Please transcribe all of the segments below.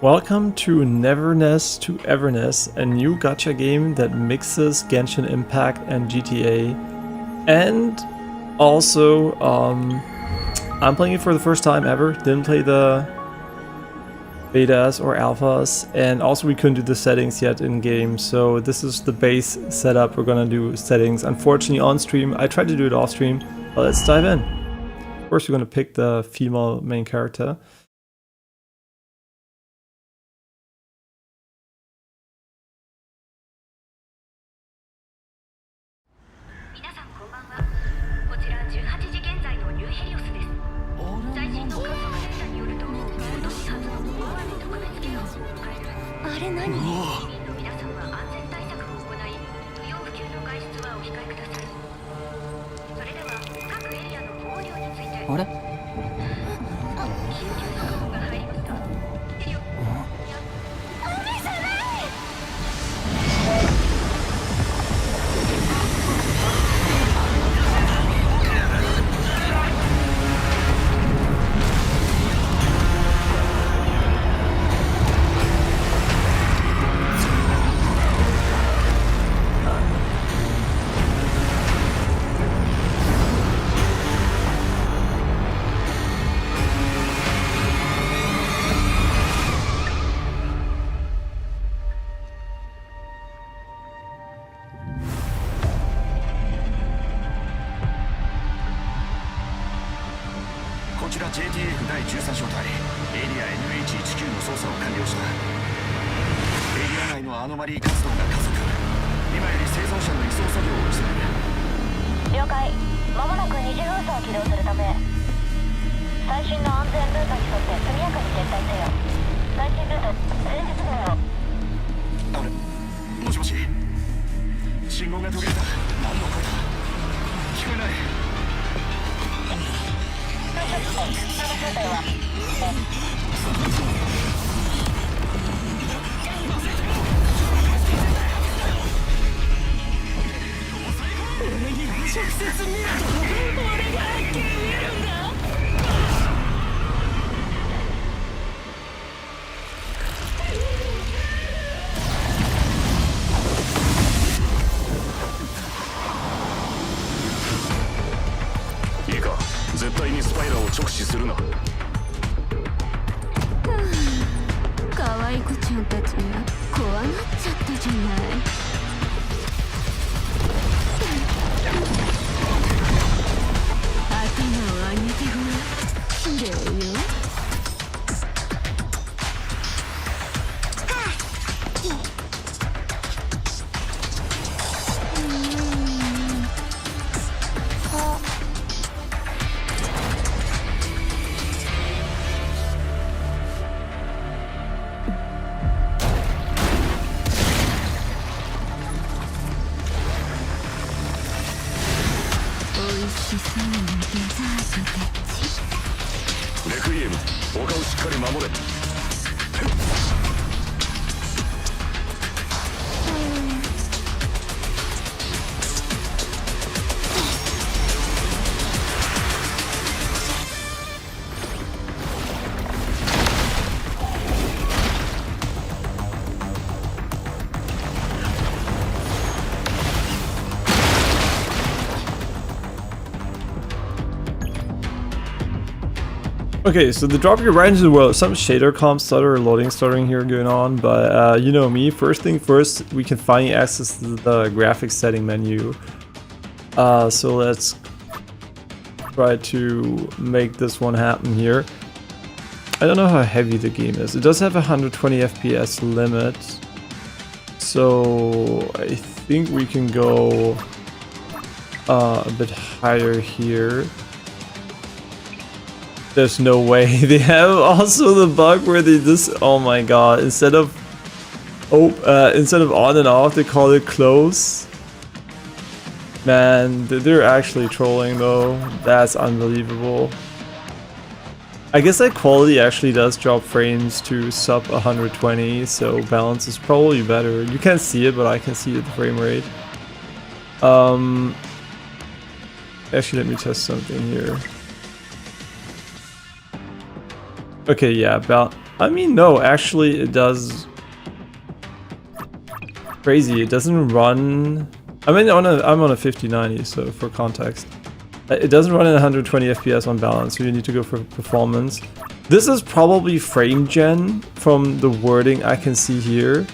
Welcome to Neverness to Everness, a new gacha game that mixes Genshin Impact and GTA. And also, I'm playing it for the first time ever. Didn't play the betas or alphas, and also we couldn't do the settings yet in game. So this is the base setup. We're gonna do settings. Unfortunately, on stream. I tried to do it off stream, but let's dive in. First, we're gonna pick the female main character. JTF 第13小隊エリア NH19 の操作を完了した。エリア内のアノマリー活動が加速。今より生存者の移送作業を急ぐ。了解。まもなく二次封鎖を起動するため最新の安全ルートに沿って速やかに撤退せよ。最新ルート前日分を。あれ、もしもし、信号が途切れた。何の声だ。聞こえない。直接見ると俺がはっきり見るんだ。いいか、絶対にスパイラーを直視するな。可愛い子ちゃんたちが怖がっちゃったじゃない。頭を上げてごらん。綺麗よ。レクイエム、丘をしっかり守れ。Okay, so the drop you right into the world, some shader comp stutter or loading stuttering here going on, but you know me, first thing first, we can finally access the graphics setting menu. So let's try to make this one happen here. I don't know how heavy the game is. It does have a 120 FPS limit, so I think we can go a bit higher here. There's no way. They have also the bug where they just, oh my god, instead of on and off, they call it close. Man, they're actually trolling though. That's unbelievable. I guess that quality actually does drop frames to sub 120, so balance is probably better. You can't see it, but I can see the frame rate. Actually, let me test something here. Okay, yeah, I mean, no, actually it does. Crazy, it doesn't run. I mean, I'm on a 5090, so for context. It doesn't run at 120 FPS on balance, so you need to go for performance. This is probably frame gen from the wording I can see here.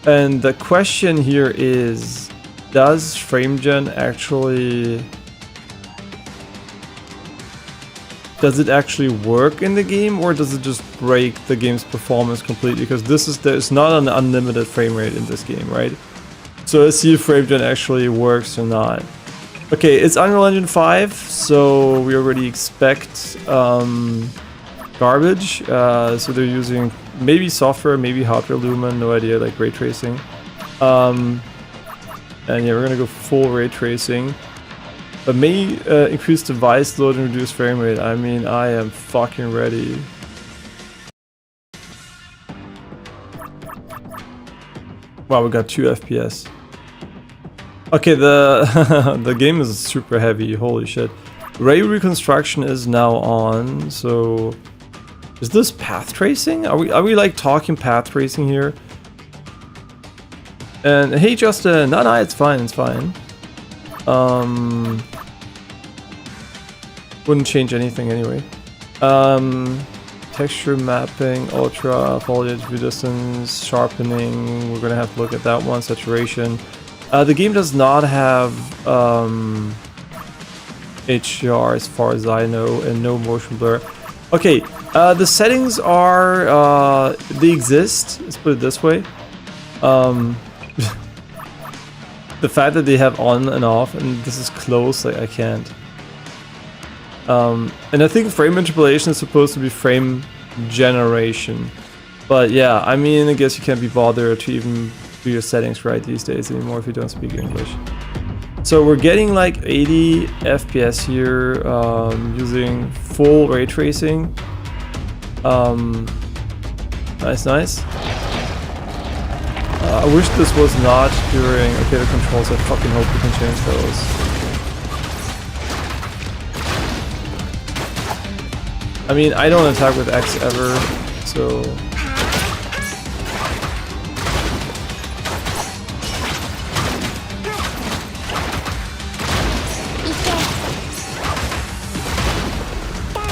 And the question here is, does frame gen actually... Does it actually work in the game, or does it just break the game's performance completely? Because there's not an unlimited frame rate in this game, right? So let's see if frame gen actually works or not. Okay, it's Unreal Engine 5, so we already expect garbage. So they're using maybe software, maybe hardware Lumen, no idea, like ray tracing. And yeah, we're gonna go full ray tracing. But may increase device load and reduce frame rate. I mean, I am fucking ready. Wow, we got 2 FPS. Okay, the game is super heavy. Holy shit. Ray reconstruction is now on. So, is this path tracing? Are we like talking path tracing here? And hey, Justin. No, it's fine. It's fine. Wouldn't change anything anyway. Texture mapping, ultra, foliage, view distance, sharpening. We're gonna have to look at that one. Saturation. The game does not have HDR as far as I know, and no motion blur. Okay, the settings are they exist. Let's put it this way. The fact that they have on and off, and this is close, like I can't. And I think frame interpolation is supposed to be frame generation. But yeah, I mean, I guess you can't be bothered to even do your settings right these days anymore if you don't speak English. So we're getting like 80 FPS here using full ray tracing. Nice. I wish this was not during... Okay, the controls, I fucking hope we can change those. I mean, I don't attack with X ever, so...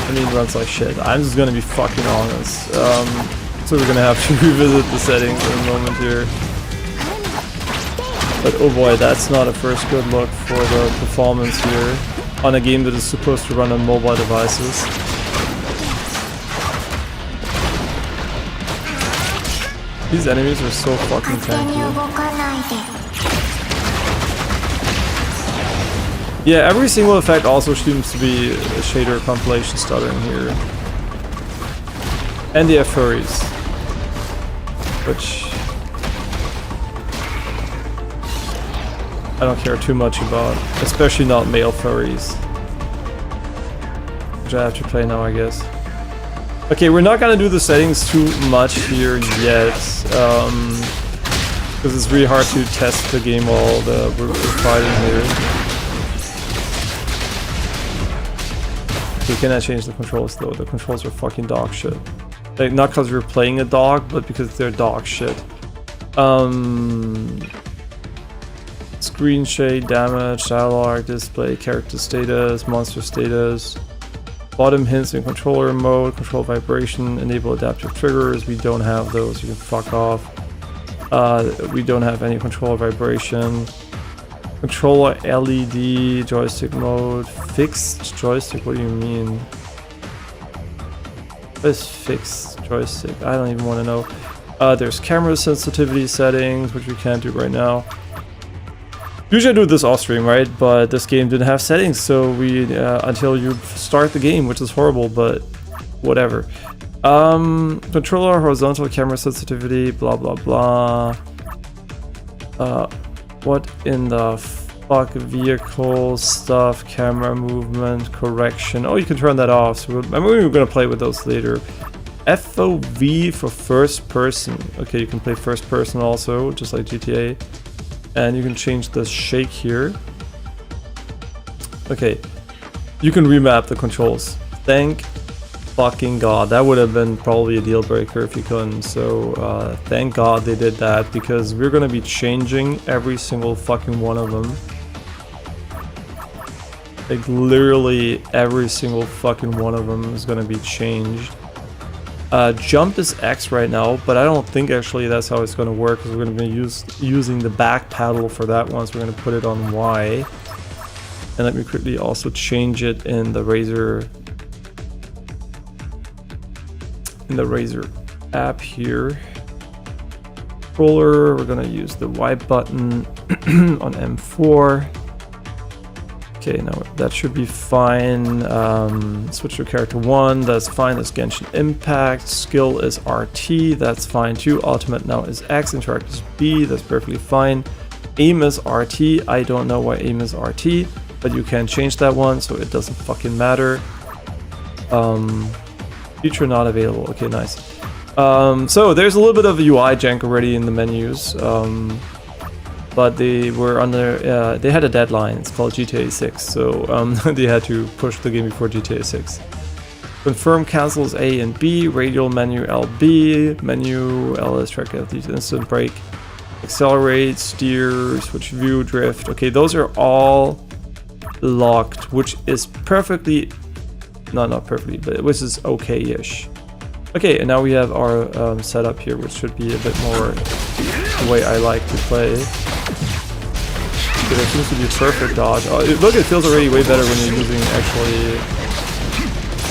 I mean, it runs like shit. I'm just gonna be fucking honest. So we're gonna have to revisit the settings in a moment here. But oh boy, that's not a first good look for the performance here on a game that is supposed to run on mobile devices. These enemies are so fucking tanky. Yeah, every single effect also seems to be a shader compilation stuttering here. And they have furries. Which I don't care too much about. Especially not male furries. Which I have to play now, I guess. Okay, we're not gonna do the settings too much here yet. Because it's really hard to test the game while we're fighting here. We cannot change the controls though. The controls are fucking dog shit. Like, not because we're playing a dog, but because they're dog shit. Screen shade, damage, dialogue, display, character status, monster status. Bottom hints in controller mode, control vibration, enable adaptive triggers. We don't have those, you can fuck off. We don't have any controller vibration. Controller LED, joystick mode, fixed joystick, what do you mean? What is fixed joystick? I don't even want to know. There's camera sensitivity settings, which we can't do right now. Usually I do this off stream, right? But this game didn't have settings, so we until you start the game, which is horrible, but whatever. Controller horizontal camera sensitivity, blah blah blah. What in the fuck? Vehicle stuff, camera movement, correction. Oh, you can turn that off. So I mean, we're gonna play with those later. FOV for first person. Okay, you can play first person also, just like GTA. And you can change the shake here. Okay, you can remap the controls. Thank fucking god. That would have been probably a deal breaker if you couldn't. So thank god they did that, because we're gonna be changing every single fucking one of them. Like literally every single fucking one of them is gonna be changed. Jump is X right now, but I don't think actually that's how it's gonna work, because we're gonna be using the back paddle for that one, so we're gonna put it on Y. And let me quickly also change it in the Razer app here. Controller, we're gonna use the Y button on M4. Okay, now that should be fine. Switch to character 1, that's fine. That's Genshin Impact. Skill is RT, that's fine too. Ultimate now is X, interact is B, that's perfectly fine. Aim is RT, I don't know why aim is RT, but you can change that one, so it doesn't fucking matter. Feature not available, okay, nice. So there's a little bit of UI jank already in the menus. But they were under, they had a deadline, it's called GTA 6, so they had to push the game before GTA 6. Confirm cancels A and B, radial menu LB, menu LS track these instant brake, accelerate, steer, switch view, drift. Okay, those are all locked, which is perfectly, no, not perfectly, but which is okay-ish. Okay, and now we have our setup here, which should be a bit more the way I like to play. Okay, there seems to be a perfect dodge. Oh, look, it feels already way better when you're using actually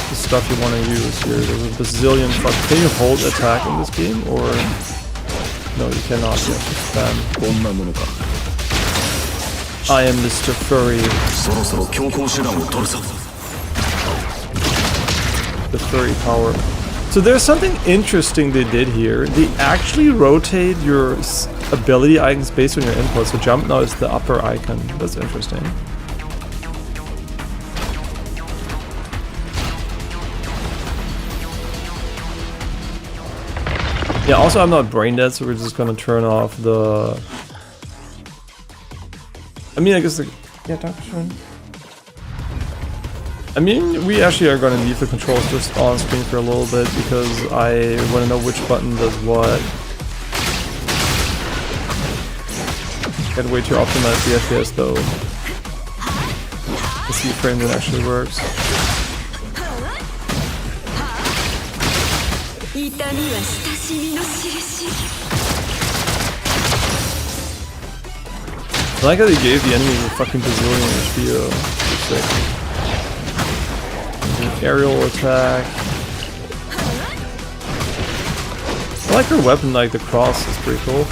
the stuff you want to use here. There's a bazillion fuck. Can you hold attack in this game, or no? You cannot. You have to spam. I am Mr. Furry. The furry power. So there's something interesting they did here. They actually rotate your ability icons based on your input. So jump now is the upper icon. That's interesting. Yeah, also I'm not brain dead, so we're just gonna turn off the... I mean, I guess the... Yeah, Dr. Schön. I mean, we actually are going to leave the controls just on screen for a little bit, because I want to know which button does what. Can't wait to optimize the FPS though. The C-frame that actually works. I like how they gave the enemies a fucking bazillion HP though. Sick. Aerial attack. I like her weapon, like the cross is pretty cool.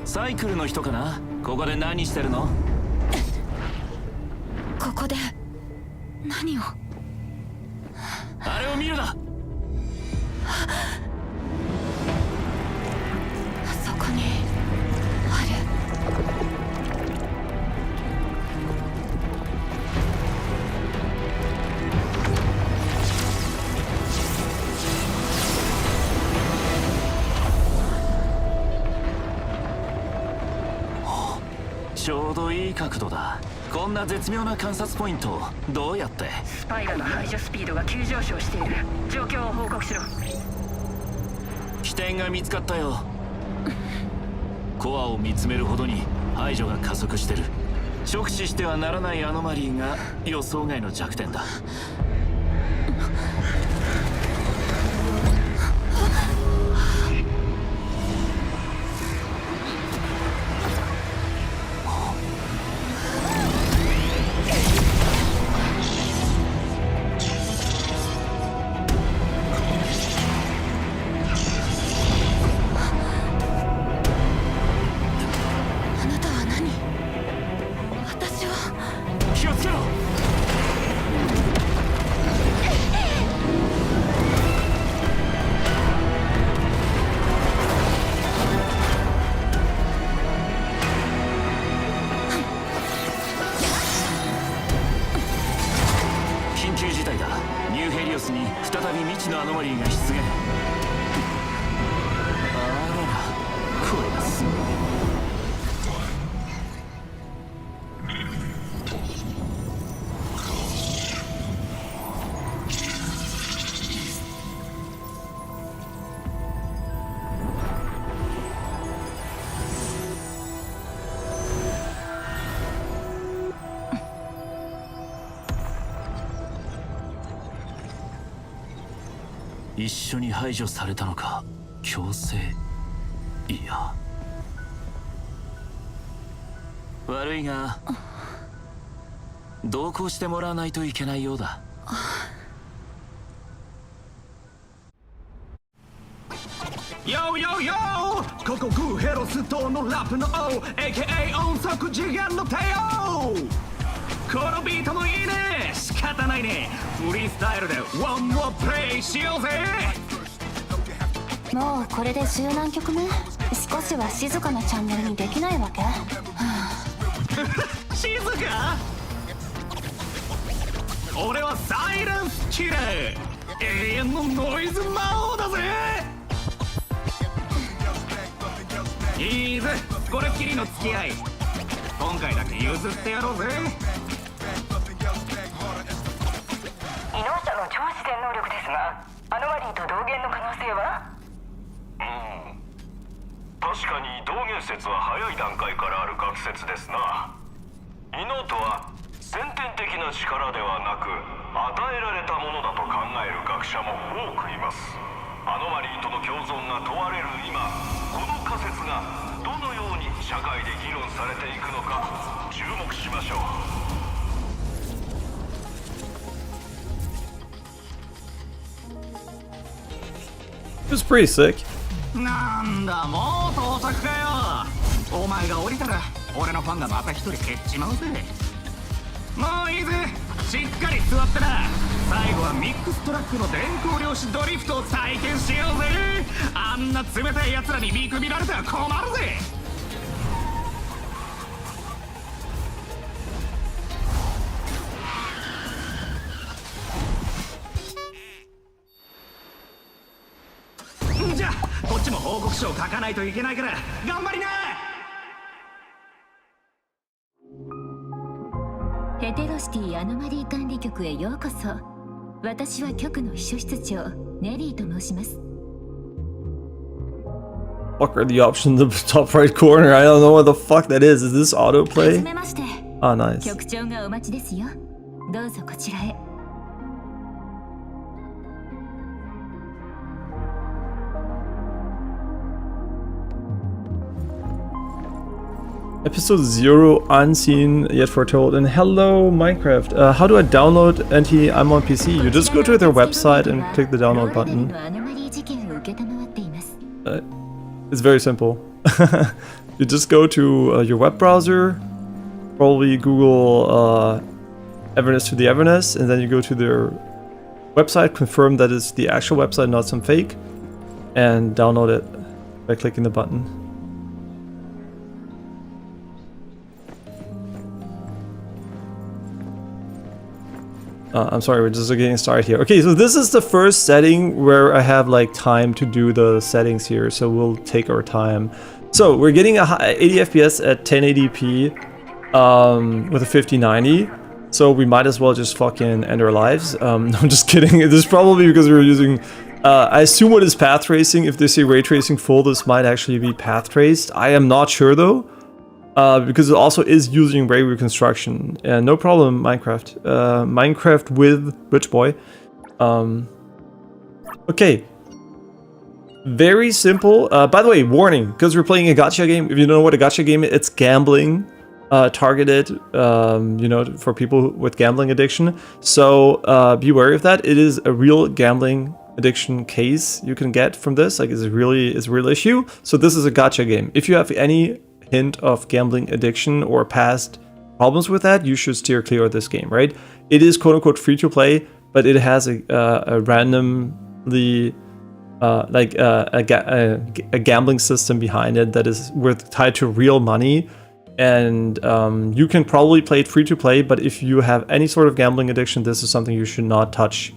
Cycle の人かな？ここで何してるの？ここで何を？あれを見るな。そこにある。ちょうどいい角度だ。こんな絶妙な観察ポイントをどうやって？スパイラの排除スピードが急上昇している。状況を報告しろ。起点が見つかったよ。コアを見つめるほどに排除が加速してる。直視してはならないアノマリーが予想外の弱点だ。スに再び未知のアノマリーが出現。あら、これがすごい。一緒に排除されたのか。強制。いや、悪いが同行してもらわないといけないようだ。ヨヨヨここグーヘロス島のラップの王 AKA 音速次元の帝王。このビートもいいね。仕方ないね。フリースタイルでワンモアプレイしようぜ。もうこれで十何曲目。少しは静かなチャンネルにできないわけ？静か？俺はサイレンスキラー。永遠のノイズ魔王だぜ。いいぜ、これっきりの付き合い。今回だけ譲ってやろうぜ。異能者の超自然能力ですが、アノマリーと同源の可能性は？確かに同源説は早い段階からある学説ですな。異能とは先天的な力ではなく与えられたものだと考える学者も多くいます。アノマリーとの共存が問われる今、この仮説がどのように社会で議論されていくのか注目しましょう。It was pretty sick. なんだ、もう到着かよ。お前が降りたら俺のファンがまた一人減っちまうぜ。もういいぜ、しっかり座ってな。最後はミックストラックの電光量子ドリフトを体験しようぜ。あんな冷たい奴らに見くびられたら困るぜ。じゃあこっちも報告書を書かないといけないから頑張りな。ヘテロシティアノマリー管理局へようこそ。私は局の秘書室長ネリーと申します。 Fuck are the options in the top right corner? I don't know what the fuck that is. Is this はじ autoplay? めまして。 Ah, nice. 局長がお待ちですよ。どうぞこちらへ。Episode 0 unseen yet foretold. And hello Minecraft. How do I download NTE? I'm on PC. You just go to their website and click the download button. It's very simple. You just go to your web browser, probably Google Everness to the Everness, and then you go to their website, confirm that it's the actual website, not some fake, and download it by clicking the button. I'm sorry, we're just getting started here. Okay, so this is the first setting where I have like time to do the settings here, so we'll take our time. So we're getting a 80 FPS at 1080p with a 5090, so we might as well just fucking end our lives. No, I'm just kidding. This is probably because we're using, I assume what is path tracing. If they say ray tracing full, this might actually be path traced. I am not sure though. Because it also is using ray reconstruction. No problem, Minecraft. Minecraft with Rich Boy. Okay. Very simple. By the way, warning, because we're playing a gacha game. If you don't know what a gacha game is, it's gambling targeted, you know, for people with gambling addiction. So be wary of that. It is a real gambling addiction case you can get from this. Like, it's a real issue. So this is a gacha game. If you have any hint of gambling addiction or past problems with that, you should steer clear of this game, right? It is quote-unquote free to play, but it has a randomly a gambling system behind it that is tied to real money, and you can probably play it free to play, but if you have any sort of gambling addiction, this is something you should not touch.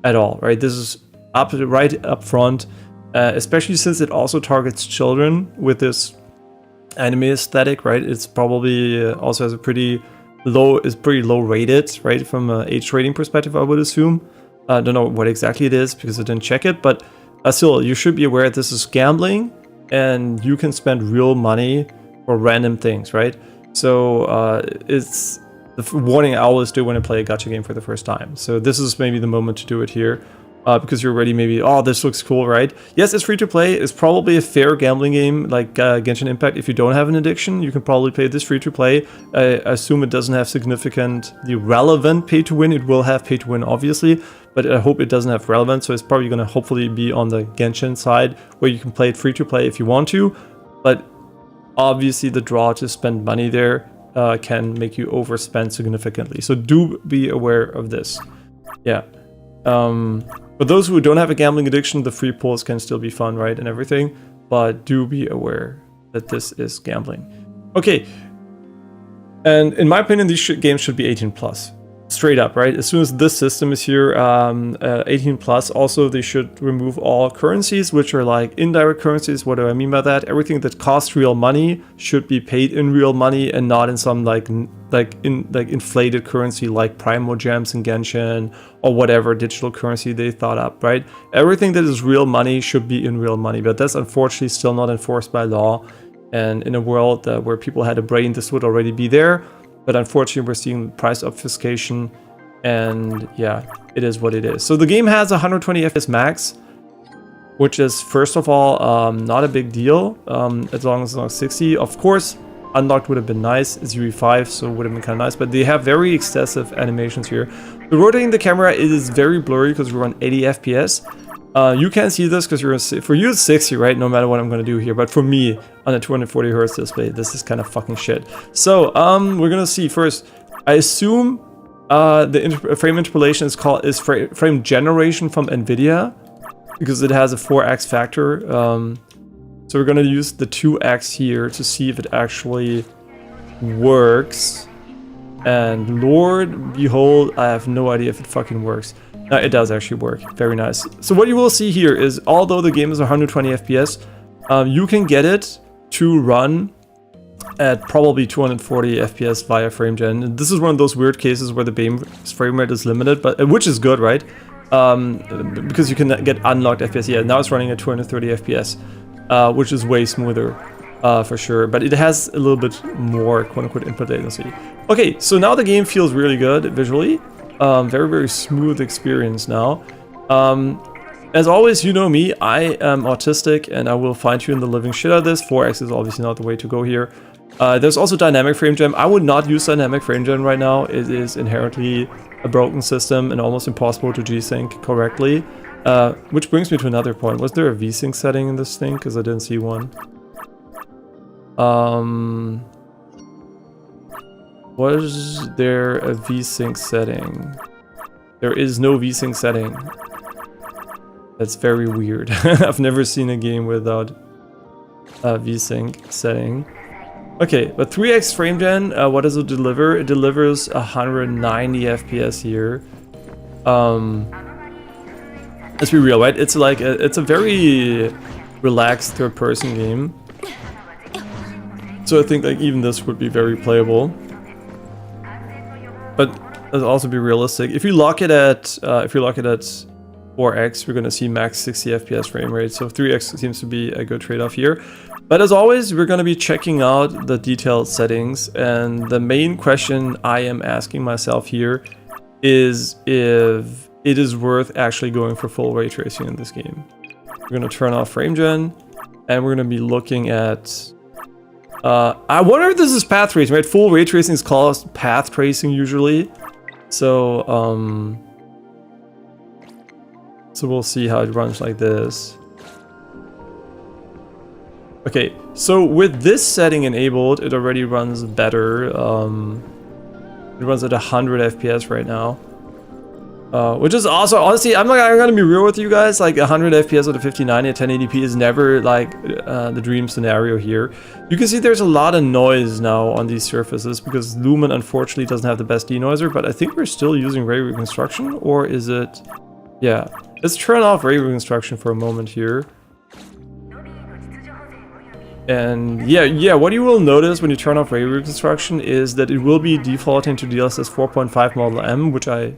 at all, right? This is right up front, especially since it also targets children with this anime aesthetic, right? It's probably also has a pretty low rated, right? From an age rating perspective, I would assume. I don't know what exactly it is because I didn't check it, but still, you should be aware this is gambling and you can spend real money for random things, right? So it's the warning I always do when I play a gacha game for the first time. So this is maybe the moment to do it here. Because you're already maybe, oh, this looks cool, right? Yes, it's free to play. It's probably a fair gambling game like Genshin Impact. If you don't have an addiction, you can probably play this free to play. I assume it doesn't have significantly relevant pay to win. It will have pay to win, obviously, but I hope it doesn't have relevance. So it's probably going to hopefully be on the Genshin side where you can play it free to play if you want to. But obviously, the draw to spend money there can make you overspend significantly. So do be aware of this. Yeah. For those who don't have a gambling addiction, the free pulls can still be fun, right, and everything, but do be aware that this is gambling. Okay, and in my opinion, these games should be 18 plus. Straight up, right? As soon as this system is here, 18 plus. Also, they should remove all currencies, which are like indirect currencies. What do I mean by that? Everything that costs real money should be paid in real money and not in some like inflated currency like Primo Gems in Genshin or whatever digital currency they thought up, right? Everything that is real money should be in real money, but that's unfortunately still not enforced by law. And in a world where people had a brain, this would already be there. But unfortunately, we're seeing price obfuscation, and yeah, it is what it is. So the game has 120 FPS max, which is, first of all, not a big deal, as long as it's not 60. Of course, unlocked would have been nice. It's UE5, so it would have been kind of nice, but they have very excessive animations here. The rotating the camera is very blurry because we're on 80 FPS. You can't see this because for you it's 60, right? No matter what I'm going to do here. But for me, on a 240 Hz display, this is kind of fucking shit. So, we're going to see first. I assume the frame interpolation is frame generation from NVIDIA because it has a 4x factor. So we're going to use the 2x here to see if it actually works. And Lord behold, I have no idea if it fucking works. It does actually work. Very nice. So what you will see here is, although the game is 120 FPS, you can get it to run at probably 240 FPS via frame gen. And this is one of those weird cases where the frame rate is limited, but which is good, right? Because you can get unlocked FPS. Yeah, now it's running at 230 FPS, which is way smoother. For sure, but it has a little bit more quote-unquote input latency. Okay, so now the game feels really good visually. Very, very smooth experience now. As always, you know me, I am autistic and I will fine-tune the living shit out of this. 4x is obviously not the way to go here. There's also dynamic frame gen. I would not use dynamic frame gen right now. It is inherently a broken system and almost impossible to G-Sync correctly. Which brings me to another point. Was there a V-Sync setting in this thing? Because I didn't see one. Was there a V-Sync setting? There is no V-Sync setting. That's very weird. I've never seen a game without a V-Sync setting. Okay, but 3x frame gen, what does it deliver? It delivers 190 FPS here. Let's be real, right? It's like it's a very relaxed third-person game. So I think like even this would be very playable. But let's also be realistic. If you lock it at 4x, we're gonna see max 60 FPS frame rate. So 3x seems to be a good trade-off here. But as always, we're gonna be checking out the detailed settings. And the main question I am asking myself here is if it is worth actually going for full ray tracing in this game. We're gonna turn off frame gen, and we're gonna be looking at. I wonder if this is path tracing, right? Full ray tracing is called path tracing usually. So, so we'll see how it runs like this. Okay, so with this setting enabled, it already runs better. It runs at 100 FPS right now. Which is also, honestly, I'm gonna be real with you guys, like 100 FPS with a 5090 at 1080p is never like the dream scenario here. You can see there's a lot of noise now on these surfaces because Lumen unfortunately doesn't have the best denoiser, but I think we're still using ray reconstruction, or is it Yeah, let's turn off ray reconstruction for a moment here. And yeah, what you will notice when you turn off ray reconstruction is that it will be defaulting to DLSS 4.5 model M, which I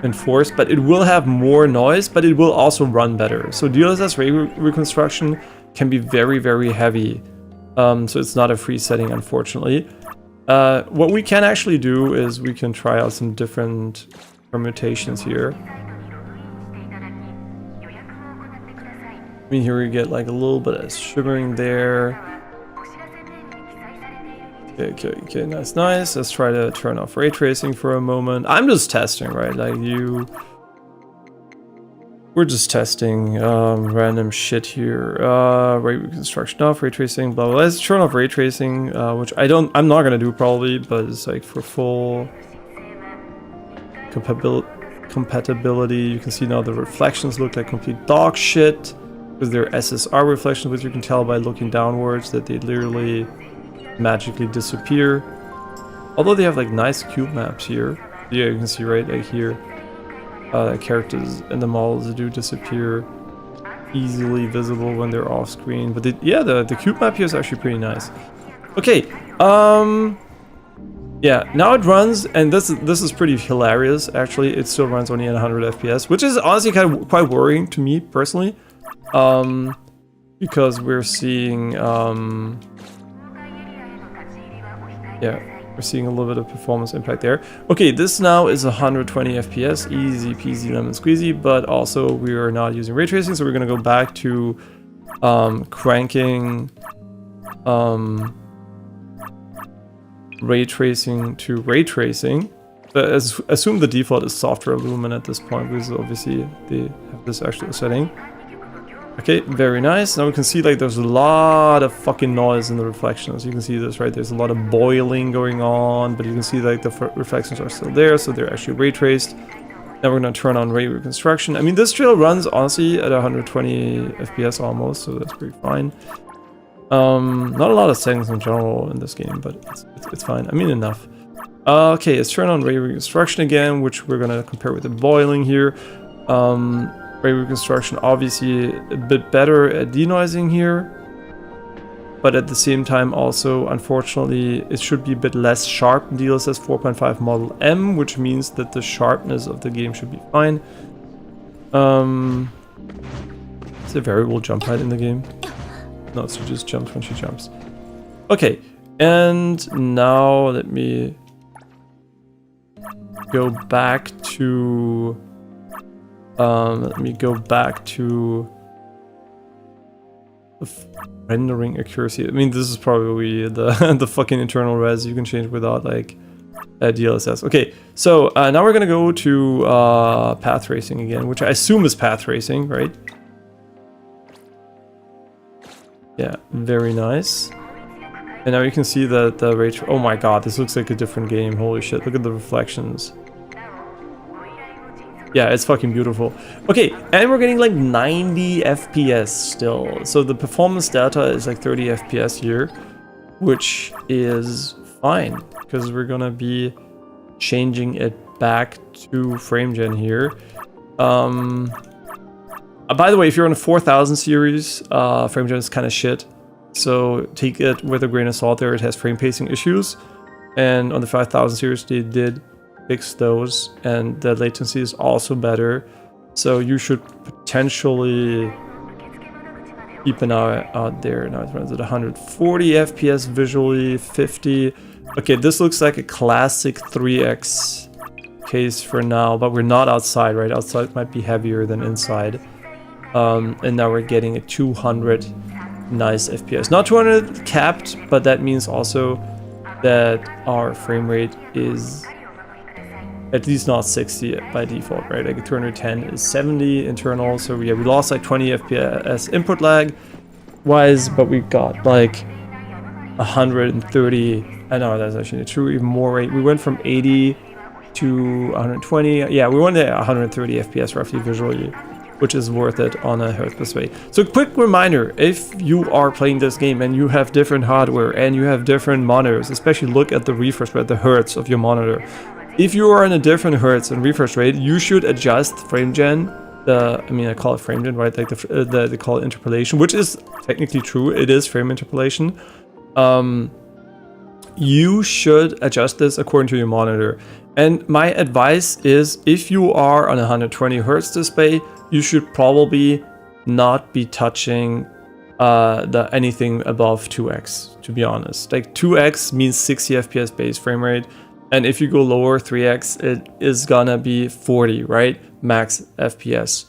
enforce, but it will have more noise, but it will also run better. So DLSS ray reconstruction can be very, very heavy. So it's not a free setting, unfortunately. What we can actually do is we can try out some different permutations here. I mean, here we get like a little bit of shimmering there. Okay, nice. Let's try to turn off ray tracing for a moment. I'm just testing, right? Like we're just testing random shit here. Ray reconstruction off, ray tracing, blah blah. Let's turn off ray tracing, which I'm not gonna do probably, but it's like for full compatibility. You can see now the reflections look like complete dog shit. Because they're SSR reflections, which you can tell by looking downwards that they literally magically disappear. Although they have like nice cube maps here. Yeah, you can see right like here. Characters and the models do disappear easily visible when they're off screen. But the cube map here is actually pretty nice. Okay, yeah, now it runs, and this is pretty hilarious actually. It still runs only at 100 FPS, which is honestly kind of quite worrying to me personally. Because we're seeing, we're seeing a little bit of performance impact there. Okay, this now is 120 FPS, easy peasy lemon squeezy, but also we are not using ray tracing, so we're gonna go back to cranking ray tracing to ray tracing. But assume the default is software lumen at this point, because obviously they have this actual setting. Okay, very nice. Now we can see like there's a lot of fucking noise in the reflections. You can see this, right? There's a lot of boiling going on, but you can see like the reflections are still there, so they're actually ray traced. Now we're gonna turn on ray reconstruction. I mean, this trail runs honestly at 120 FPS almost, so that's pretty fine. Not a lot of settings in general in this game, but it's fine. I mean, enough. Okay, let's turn on ray reconstruction again, which we're gonna compare with the boiling here. Ray reconstruction obviously a bit better at denoising here, but at the same time also, unfortunately, it should be a bit less sharp in DLSS 4.5 model M, which means that the sharpness of the game should be fine. Is there variable jump height in the game? No, she just jumps when she jumps. Okay, and now let me go back to the rendering accuracy. I mean, this is probably the fucking internal res you can change without like DLSS. Okay, so now we're gonna go to path tracing again, which I assume is path tracing, right? Yeah, very nice. And now you can see that the ray. Oh my god, this looks like a different game. Holy shit! Look at the reflections. Yeah, it's fucking beautiful. Okay, and we're getting like 90 FPS still. So the performance data is like 30 FPS here, which is fine because we're gonna be changing it back to frame gen here. By the way, if you're on a 4000 series, frame gen is kind of shit. So take it with a grain of salt there. It has frame pacing issues. And on the 5000 series, they did fix those, and the latency is also better, so you should potentially keep an eye out there. Now it runs at 140 FPS visually, 50. Okay, this looks like a classic 3x case for now, but we're not outside, right? Outside might be heavier than inside. And now we're getting a 200 nice FPS. Not 200 capped, but that means also that our frame rate is at least not 60 by default, right? Like 210 is 70 internal, so yeah, we lost like 20 FPS input lag wise, but we got like 130. I know that's actually true, even more rate. We went from 80 to 120. Yeah, we went at 130 FPS roughly visually, which is worth it on a hertz per sway. So quick reminder, if you are playing this game and you have different hardware and you have different monitors, especially look at the refresh rate, the hertz of your monitor. if you are in a different hertz and refresh rate, you should adjust frame gen. I mean, I call it frame gen, right? Like they call it interpolation, which is technically true. It is frame interpolation. You should adjust this according to your monitor. And my advice is, if you are on a 120 hertz display, you should probably not be touching anything above 2x, to be honest. Like 2x means 60 FPS base frame rate, and if you go lower, 3x, it is gonna be 40, right? Max FPS.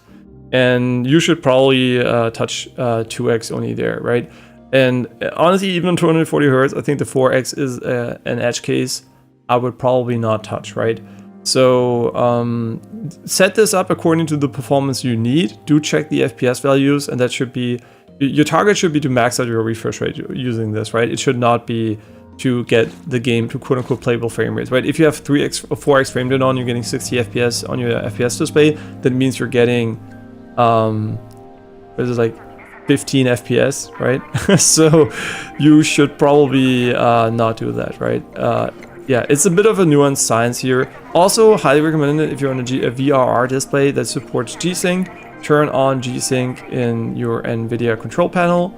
And you should probably touch 2x only there, right? And honestly, even on 240 hertz, I think the 4x is an edge case I would probably not touch, right? So set this up according to the performance you need. Do check the FPS values, and that should be, your target should be to max out your refresh rate using this, right? It should not be to get the game to quote unquote playable frame rates, right? If you have 3x or 4x frame rate on, you're getting 60 FPS on your FPS display. That means you're getting, what is it, like 15 FPS, right? So you should probably not do that, right? Yeah, it's a bit of a nuanced science here. Also, highly recommended if you're on a VRR display that supports G-Sync, turn on G-Sync in your NVIDIA control panel.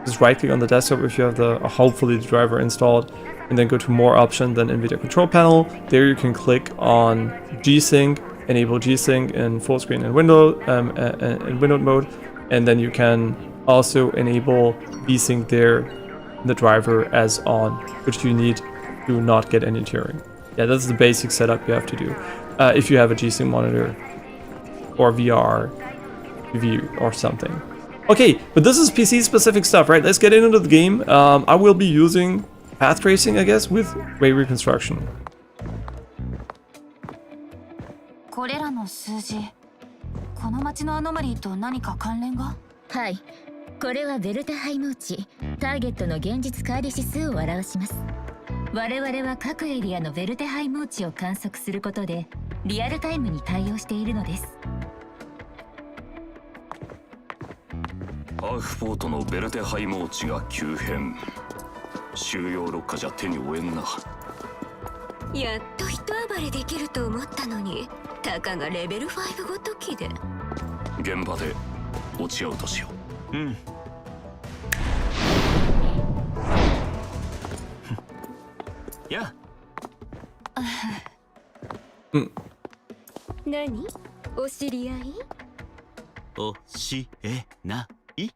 Just right click on the desktop if you have hopefully the driver installed, and then go to more options than NVIDIA control panel. There you can click on G-Sync, enable G-Sync in full screen and window in windowed mode, and then you can also enable V-Sync there in the driver as on, which you need to not get any tearing. Yeah, that's the basic setup you have to do if you have a G-Sync monitor or VR TV or something. Okay, but this is PC specific stuff, right? Let's get into the game. I will be using path tracing, I guess, with ray reconstruction. これらの数字、この町のアノマリーと何か関連が？はい、これはベルタハイム値、ターゲットの現実乖離指数を表します。我々は各エリアのベルテハイム値を観測することでリアルタイムに対応しているのです。ハーフポートのベルテハイム値が急変。収容6日じゃ手に負えんな。やっと一暴れできると思ったのに、たかがレベル5ごときで。現場で落ち合うとしよう。うん。や何？お知り合い？教えない。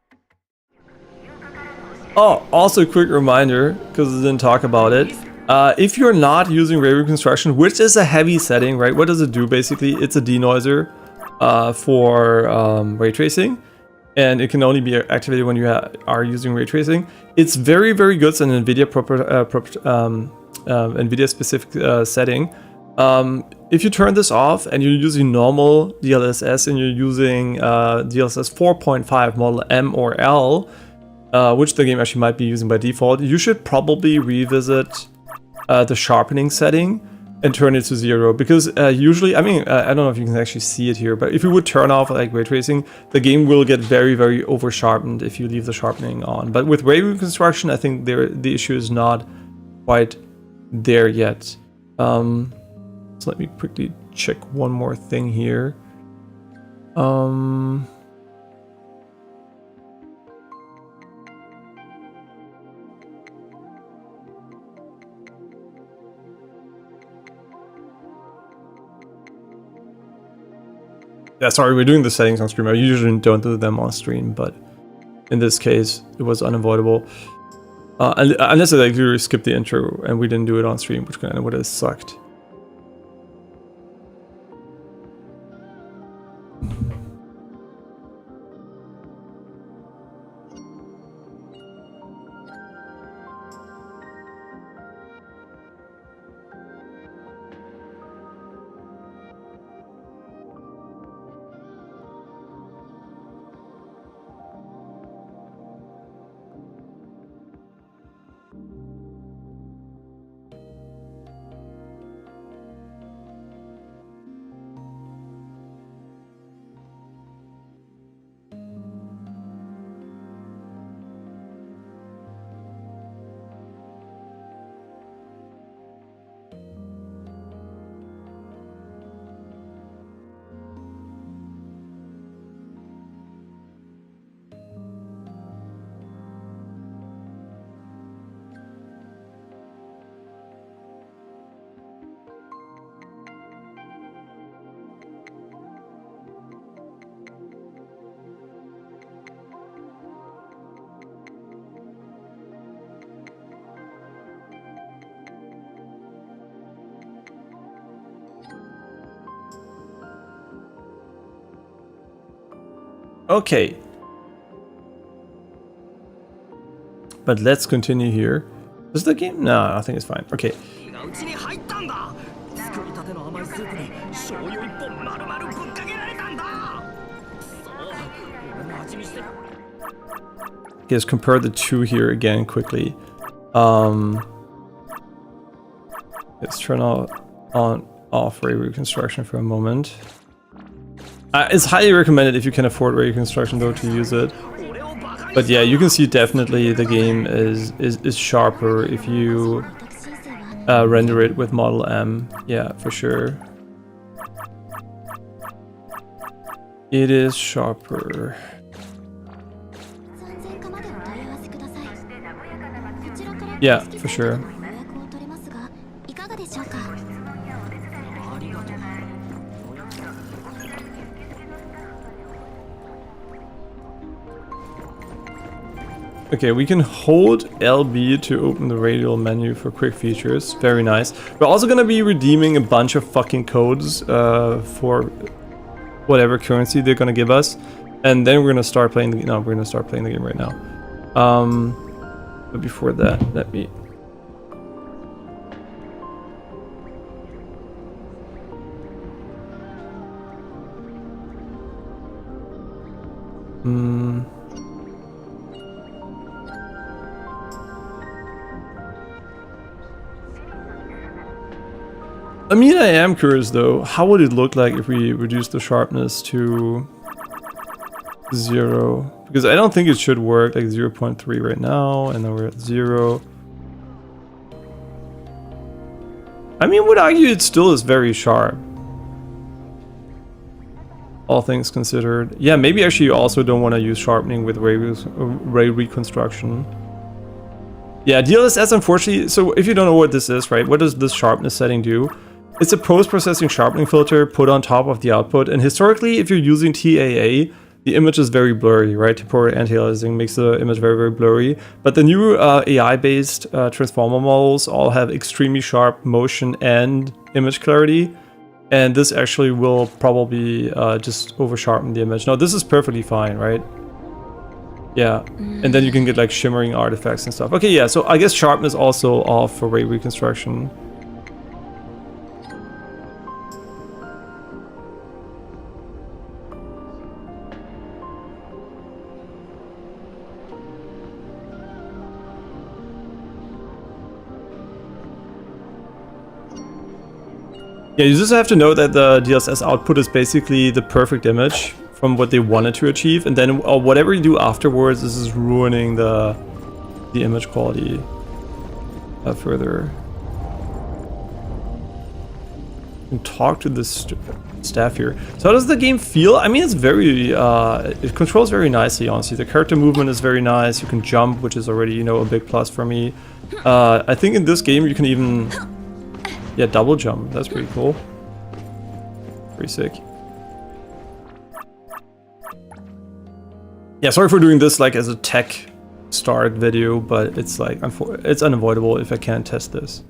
Oh, also a quick reminder, because I didn't talk about it. If you're not using ray reconstruction, which is a heavy setting, right? What does it do basically? It's a denoiser for ray tracing, and it can only be activated when you are using ray tracing. It's very, very good. It's an NVIDIA NVIDIA specific setting. If you turn this off and you're using normal DLSS and you're using DLSS 4.5 model M or L, which the game actually might be using by default, you should probably revisit the sharpening setting and turn it to 0, because usually, I mean, I don't know if you can actually see it here, but if you would turn off like ray tracing, the game will get very, very over sharpened if you leave the sharpening on. But with ray reconstruction, I think the issue is not quite there yet. So let me quickly check one more thing here. Yeah, sorry, we're doing the settings on stream. I usually don't do them on stream, but in this case, it was unavoidable. Unless I like literally skipped the intro and we didn't do it on stream, which kind of would have sucked. Okay. But let's continue here. Is the game? No, I think it's fine. Okay. うちに入ったんだ。作りたての甘いスープに醤油一本丸々ぶっかけられたんだ。そう、俺も味見して。 Okay, let's compare the two here again quickly. Let's turn off ray reconstruction for a moment. It's highly recommended if you can afford ray reconstruction though to use it. But yeah, you can see definitely the game is sharper if you render it with Model M. Yeah, for sure. It is sharper. Yeah, for sure. Okay, we can hold LB to open the radial menu for quick features. Very nice. We're also gonna be redeeming a bunch of fucking codes for whatever currency they're gonna give us, and then we're gonna start playing the we're gonna start playing the game right now. But before that, let me. I mean, I am curious though, how would it look like if we reduce the sharpness to 0? Because I don't think it should work, like 0.3 right now, and then we're at 0. I mean, would argue it still is very sharp. All things considered. Yeah, maybe actually you also don't want to use sharpening with ray reconstruction. Yeah, DLSS unfortunately, so if you don't know what this is, right, what does this sharpness setting do? It's a post-processing sharpening filter put on top of the output, and historically, if you're using TAA, the image is very blurry, right? Temporal anti-aliasing makes the image very, very blurry. But the new AI-based transformer models all have extremely sharp motion and image clarity, and this actually will probably just over-sharpen the image. No, this is perfectly fine, right? Yeah, and then you can get like shimmering artifacts and stuff. Okay, yeah, so I guess sharpness also off for ray reconstruction. Yeah, you just have to know that the DLSS output is basically the perfect image from what they wanted to achieve, and then whatever you do afterwards, this is ruining the image quality further. You can talk to the staff here. So how does the game feel? I mean, it's very, it controls very nicely, honestly. The character movement is very nice. You can jump, which is already, you know, a big plus for me. I think in this game you can even, yeah, double jump. That's pretty cool. Pretty sick. Yeah, sorry for doing this like as a tech start video, but it's like it's unavoidable if I can't test this.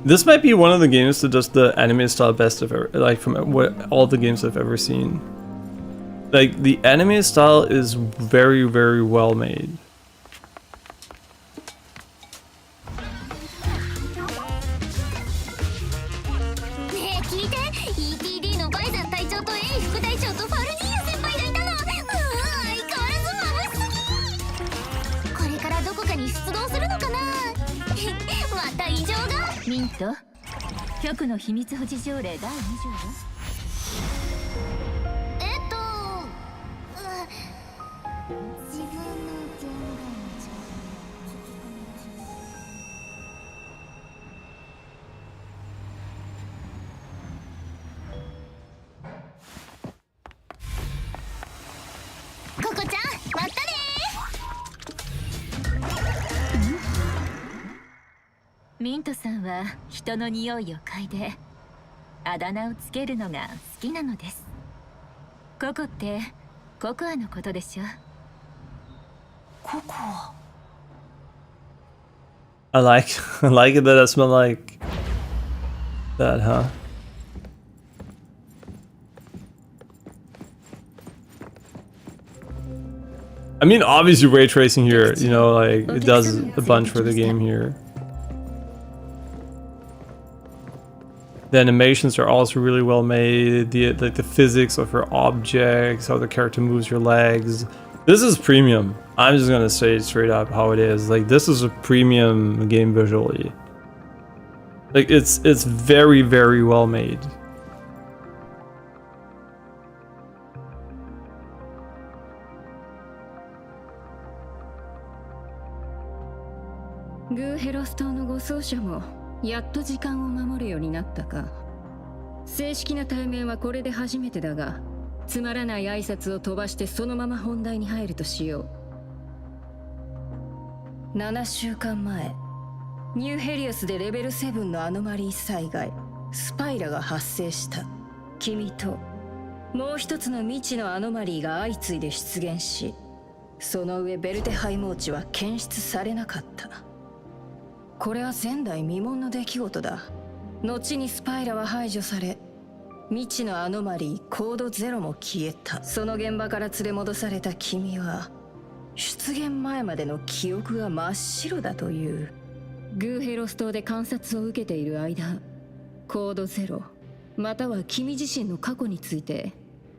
This might be one of the games that does the anime style best I've ever, like from all the games I've ever seen. Like the anime style is very, very well made. た異常が。ミント、局の秘密保持条例第2条は。自分の言語ココちゃん、またねー。ミントさんは人の匂いを嗅いであだ名をつけるのが好きなのです。ココってココアのことでしょ。ココア。I like I like it that I smell like that, huh? I mean, obviously ray tracing here, you know, like it does a bunch for the game here. The animations are also really well made. The physics of your objects, how the character moves your legs. This is premium. I'm just gonna say straight up how it is. Like, this is a premium game visually. Like, it's very, very well made. Hethereauの護送車もやっと時間を守るようになったか。正式な対面はこれで初めてだが、つまらない挨拶を飛ばしてそのまま本題に入るとしよう。7週間前、ニューヘリオスでレベル7のアノマリー災害、スパイラが発生した。君ともう一つの未知のアノマリーが相次いで出現し、その上ベルテハイモーチは検出されなかった。これは前代未聞の出来事だ。後にスパイラは排除され、未知のアノマリーコード0も消えた。その現場から連れ戻された君は、出現前までの記憶が真っ白だという。ヘロス島で観察を受けている間、コード0または君自身の過去について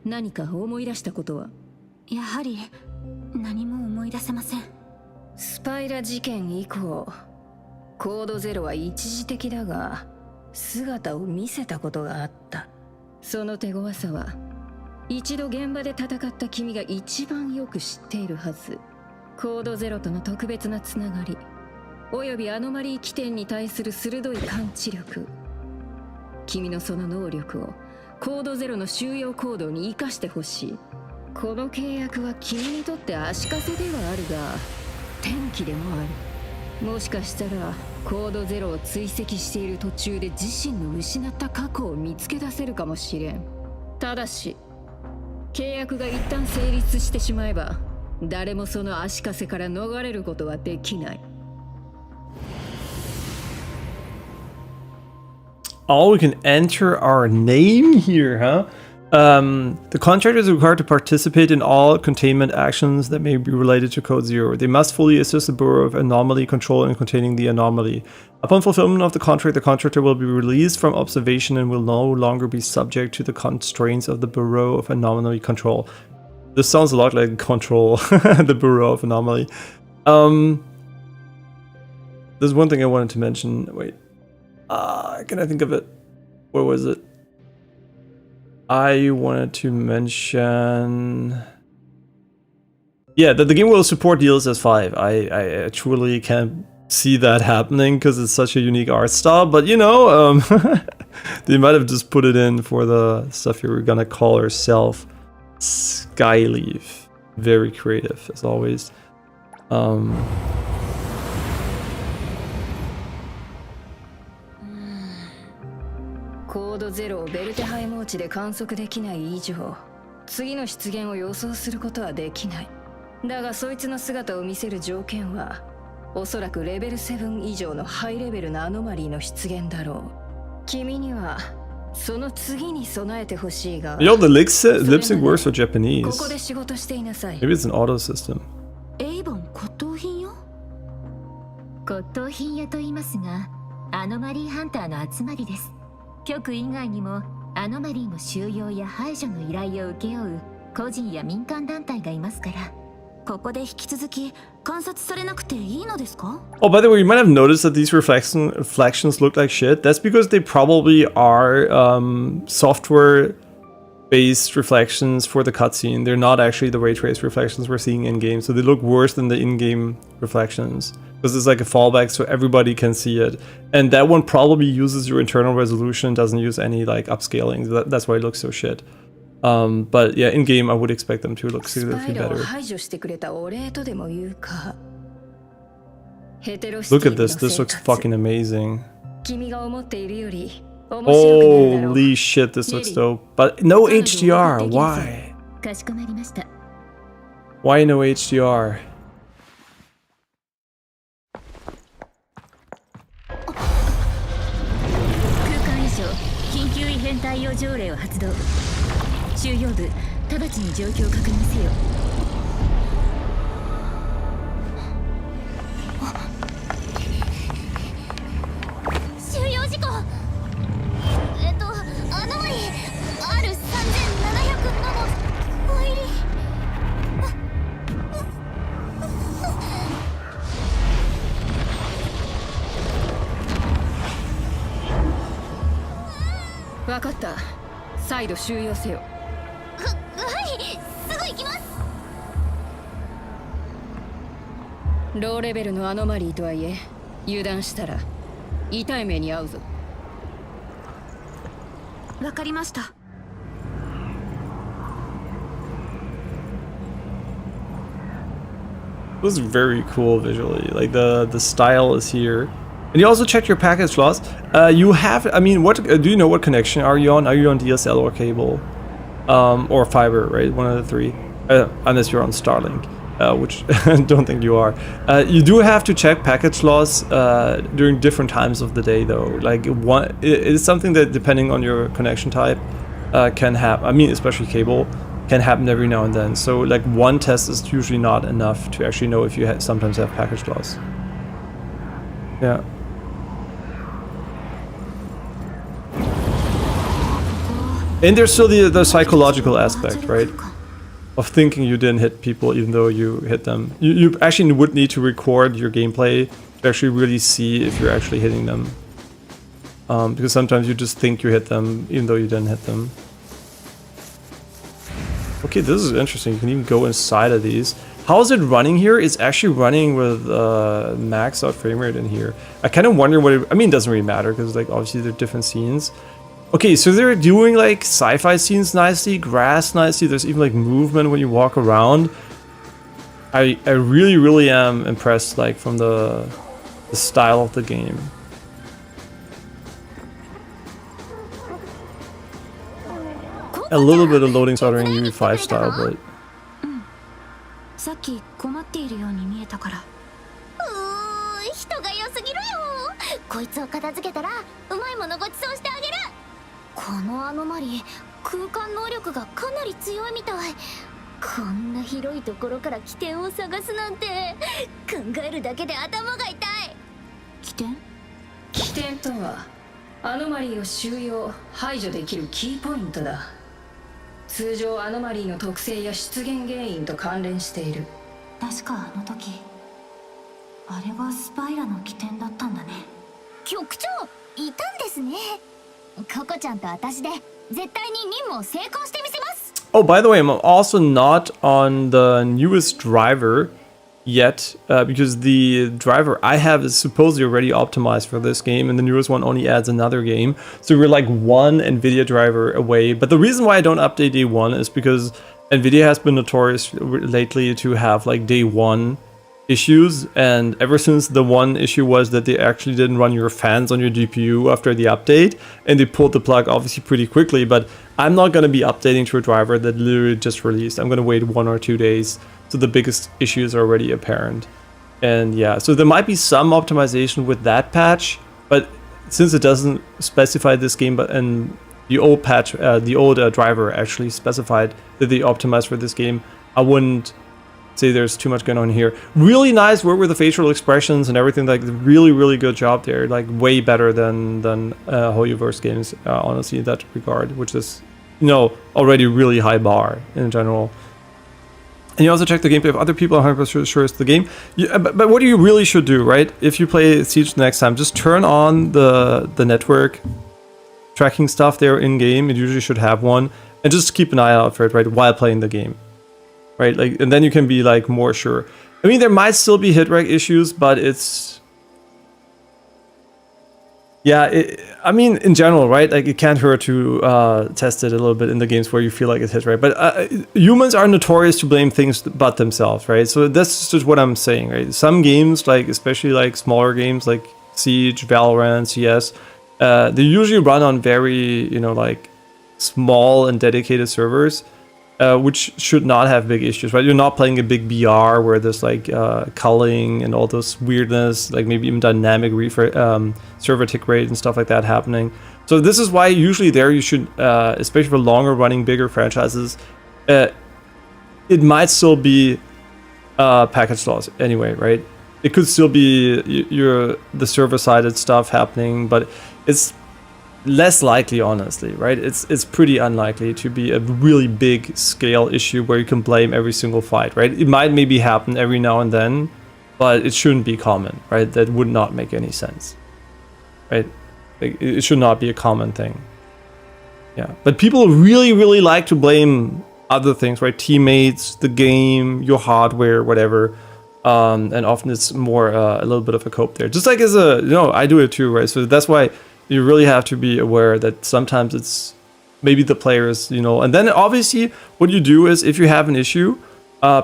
何か思い出したことは？やはり何も思い出せません。スパイラ事件以降、コード0は一時的だが姿を見せたことがあった。その手強さは一度現場で戦った君が一番よく知っているはず。コード0との特別なつながりおよびアノマリー起点に対する鋭い感知力、君のその能力をコード0の収容行動に生かしてほしい。この契約は君にとって足かせではあるが転機でもある。もしかしたらコード0を追跡している途中で自身の失った過去を見つけ出せるかもしれん。ただし契約が一旦成立してしまえば誰もその足かせから逃れることはできない。Oh, we can enter our name here, huh? The contractor is required to participate in all containment actions that may be related to Code Zero. They must fully assist the Bureau of Anomaly Control in containing the anomaly. Upon fulfillment of the contractor will be released from observation and will no longer be subject to the constraints of the Bureau of Anomaly Control. This sounds a lot like Control, the Bureau of Anomaly. There's one thing I wanted to mention. Wait. Can I think of it? What was it? I wanted to mention... Yeah, that the game will support DLSS 5. I truly can't see that happening because it's such a unique art style, but you know, they might have just put it in for the stuff you were gonna call herself Skyleaf. Very creative, as always. コード0をベルテハイモーチで観測できない以上、次の出現を予想することはできない。だがそいつの姿を見せる条件は、おそらくレベル7以上のハイレベルなアノマリーの出現だろう。君にはその次に備えてほしいが。Yo, the lip sync works for Japanese. ここで仕事していなさい。Maybe it's an auto system. エイボン骨董品よ。骨董品屋と言いますが、アノマリーハンターの集まりです。局以外にもアノマリーの収容や排除の依頼を請け負う個人や民間団体がいますから。ここで引き続き観察されなくていいのですか? Oh, by the way, you might have noticed that these reflections look like shit. That's because they probably are software-based reflections for the cutscene. They're not actually the ray trace reflections we're seeing in-game, so they look worse than the in-game reflections. Because it's like a fallback so everybody can see it. And that one probably uses your internal resolution, doesn't use any like upscaling. That's why it looks so shit. But yeah, in-game I would expect them to look significantly better. Look at this looks fucking amazing. Holy shit, this looks dope. But no HDR, why? Why no HDR? 収容部、直ちに状況を確認せよ。収容事項。アノマリー R3707 の入り。わかった。再度収容せよ。ローレベルのアノマリーとはいえ油断したら痛い目に遭うぞ。わかりました。It was very cool visually. Like the style is here. And you also checked your package loss. You have, I mean, what do you know what connection are you on? Are you on DSL or cable? Or fiber, right? One of the three. Unless you're on Starlink. Which I don't think you are. You do have to check package loss during different times of the day, though. Like it is something that, depending on your connection type, can happen. I mean, especially cable, can happen every now and then. So, like one test is usually not enough to actually know if you sometimes have package loss. Yeah. And there's still the psychological aspect, right? Of thinking you didn't hit people even though you hit them. You actually would need to record your gameplay to actually really see if you're actually hitting them. Because sometimes you just think you hit them even though you didn't hit them. Okay, this is interesting. You can even go inside of these. How is it running here? It's actually running with maxed out frame rate in here. I kind of wonder what it... I mean, it doesn't really matter because like obviously they're different scenes. Okay, so they're doing like sci-fi scenes nicely, grass nicely, there's even like movement when you walk around. I really am impressed like from the style of the game. A little bit of loading stuttering UE5 style, but... さっき困っているように見えたから。人が良すぎるよ。こいつを片付けたらうまいものごちそうしてあげる。このアノマリー、空間能力がかなり強いみたい。こんな広いところから起点を探すなんて考えるだけで頭が痛い。起点？起点とはアノマリーを収容・排除できるキーポイントだ。通常アノマリーの特性や出現原因と関連している。確かあの時あれがスパイラの起点だったんだね。局長いたんですね。ココちゃんと私で絶対に任務を成功してみせます。Oh, by the way, I'm also not on the newest driver yet, because the driver I have is supposedly already optimized for this game, and the newest one only adds another game. So we're like one NVIDIA driver away. But the reason why I don't update day one is because NVIDIA has been notorious lately to have like day one issues, and ever since the one issue was that they actually didn't run your fans on your GPU after the update, and they pulled the plug obviously pretty quickly. But I'm not going to be updating to a driver that literally just released. I'm going to wait 1 or 2 days so the biggest issues are already apparent. And yeah, so there might be some optimization with that patch, but since it doesn't specify this game, but and the old patch, the old driver actually specified that they optimized for this game, I wouldn't say there's too much going on here. Really nice work with the facial expressions and everything. Like really good job there. Like way better than Hoyoverse games, honestly, in that regard, which is, you know, already really high bar in general. And you also check the gameplay of other people. 100% sure it's the game. But what you really should do, right? If you play Siege next time, just turn on the network tracking stuff there in game. It usually should have one, and just keep an eye out for it, right, while playing the game, right? Like, and then you can be like more sure. I mean, there might still be hit reg issues, but it's, yeah, I mean, in general, right? Like, it can't hurt to test it a little bit in the games where you feel like it's hit reg. But humans are notorious to blame things but themselves, right? So that's just what I'm saying, right? Some games, like especially like smaller games like Siege, Valorant, CS, they usually run on very, you know, like small and dedicated servers, which should not have big issues, right? You're not playing a big BR where there's like culling and all this weirdness, like maybe even dynamic server tick rate and stuff like that happening. So this is why usually there you should, especially for longer running, bigger franchises, it might still be package loss anyway, right? It could still be the server-sided stuff happening, but it's less likely, honestly, right? It's pretty unlikely to be a really big scale issue where you can blame every single fight, right? It might maybe happen every now and then, but it shouldn't be common, right? That would not make any sense, right? It should not be a common thing. Yeah, but people really, really like to blame other things, right? Teammates, the game, your hardware, whatever. And often it's more a little bit of a cope there. Just like as a, you know, I do it too, right? So that's why you really have to be aware that sometimes it's maybe the players, you know. And then obviously what you do is if you have an issue,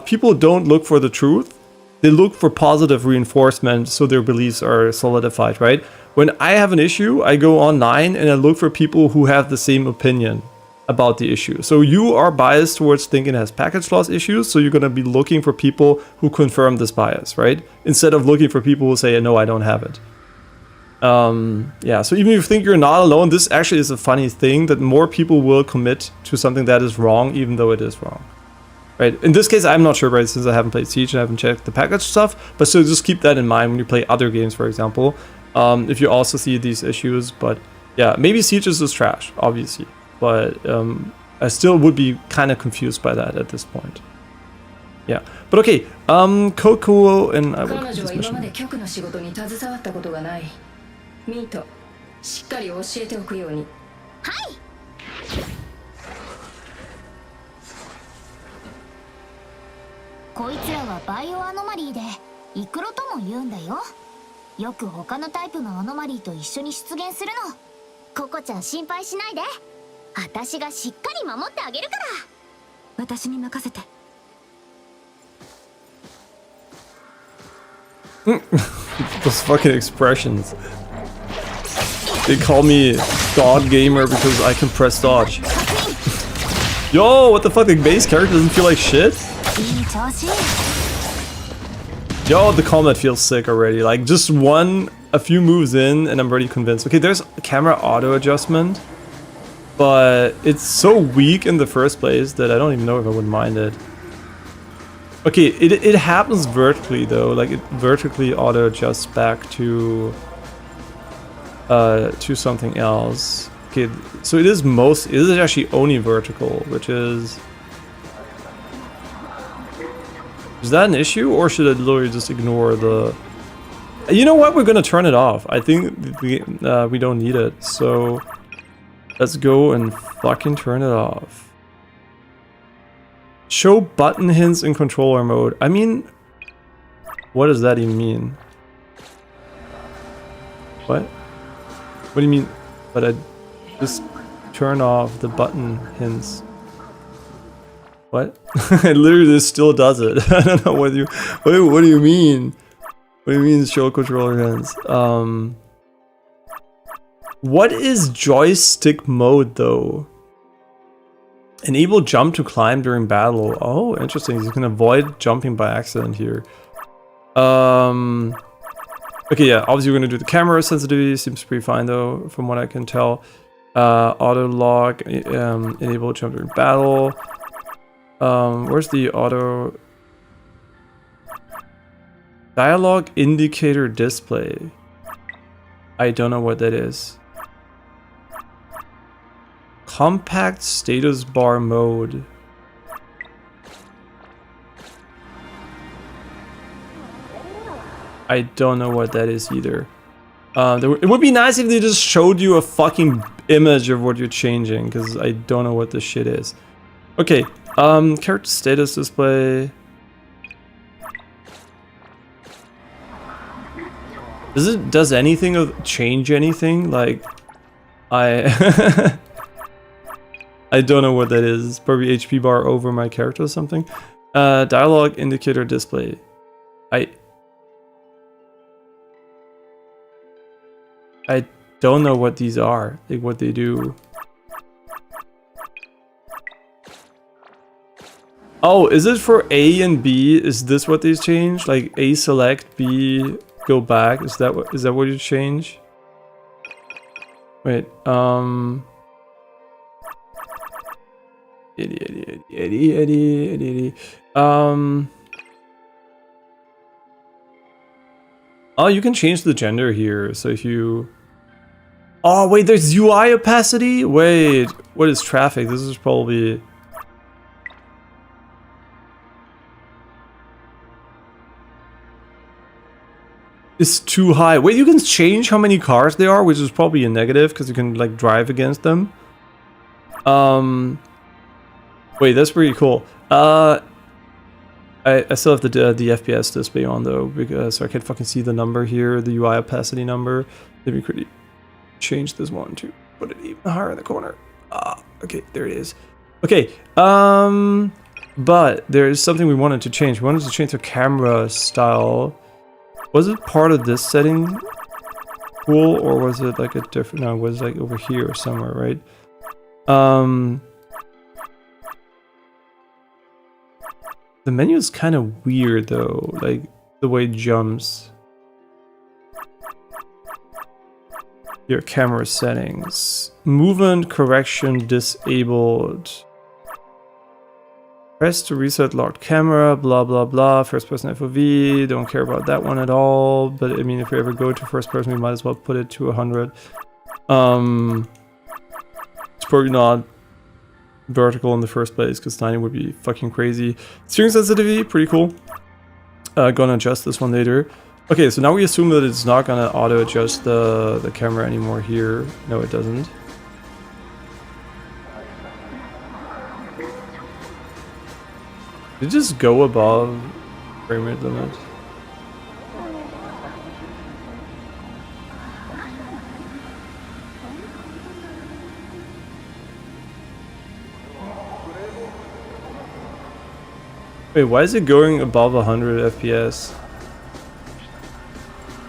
people don't look for the truth. They look for positive reinforcement so their beliefs are solidified, right? When I have an issue, I go online and I look for people who have the same opinion about the issue. So you are biased towards thinking it has package loss issues, so you're going to be looking for people who confirm this bias, right? Instead of looking for people who say, no, I don't have it. Yeah, so even if you think you're not alone, this actually is a funny thing that more people will commit to something that is wrong, even though it is wrong, right? In this case, I'm not sure, right, since I haven't played Siege and I haven't checked the package stuff, but so just keep that in mind when you play other games, for example, if you also see these issues. But yeah, maybe Siege is just trash, obviously, but I still would be kind of confused by that at this point. Yeah, but okay, Coco and I will quit this mission. ミート、しっかり教えておくように。はい。こいつらはバイオアノマリーでイクロとも言うんだよ。よく他のタイプのアノマリーと一緒に出現するの。ココちゃん心配しないで。私がしっかり守ってあげるから。私に任せて。Those fucking expressions. They call me God Gamer because I can press dodge. Yo, what the fuck? The base character doesn't feel like shit? Yo, the combat feels sick already. Like, just a few moves in and I'm already convinced. Okay, there's camera auto adjustment, but it's so weak in the first place that I don't even know if I would mind it. Okay, it happens vertically though. Like, it vertically auto adjusts back to something else. Okay, so it is actually only vertical, which is that an issue, or should I literally just ignore the? You know what? We're gonna turn it off. I think we don't need it. So let's go and fucking turn it off. Show button hints in controller mode. I mean, what does that even mean? What? What do you mean? But I just turn off the button hints. What? It literally just still does it. I don't know what do you mean? What do you mean show controller hints? What is joystick mode though? Enable jump to climb during battle. Oh, interesting. You can avoid jumping by accident here. Okay, yeah, obviously we're gonna do the camera sensitivity. Seems pretty fine though, from what I can tell. Auto lock, enable jump during battle. Where's the auto dialogue indicator display? I don't know what that is. Compact status bar mode. I don't know what that is either. It would be nice if they just showed you a fucking image of what you're changing, because I don't know what this shit is. Okay, character status display. Does anything change anything? Like, I I don't know what that is. Probably HP bar over my character or something. Dialogue indicator display. I don't know what these are, like what they do. Oh, is it for A and B? Is this what these change? Like A select, B go back? Is that what you change? Wait, Eddie. Oh, you can change the gender here. So if you... Oh, wait, there's UI opacity? Wait, what is traffic? This is probably... It's too high. Wait, you can change how many cars there are, which is probably a negative, because you can, like, drive against them. Wait, that's pretty cool. I still have the FPS display on though, because so I can fucking see the number here, the UI opacity number. Let me quickly change this one to put it even higher in the corner. Okay, there it is. Okay, but there is something we wanted to change. We wanted to change the camera style. Was it part of this setting pool, or was it like a different? No, it was like over here somewhere, right? The menu is kind of weird though, like the way it jumps. Your camera settings. Movement correction disabled. Press to reset locked camera, blah blah blah. First person FOV, don't care about that one at all. But I mean, if we ever go to first person, we might as well put it to 100. It's probably not vertical in the first place, because 90 would be fucking crazy. Steering sensitivity, pretty cool. Gonna adjust this one later. Okay, so now we assume that it's not gonna auto adjust the camera anymore here. No, it doesn't. Did it just go above frame rate limit? Wait, why is it going above 100 FPS?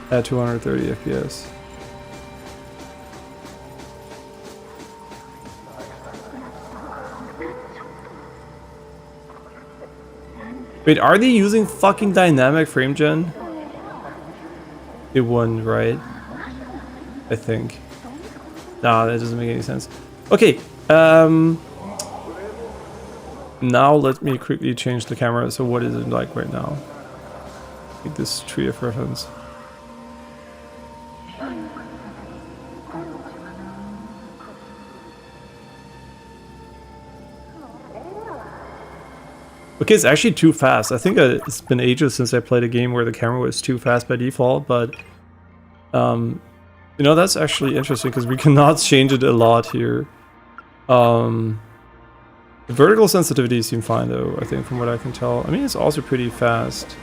At 230 FPS. Wait, are they using fucking dynamic frame gen? It wouldn't, right? I think. Nah, that doesn't make any sense. Okay, now let me quickly change the camera. So what is it like right now? Take this tree of reference. Okay, it's actually too fast. I think it's been ages since I played a game where the camera was too fast by default, but you know, that's actually interesting because we cannot change it a lot here. The vertical sensitivity seems fine though, I think, from what I can tell. I mean, it's also pretty fast.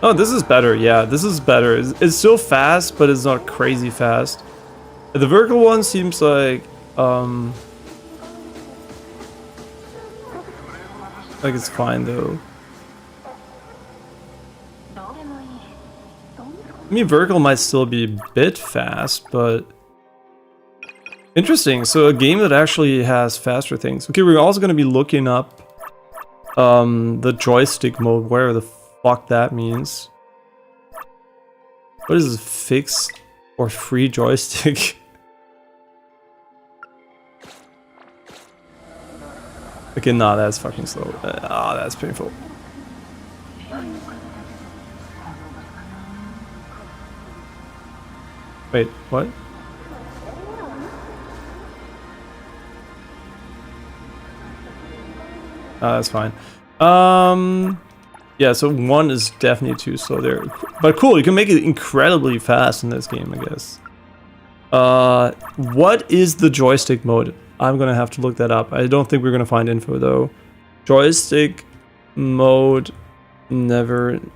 Oh, this is better. Yeah, this is better. It's still fast, but it's not crazy fast. The vertical one seems like it's fine though. I mean, vertical might still be a bit fast, but interesting. So a game that actually has faster things. Okay, we're also going to be looking up the joystick mode, whatever the fuck that means. What is this, fixed or free joystick? Okay, nah, that's fucking slow. That's painful. Wait, what? That's fine. Yeah, so 1 is definitely too slow there. But cool, you can make it incredibly fast in this game, I guess. What is the joystick mode? I'm gonna have to look that up. I don't think we're gonna find info though. Joystick mode Neverness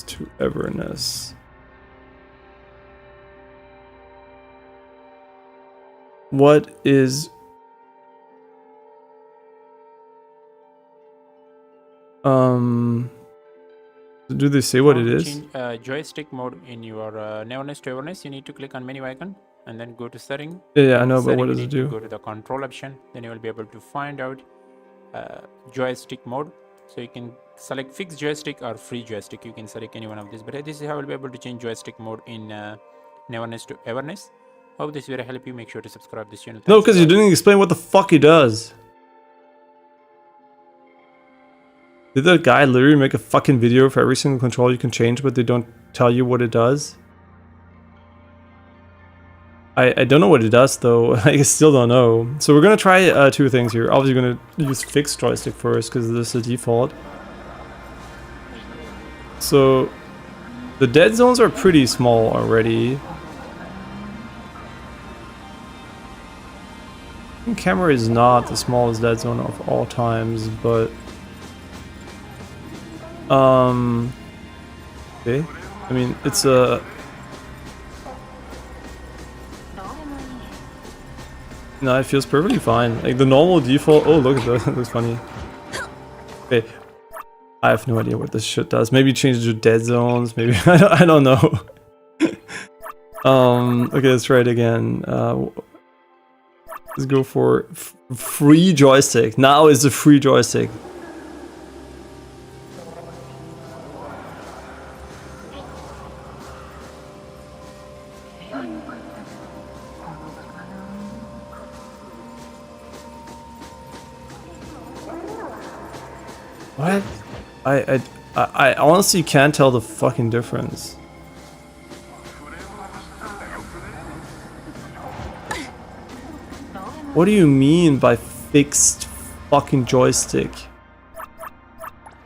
to Everness. What is do they say what it is? Joystick mode in your Neverness to Everness, you need to click on menu icon and then go to setting. Yeah, I know, but what does it do? Go to the control option, then you will be able to find out joystick mode. So you can select fixed joystick or free joystick. You can select any one of these, but this is how you'll be able to change joystick mode in Neverness to Everness. Hope this will help you. Make sure to subscribe this channel. No, because you didn't explain what the fuck he does. Did that guy literally make a fucking video for every single control you can change, but they don't tell you what it does? I don't know what it does though. I still don't know. So we're gonna try 2 things here. Obviously gonna use fixed joystick first because this is the default. So the dead zones are pretty small already. Camera is not the smallest dead zone of all times, but okay. I mean, it's a no, it feels perfectly fine. Like the normal default. Oh, look at that. That looks funny. Okay, I have no idea what this shit does. Maybe change it to dead zones. Maybe I don't know. Okay, let's try it again. Let's go for free joystick. Now is the free joystick. What? I honestly can't tell the fucking difference. What do you mean by fixed fucking joystick?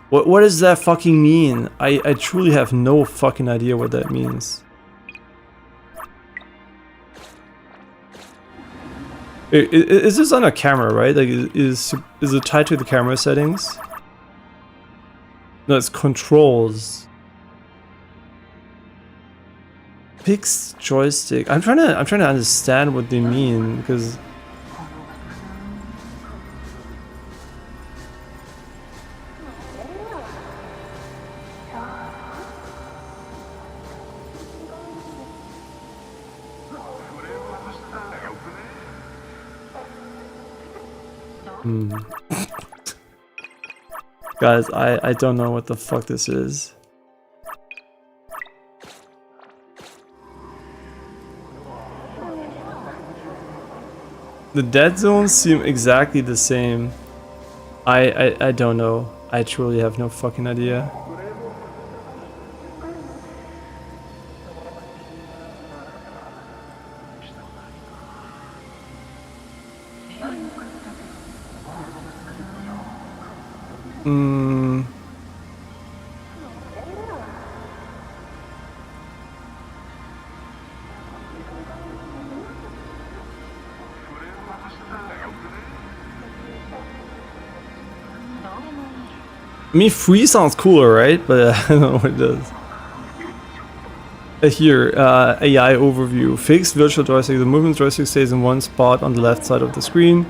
What does that fucking mean? I truly have no fucking idea what that means. Is this on a camera, right? Like, is it tied to the camera settings? No, it's controls. Fixed joystick. I'm trying to understand what they mean because. Guys, I don't know what the fuck this is. The dead zones seem exactly the same. I don't know. I truly have no fucking idea. I mean, free sounds cooler, right? But I don't know what it does. Here, AI overview. Fixed virtual joystick. The movement joystick stays in one spot on the left side of the screen.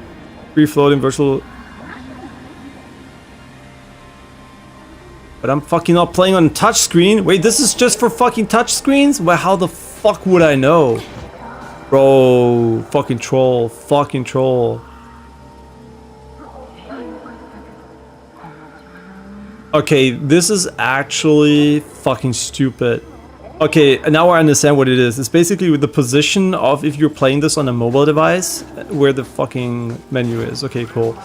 Free floating virtual. But I'm fucking not playing on touch screen. Wait, this is just for fucking touch screens? Well, how the fuck would I know? Bro, fucking troll. Fucking troll. Okay, this is actually fucking stupid. Okay, now I understand what it is. It's basically with the position of if you're playing this on a mobile device, where the fucking menu is. Okay, cool.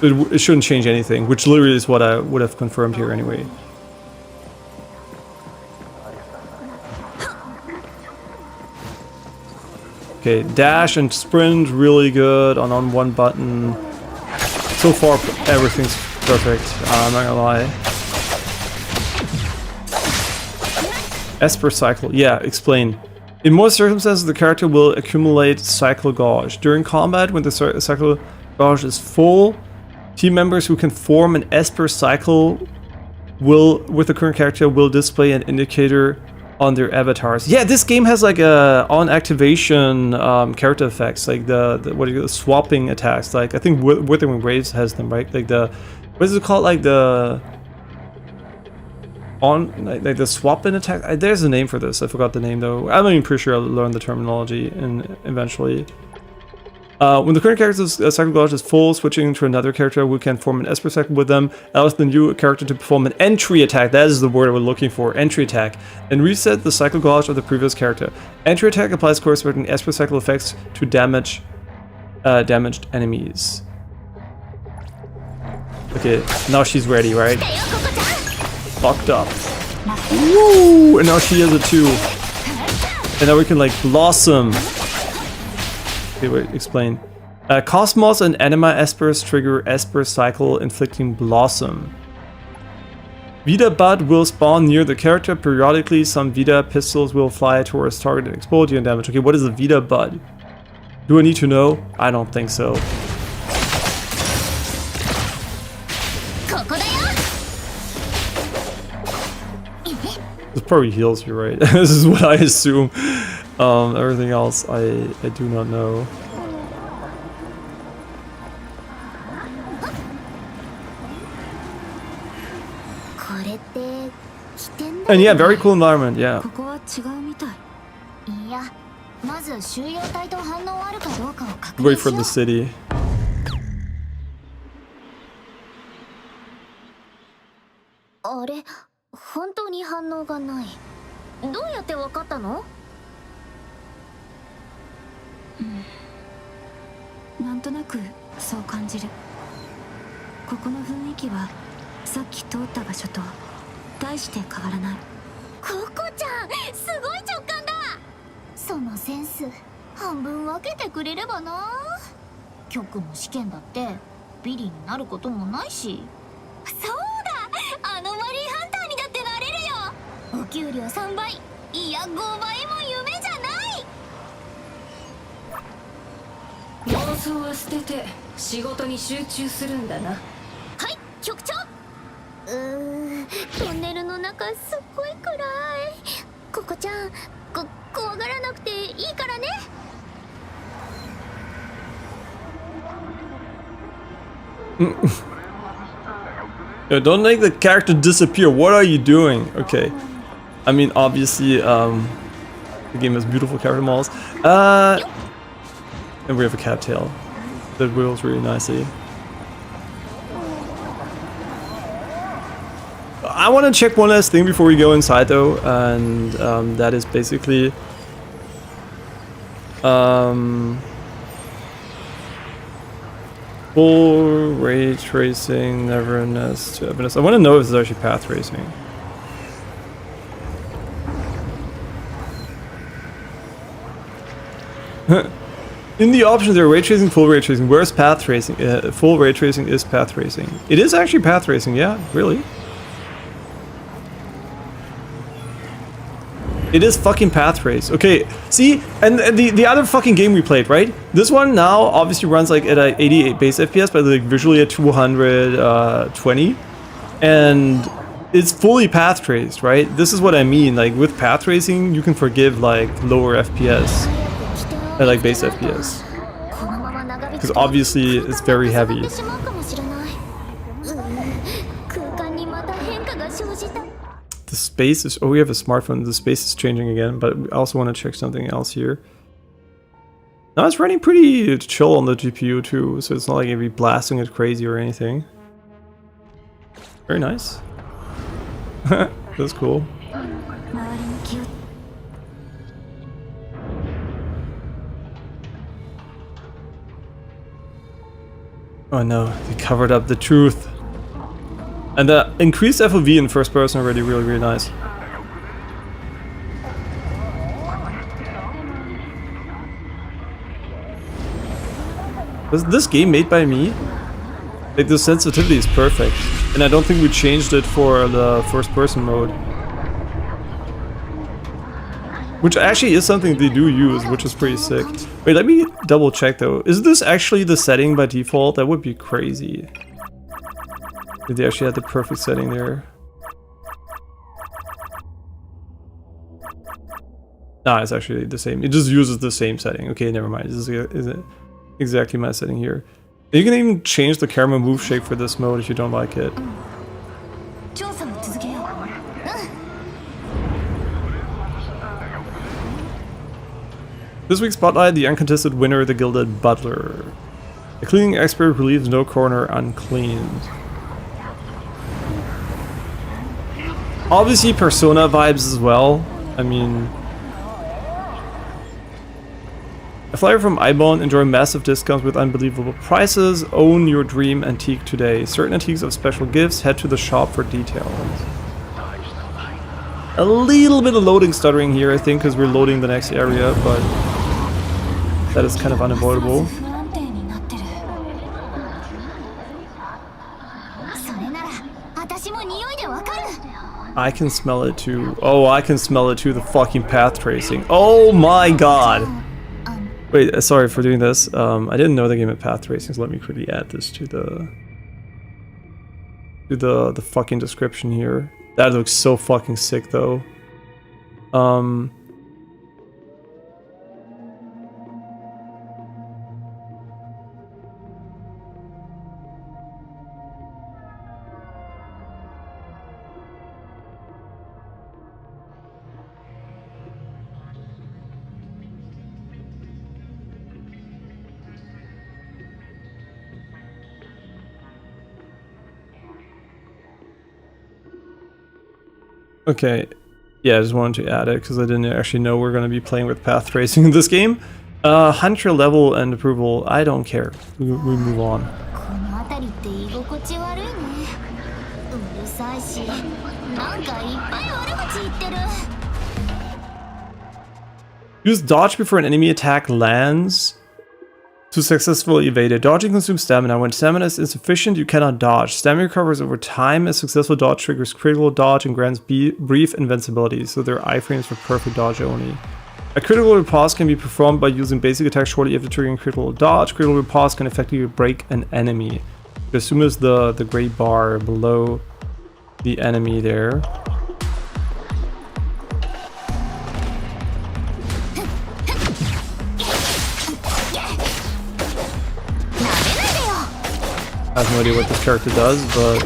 It shouldn't change anything, which literally is what I would have confirmed here anyway. Okay, dash and sprint, really good on one button. So far, everything's perfect. I'm not gonna lie. Esper cycle, yeah, explain. In most circumstances, the character will accumulate cycle gauge. During combat, when the cycle gauge is full, team members who can form an Esper cycle with the current character will display an indicator on their avatars. Yeah, this game has like a on activation character effects, like the what do you swapping attacks. Like I think Withering Waves has them, right? Like the what is it called? Like the on like the swap-in attack. There's a name for this. I forgot the name though. I'm not even pretty sure I'll learn the terminology and eventually. When the current character's cycle gauge is full, switching to another character who can form an Esper cycle with them allows the new character to perform an entry attack. That is the word we're looking for. Entry attack. And reset the cycle gauge of the previous character. Entry attack applies corresponding Esper cycle effects to damaged enemies. Okay, now she's ready, right? Fucked up. Woo! And now she has it too. And now we can like blossom. Okay, wait, explain. Cosmos and Anima Espers trigger Esper cycle inflicting blossom. Vita Bud will spawn near the character. Periodically, some Vita pistols will fly towards target and explode, dealing damage. Okay, what is a Vita Bud? Do I need to know? I don't think so. This probably heals you, right? This is what I assume. Everything else I do not know. And yeah, very cool environment, yeah. Wait for the city. Yo, don't make the character disappear. What are you doing? Okay. I mean, obviously, the game has beautiful character models. And we have a cattail that wheels really nicely. I want to check one last thing before we go inside though, and that is basically full ray tracing, Neverness to Everness. I want to know if this is actually path tracing. In the options there, ray tracing, full ray tracing. Where's path tracing? Full ray tracing is path tracing. It is actually path tracing, yeah, really. It is fucking path trace. Okay, see, and the other fucking game we played, right? This one now obviously runs like at a 88 base FPS, but like visually at 220, and it's fully path traced, right? This is what I mean. Like with path tracing, you can forgive like lower FPS, at like base FPS, because obviously it's very heavy. The space is... Oh, we have a smartphone. The space is changing again, but I also want to check something else here. Now it's running pretty chill on the GPU too, so it's not like it'd be blasting it crazy or anything. Very nice. That's cool. Oh no, they covered up the truth. And the increased FOV in first person already really nice. Was this game made by me? Like, the sensitivity is perfect. And I don't think we changed it for the first person mode. Which actually is something they do use, which is pretty sick. Wait, let me double check though. Is this actually the setting by default? That would be crazy. If they actually had the perfect setting there. Nah, it's actually the same. It just uses the same setting. Okay, never mind. This is exactly my setting here. You can even change the camera move shape for this mode if you don't like it. This week's spotlight, the uncontested winner, the Gilded Butler. The cleaning expert who leaves no corner uncleaned. Obviously Persona vibes as well. I mean... A flyer from Ibon, enjoy massive discounts with unbelievable prices. Own your dream antique today. Certain antiques of special gifts, head to the shop for details. A little bit of loading stuttering here, I think, because we're loading the next area, but that is kind of unavoidable. I can smell it too. Oh, I can smell it too, the fucking path tracing. Oh my god! Wait, sorry for doing this. I didn't know the game had path tracing, so let me quickly add this to the fucking description here. That looks so fucking sick though. Okay, yeah, I just wanted to add it because I didn't actually know we're going to be playing with path tracing in this game. Hunter level and approval, I don't care. We move on. Use dodge before an enemy attack lands to successfully evade it. Dodging consumes stamina. When stamina is insufficient, you cannot dodge. Stamina recovers over time. A successful dodge triggers critical dodge and grants brief invincibility, so there are iframes for perfect dodge only. A critical riposte can be performed by using basic attacks shortly after triggering critical dodge. Critical riposte can effectively break an enemy. I assume it's the gray bar below the enemy there. I have no idea what this character does, but...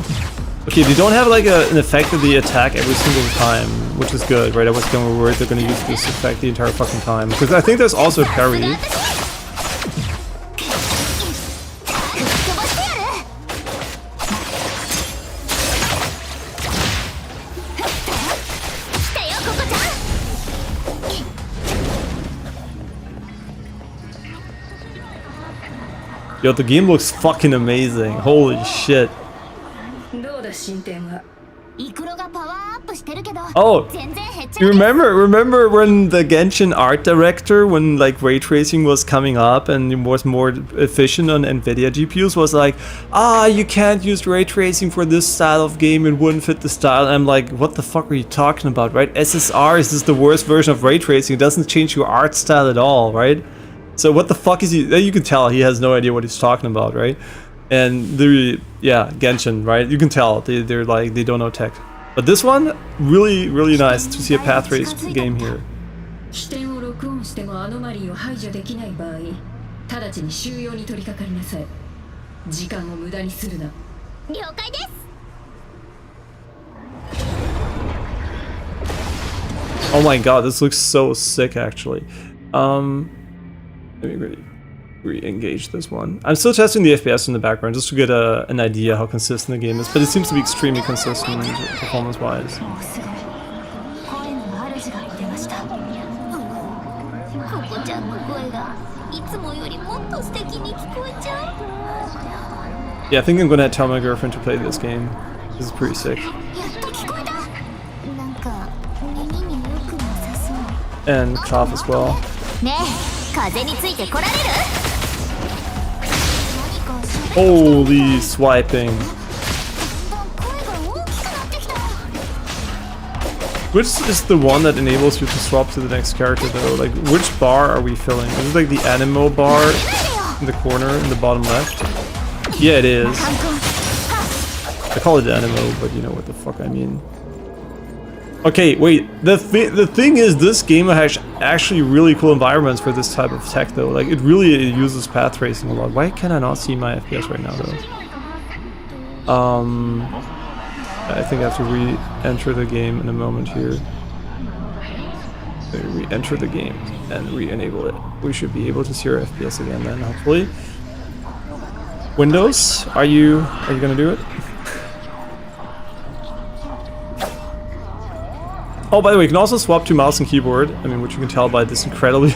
Okay, they don't have like an effect of the attack every single time, which is good, right? I was kind of worried they're going to use this effect the entire fucking time. Because I think there's also a parry. Yo, the game looks fucking amazing. Holy shit. Oh, you remember when the Genshin art director, when like ray tracing was coming up and was more efficient on Nvidia GPUs, was like, you can't use ray tracing for this style of game, it wouldn't fit the style. And I'm like, what the fuck are you talking about, right? SSR is just the worst version of ray tracing. It doesn't change your art style at all, right? So what the fuck is he? You can tell he has no idea what he's talking about, right? And yeah, Genshin, right? You can tell they're like, they don't know tech. But this one, really nice to see a path race game here. Oh my god, this looks so sick actually. Let me really re-engage this one. I'm still testing the FPS in the background just to get an idea how consistent the game is, but it seems to be extremely consistent performance-wise. Yeah, I think I'm gonna tell my girlfriend to play this game. This is pretty sick. And Koff as well. Holy swiping. Which is the one that enables you to swap to the next character though? Like, which bar are we filling? Is it like the animal bar in the corner in the bottom left? Yeah, it is. I call it animal, but you know what the fuck I mean. Okay, wait. The thing is, this game has actually really cool environments for this type of tech though. Like, it really uses path tracing a lot. Why can I not see my FPS right now though? I think I have to re-enter the game in a moment here. Re-enter the game and re-enable it. We should be able to see our FPS again then, hopefully. Windows, are you gonna do it? Oh, by the way, you can also swap to mouse and keyboard. I mean, which you can tell by this incredibly...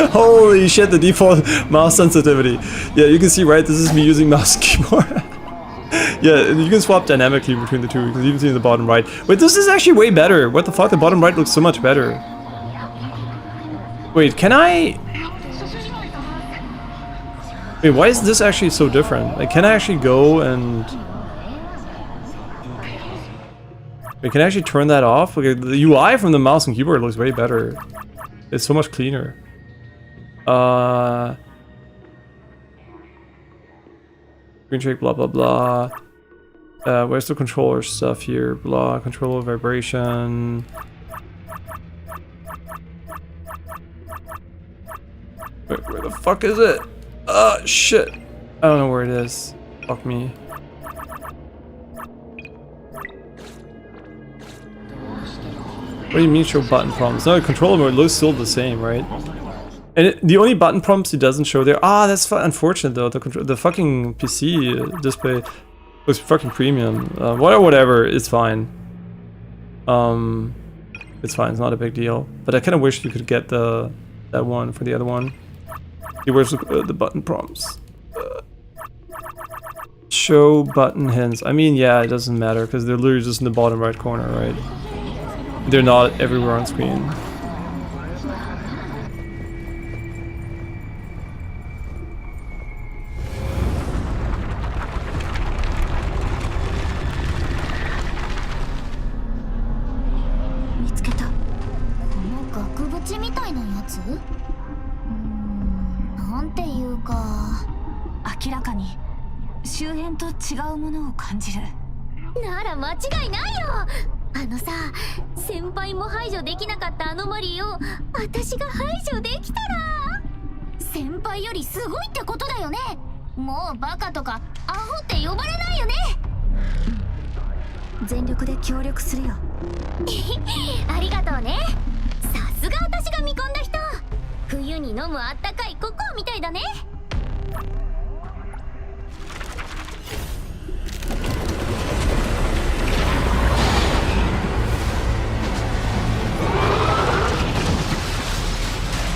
Holy shit, the default mouse sensitivity. Yeah, you can see, right? This is me using mouse and keyboard. Yeah, and you can swap dynamically between the two. You can even see in the bottom right. Wait, this is actually way better. What the fuck? The bottom right looks so much better. Wait, can I... Wait, why is this actually so different? Like, can I actually go and... Wait, can I actually turn that off? Okay, the UI from the mouse and keyboard looks way better. It's so much cleaner. Screen shake, blah, blah, blah. Where's the controller stuff here? Blah, controller vibration. Wait, where the fuck is it? Shit. I don't know where it is. Fuck me. What do you mean show button prompts? No, the controller mode looks still the same, right? And the only button prompts it doesn't show there. Ah, that's unfortunate though. The fucking PC display looks fucking premium. Whatever, it's fine. It's fine. It's not a big deal. But I kind of wish you could get that one for the other one. See, where's the button prompts? Show button hints. I mean, yeah, it doesn't matter because they're literally just in the bottom right corner, right? They're not everywhere on screen.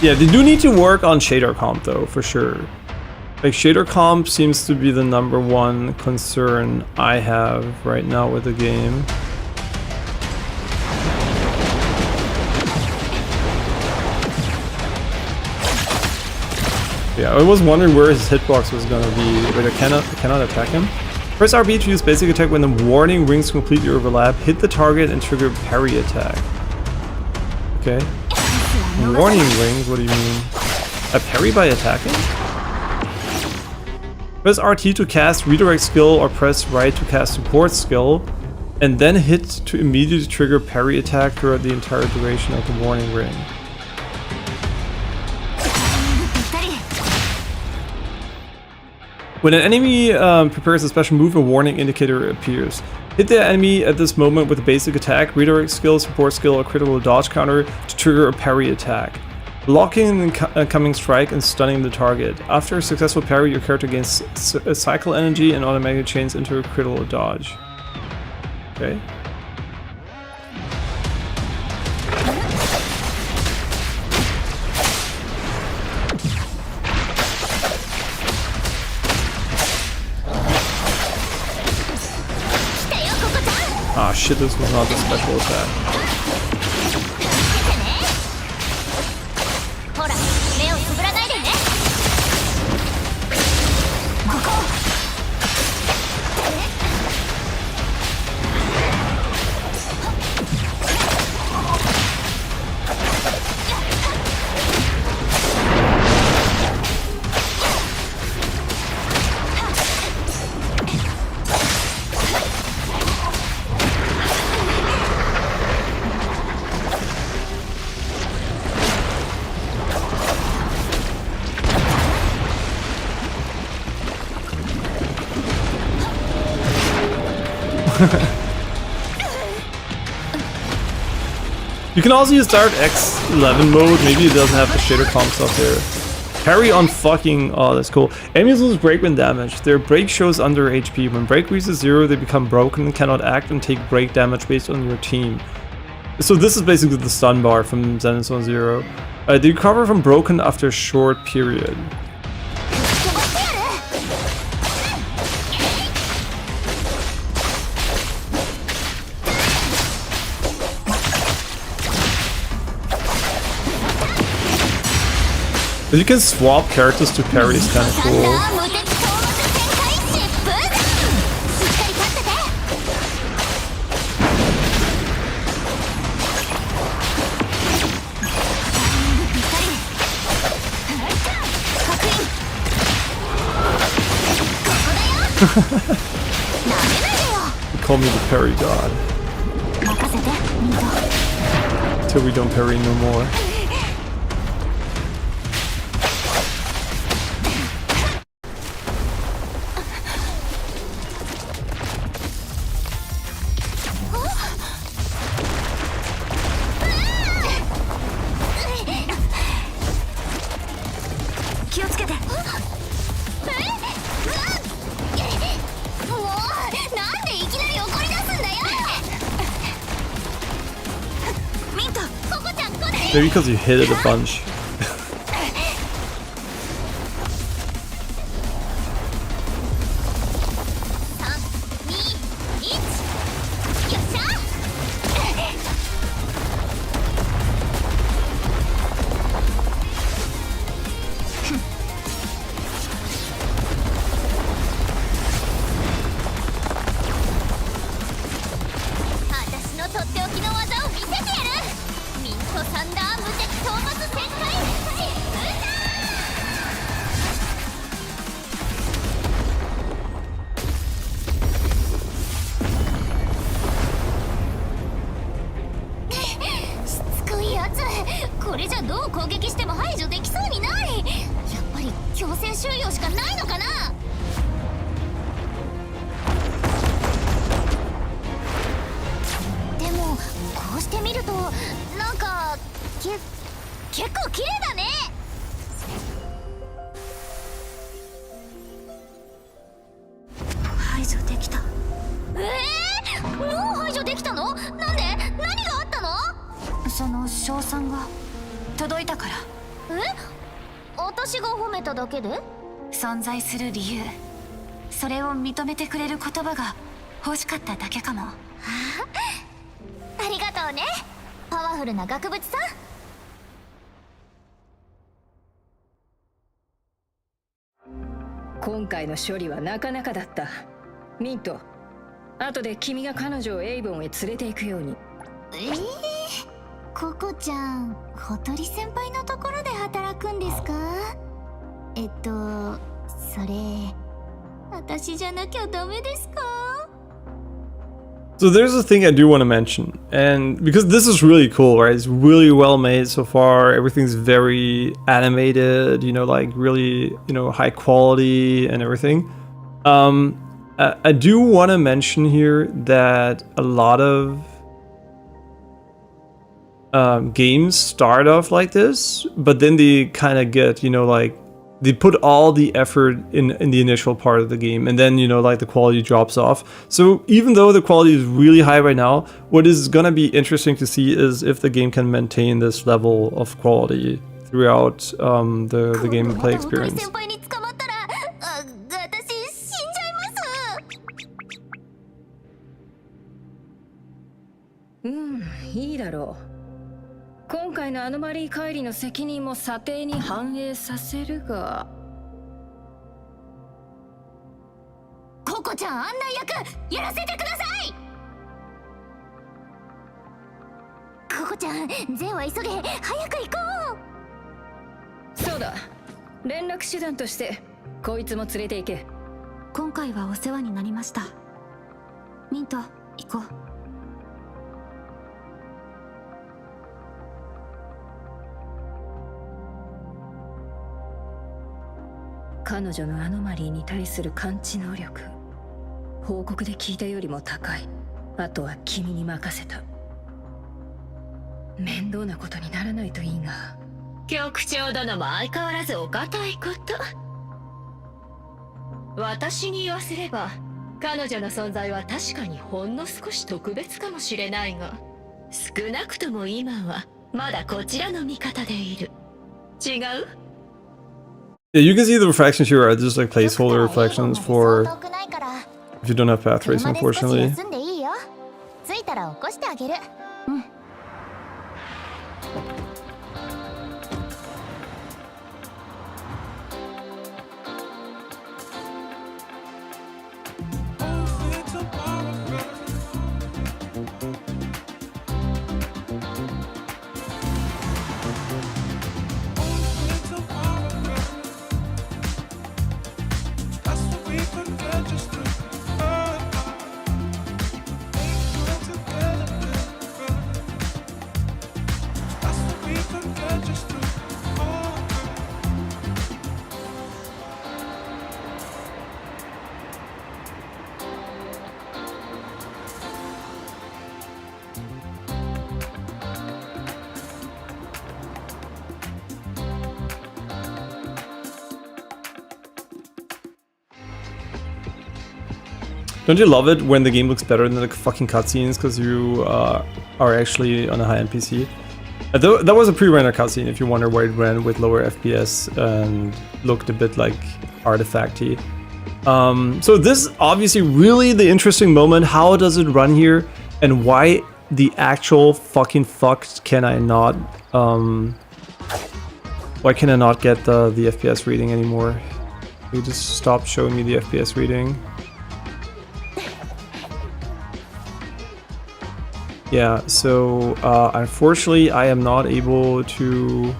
Yeah, they do need to work on shader comp though, for sure. Like, shader comp seems to be the #1 concern I have right now with the game. Yeah, I was wondering where his hitbox was gonna be. Wait, I cannot attack him? Press RB to use basic attack when the warning rings completely overlap. Hit the target and trigger parry attack. Okay. Warning rings? What do you mean? A parry by attacking? Press RT to cast redirect skill or press right to cast support skill, and then hit to immediately trigger parry attack throughout the entire duration of the warning ring. When an enemy prepares a special move, a warning indicator appears. Hit the enemy at this moment with a basic attack, redirect skill, support skill, or critical dodge counter to trigger a parry attack. Blocking an incoming strike and stunning the target. After a successful parry, your character gains cycle energy and automatically chains into a critical dodge. Okay. Ah shit, this was not the special attack. ほら目をつぶらないでね。ここ。You can also use Dart X11 mode. Maybe it doesn't have the shader comps up there. Parry on fucking... Oh, that's cool. Enemies lose break when damaged. Their break shows under HP. When break reaches 0, they become broken, cannot act, and take break damage based on your team. So this is basically the stun bar from Zenith Zone Zero. They recover from broken after a short period. But you can swap characters to parry, is kind of cool. Call me the parry god. Till we don't parry no more. Maybe because you hit it a bunch.今回の処理はなかなかだった。ミント、後で君が彼女をエイボンへ連れて行くように。ココちゃん、ほとり先輩のところで働くんですか？それ、私じゃなきゃダメですか？ So there's a thing I do want to mention, and because this is really cool, right? It's really well made so far. Everything's very animated, you know, like really, you know, high quality and everything. I do want to mention here that a lot of games start off like this, but then they kind of get, you know, like they put all the effort in the initial part of the game, and then, you know, like the quality drops off. So even though the quality is really high right now, what is gonna be interesting to see is if the game can maintain this level of quality throughout the gameplay experience. いいだろう。今回のアノマリー帰りの責任も査定に反映させるが。ココちゃん案内役やらせてください。ココちゃん、ゼンは急げ、早く行こう。そうだ、連絡手段としてこいつも連れて行け。今回はお世話になりました。ミント、行こう。彼女のアノマリーに対する感知能力、報告で聞いたよりも高い。あとは君に任せた。面倒なことにならないといいが。局長殿も相変わらずお堅いこと。私に言わせれば彼女の存在は確かにほんの少し特別かもしれないが、少なくとも今はまだこちらの味方でいる。違う？ Yeah, you can see the reflections here are just like placeholder reflections for if you don't have path tracing, unfortunately. 着いたら起こしてあげる。Don't you love it when the game looks better than the fucking cutscenes because you are actually on a high-end PC? That was a pre-rendered cutscene if you wonder why it ran with lower FPS and looked a bit like artifacty. So this is obviously really the interesting moment. How does it run here? And why the actual fucking fuck can I not... why can I not get the FPS reading anymore? You just stopped showing me the FPS reading. Yeah, so unfortunately I am not able to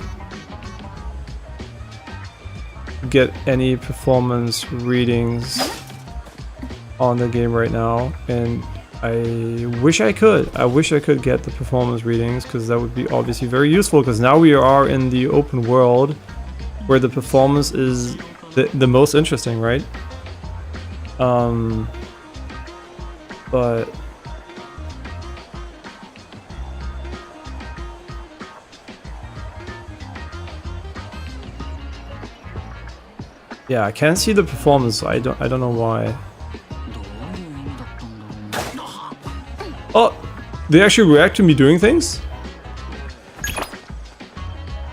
get any performance readings on the game right now, and I wish I could. I wish I could get the performance readings because that would be obviously very useful, because now we are in the open world where the performance is the most interesting, right? But yeah, I can't see the performance. I don't know why. Oh, they actually react to me doing things?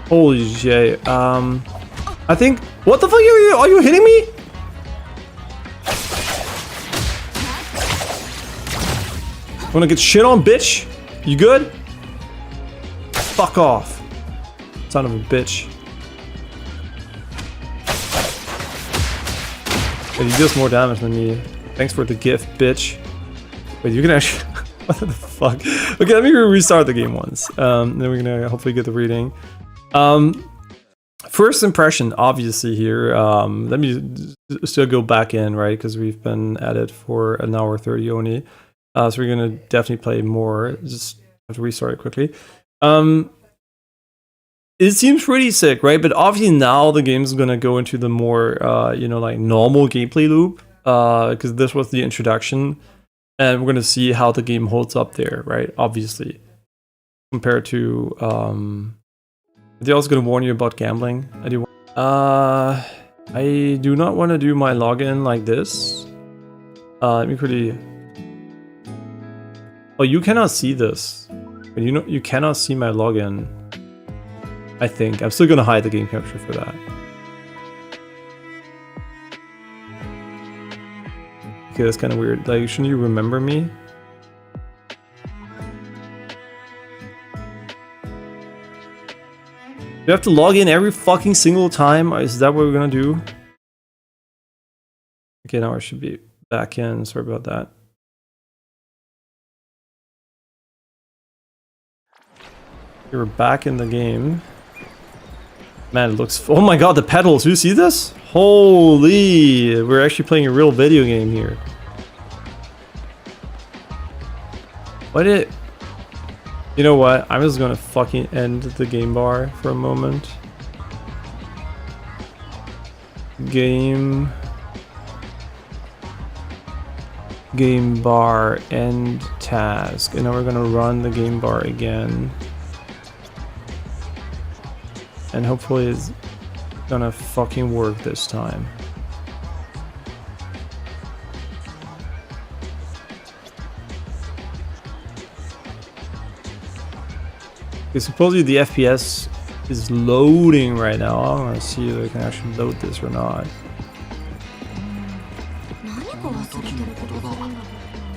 Holy shit. I think, what the fuck are you hitting me? Wanna get shit on, bitch? You good? Fuck off. Son of a bitch. Hey, you deal more damage than me. Thanks for the gift, bitch. Wait, you can actually... what the fuck? Okay, let me restart the game once. Then we're gonna hopefully get the reading. First impression, obviously here. Let me still go back in, right? Because we've been at it for an hour 30 only. So we're gonna definitely play more. Just have to restart it quickly. It seems pretty sick, right? But obviously now the game's gonna go into the more, you know, like normal gameplay loop. Because this was the introduction. And we're gonna see how the game holds up there, right? Obviously. Compared to, they're also gonna warn you about gambling. I do not want to do my login like this. Let me quickly... Oh, you cannot see this. But you know, you cannot see my login. I think. I'm still gonna hide the game capture for that. Okay, that's kind of weird. Like, shouldn't you remember me? You have to log in every fucking single time? Is that what we're gonna do? Okay, now I should be back in. Sorry about that. We're back in the game. Man, it looks... Oh my god, the pedals! Do you see this? Holy! We're actually playing a real video game here. What it... You know what? I'm just gonna fucking end the game bar for a moment. Game bar end task. And now we're gonna run the game bar again. And hopefully it's gonna fucking work this time. Okay, supposedly the FPS is loading right now. I want to see if I can actually load this or not.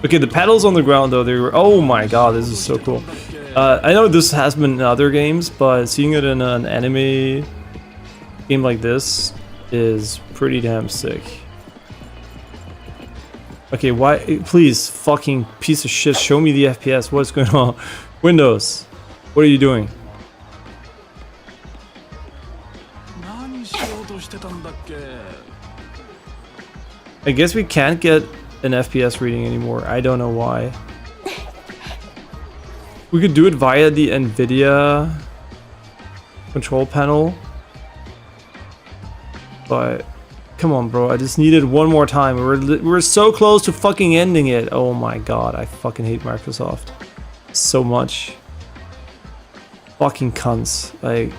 Okay, the pedals on the ground though, they were... Oh my god, this is so cool. I know this has been in other games, but seeing it in an anime game like this is pretty damn sick. Okay, why? Please, fucking piece of shit, show me the FPS. What's going on? Windows, what are you doing? I guess we can't get an FPS reading anymore. I don't know why. We could do it via the NVIDIA control panel. But come on, bro. I just needed one more time. We're so close to fucking ending it. Oh my god. I fucking hate Microsoft so much. Fucking cunts. Like,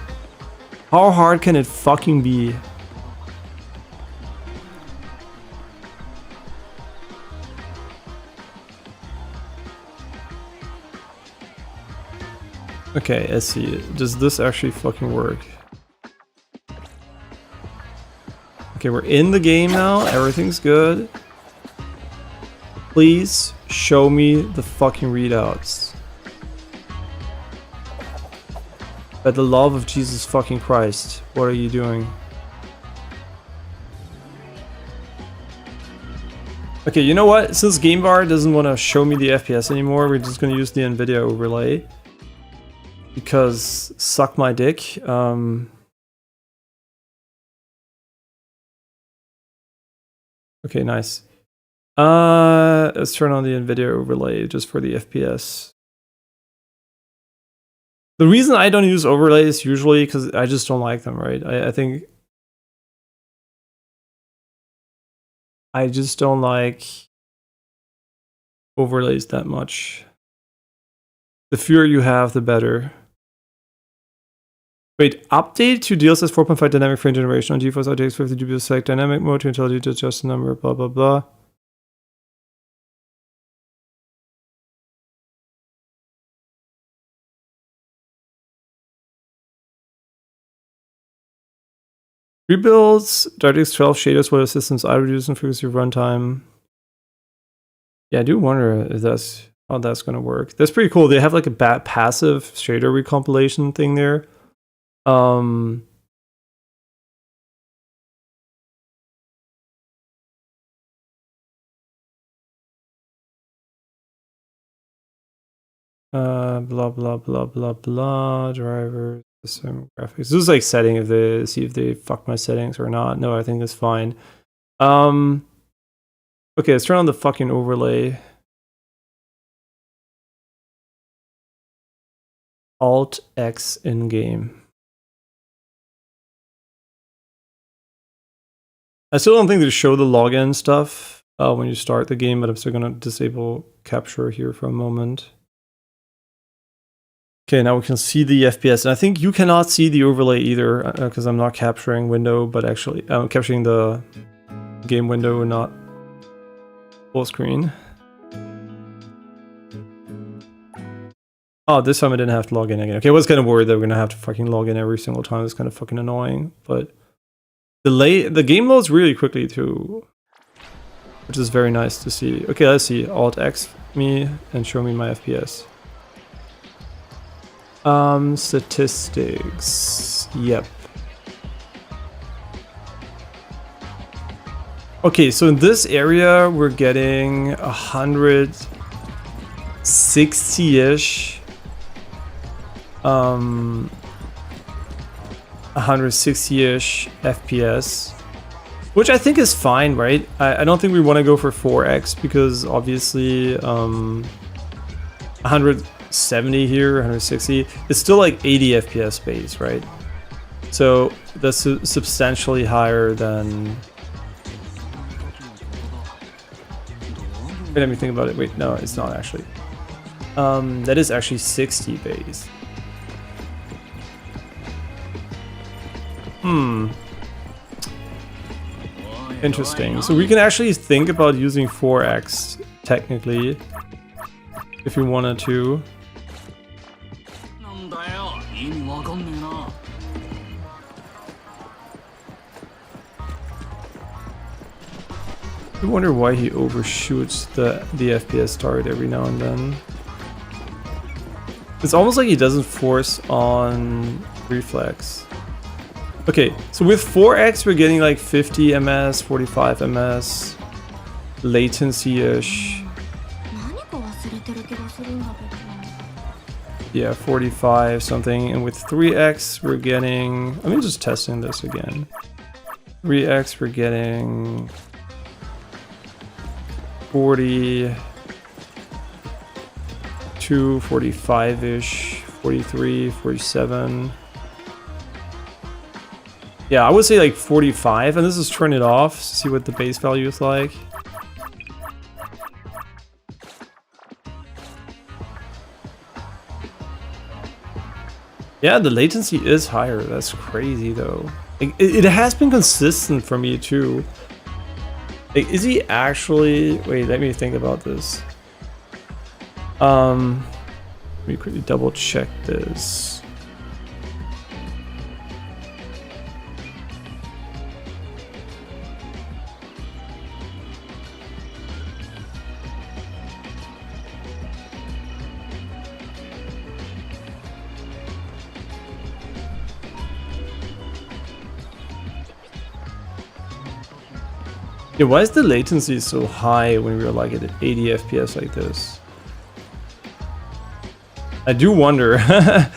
how hard can it fucking be? Okay, let's see. Does this actually fucking work? Okay, we're in the game now. Everything's good. Please show me the fucking readouts. By the love of Jesus fucking Christ, what are you doing? Okay, you know what? Since Game Bar doesn't want to show me the FPS anymore, we're just going to use the NVIDIA overlay. Because suck my dick. Okay, nice. Let's turn on the NVIDIA overlay just for the FPS. The reason I don't use overlays usually because I just don't like them, right? I think I just don't like overlays that much. The fewer you have, the better. Wait, update to DLSS 4.5 dynamic frame generation on GeForce RTX 50 GPU select dynamic mode to tell you to adjust the number, blah blah blah. Rebuilds DirectX 12 shaders while the system's auto reducing frequency of runtime. Yeah, I do wonder if that's how that's gonna work. That's pretty cool. They have like a passive shader recompilation thing there. Blah blah blah blah blah drivers, system graphics. This is like setting if they see if they fuck my settings or not. No, I think it's fine. Okay, let's turn on the fucking overlay. Alt X in game. I still don't think they show the login stuff when you start the game, but I'm still gonna disable capture here for a moment. Okay, now we can see the FPS, and I think you cannot see the overlay either because I'm not capturing window, but actually I'm capturing the game window and not full screen. Oh, this time I didn't have to log in again. Okay, I was kind of worried that we're gonna have to fucking log in every single time. It's kind of fucking annoying, but the game loads really quickly too, which is very nice to see. Okay, let's see. Alt X me and show me my FPS. Statistics. Yep. Okay, so in this area we're getting 160-ish. 160-ish FPS, which I think is fine, right? I don't think we want to go for 4x because obviously 170 here, 160, it's still like 80 FPS base, right? So that's substantially higher than... Wait, let me think about it. Wait, no, it's not actually. That is actually 60 base. Interesting. So we can actually think about using 4x technically if we wanted to. I wonder why he overshoots the FPS target every now and then. It's almost like he doesn't force on reflex. Okay, so with 4x we're getting like 50 ms, 45 ms, latency-ish. Yeah, 45 something, and with 3x we're getting... I'm just testing this again. 3x we're getting 42, 45-ish, 43, 47. Yeah, I would say like 45, and this is turn it off to see what the base value is like. Yeah, the latency is higher. That's crazy though. Like, it has been consistent for me too. Like, is he actually... Wait, let me think about this. Let me quickly double check this. Yeah, why is the latency so high when we're like at 80 FPS like this? I do wonder. I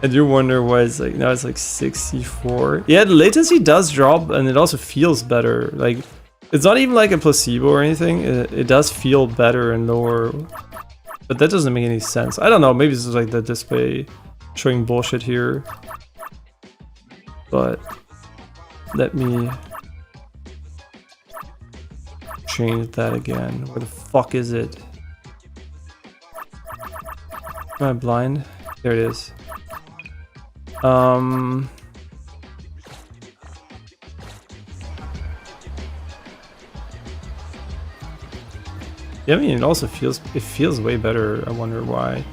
do wonder why it's like, now it's like 64. Yeah, the latency does drop and it also feels better. Like, it's not even like a placebo or anything. It does feel better and lower. But that doesn't make any sense. I don't know, maybe this is like the display showing bullshit here. But let me change that again. Where the fuck is it? Am I blind? There it is. Yeah, I mean, it also feels way better. I wonder why.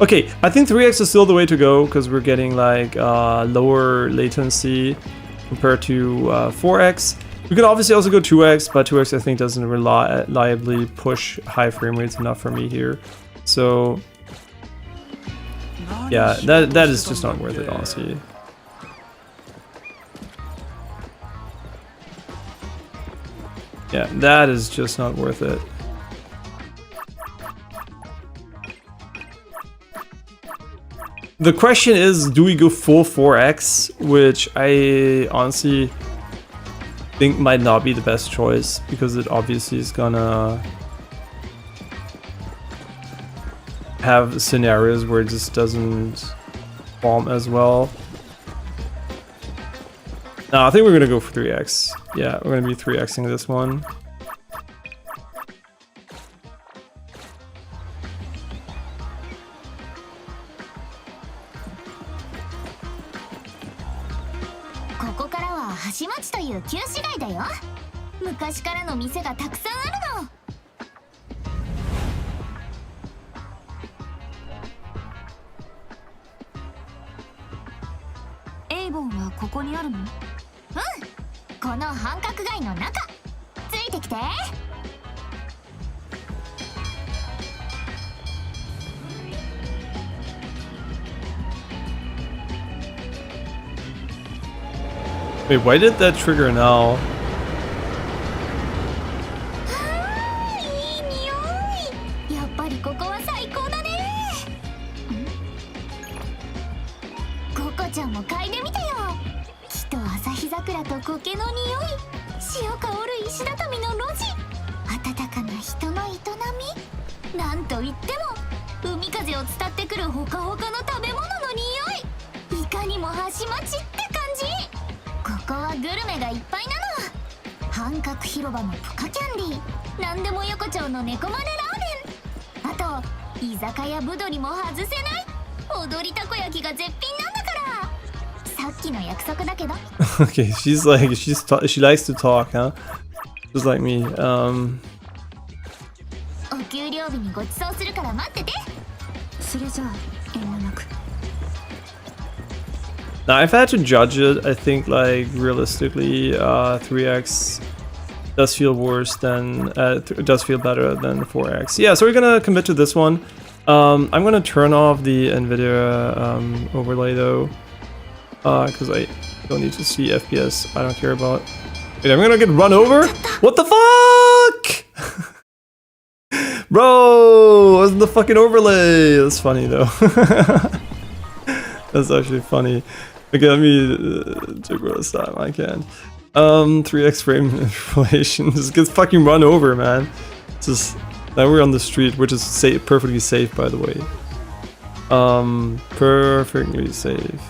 Okay, I think 3x is still the way to go because we're getting like lower latency compared to 4x. We could obviously also go 2x, but 2x I think doesn't reliably push high frame rates enough for me here. So yeah, that is just not worth it, honestly. Yeah, that is just not worth it. The question is, do we go full 4x, which I honestly think might not be the best choice because it obviously is gonna have scenarios where it just doesn't bomb as well. No, I think we're gonna go for 3x. Yeah, we're gonna be 3xing this one. Wait, why did that trigger now? いい匂い。やっぱりここは最高だね。ココちゃんも嗅いでみてよ。木と旭桜と苔の匂い、潮香る石畳の路地、温かな人の営み、なんといっても海風を伝ってくるほかほかの食べ物の匂い、いかにも橋町って感じ。ここはグルメがいっぱいなの。半角広場のポカキャンディー、なんでも横丁の猫まねラーメン、あと居酒屋ぶどりも外せない踊りたこ焼きが絶品なんだから。さっきの約束だけど。Okay, she likes to talk, huh? Just like me. お給料日にごちそうするから待ってて。それじゃあ遠慮なく。Now, if I had to judge it, I think, like, realistically, 3x does feel worse than, does feel better than 4x. Yeah, so we're gonna commit to this one. I'm gonna turn off the NVIDIA overlay though, because I don't need to see FPS. I don't care about. Wait, I'm gonna get run over? What the fuck? Bro, wasn't the fucking overlay? That's funny though. That's actually funny. Okay, let me check this time. I can't. 3x frame inflation. Just gets fucking run over, man. Just now we're on the street, which is safe, perfectly safe, by the way. Perfectly safe.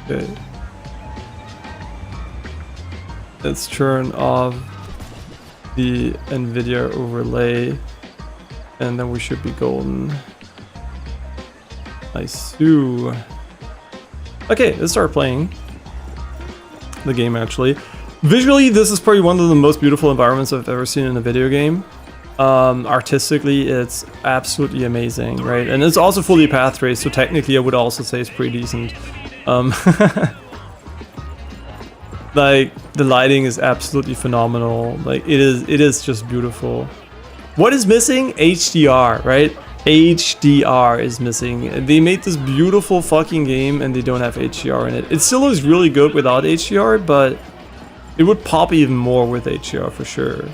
Okay. Let's turn off the NVIDIA overlay, and then we should be golden. Nice. Ooh. Okay, let's start playing the game actually. Visually, this is probably one of the most beautiful environments I've ever seen in a video game. Artistically, it's absolutely amazing, right? And it's also fully path traced, so technically I would also say it's pretty decent. Like, the lighting is absolutely phenomenal. Like, it is just beautiful. What is missing? HDR, right? HDR is missing. They made this beautiful fucking game and they don't have HDR in it. It still looks really good without HDR, but it would pop even more with HDR for sure.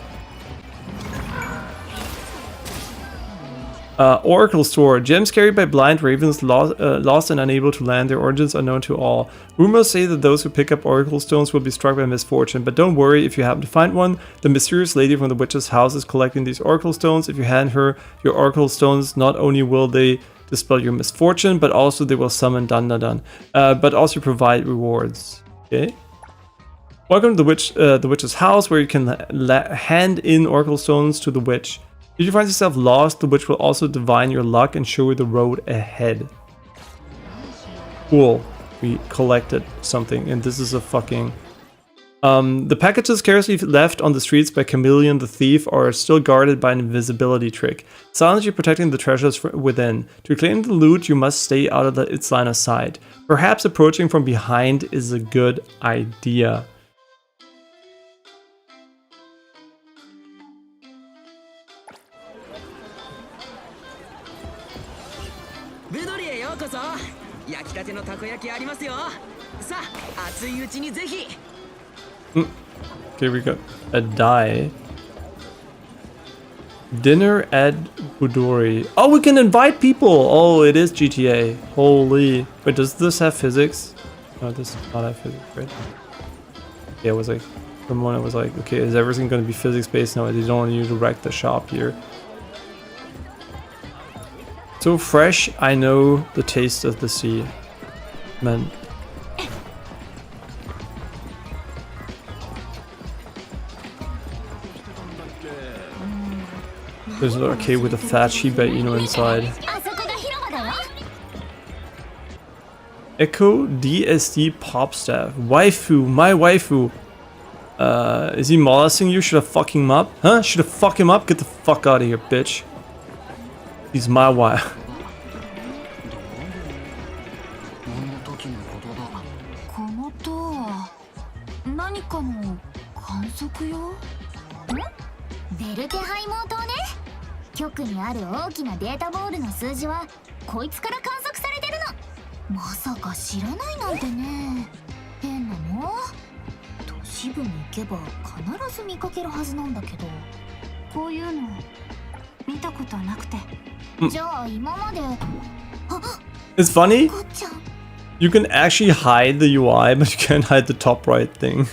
Oracle Store. Gems carried by blind ravens lost and unable to land. Their origins unknown to all. Rumors say that those who pick up Oracle Stones will be struck by misfortune, but don't worry if you happen to find one. The mysterious lady from the witch's house is collecting these Oracle Stones. If you hand her your Oracle Stones, not only will they dispel your misfortune, but also they will summon but also provide rewards. Okay. Welcome to the witch's house, where you can hand in Oracle Stones to the witch. If you find yourself lost, the witch will also divine your luck and show you the road ahead. Cool. We collected something, and this is a fucking... the packages carelessly left on the streets by Chameleon the Thief are still guarded by an invisibility trick, silently protecting the treasures within. To claim the loot, you must stay out of its line of sight. Perhaps approaching from behind is a good idea. Okay, we got a die. Dinner at Budori. Oh, we can invite people! Oh, it is GTA. Holy. Wait, does this have physics? No, this does not have physics, right? Yeah, it was like... For a moment I was like, okay, is everything going to be physics-based? No, they don't want you to wreck the shop here. So fresh, I know the taste of the sea. Man. There's an arcade with a fat Shiba Inu inside. Echo DSD Pop Staff. Waifu, my waifu. Is he molesting you? Should I fuck him up? Huh? Should I fuck him up? Get the fuck out of here, bitch. He's my wife. 極にある大きなデータボールの数字はこいつから観測されてるの。まさか知らないなんてね。変なの。都市部に行けば必ず見かけるはずなんだけど、こういうの見たことなくて。じゃあ今まで。It's funny. こっちゃん。You can actually hide the UI, but you can't hide the top right thing.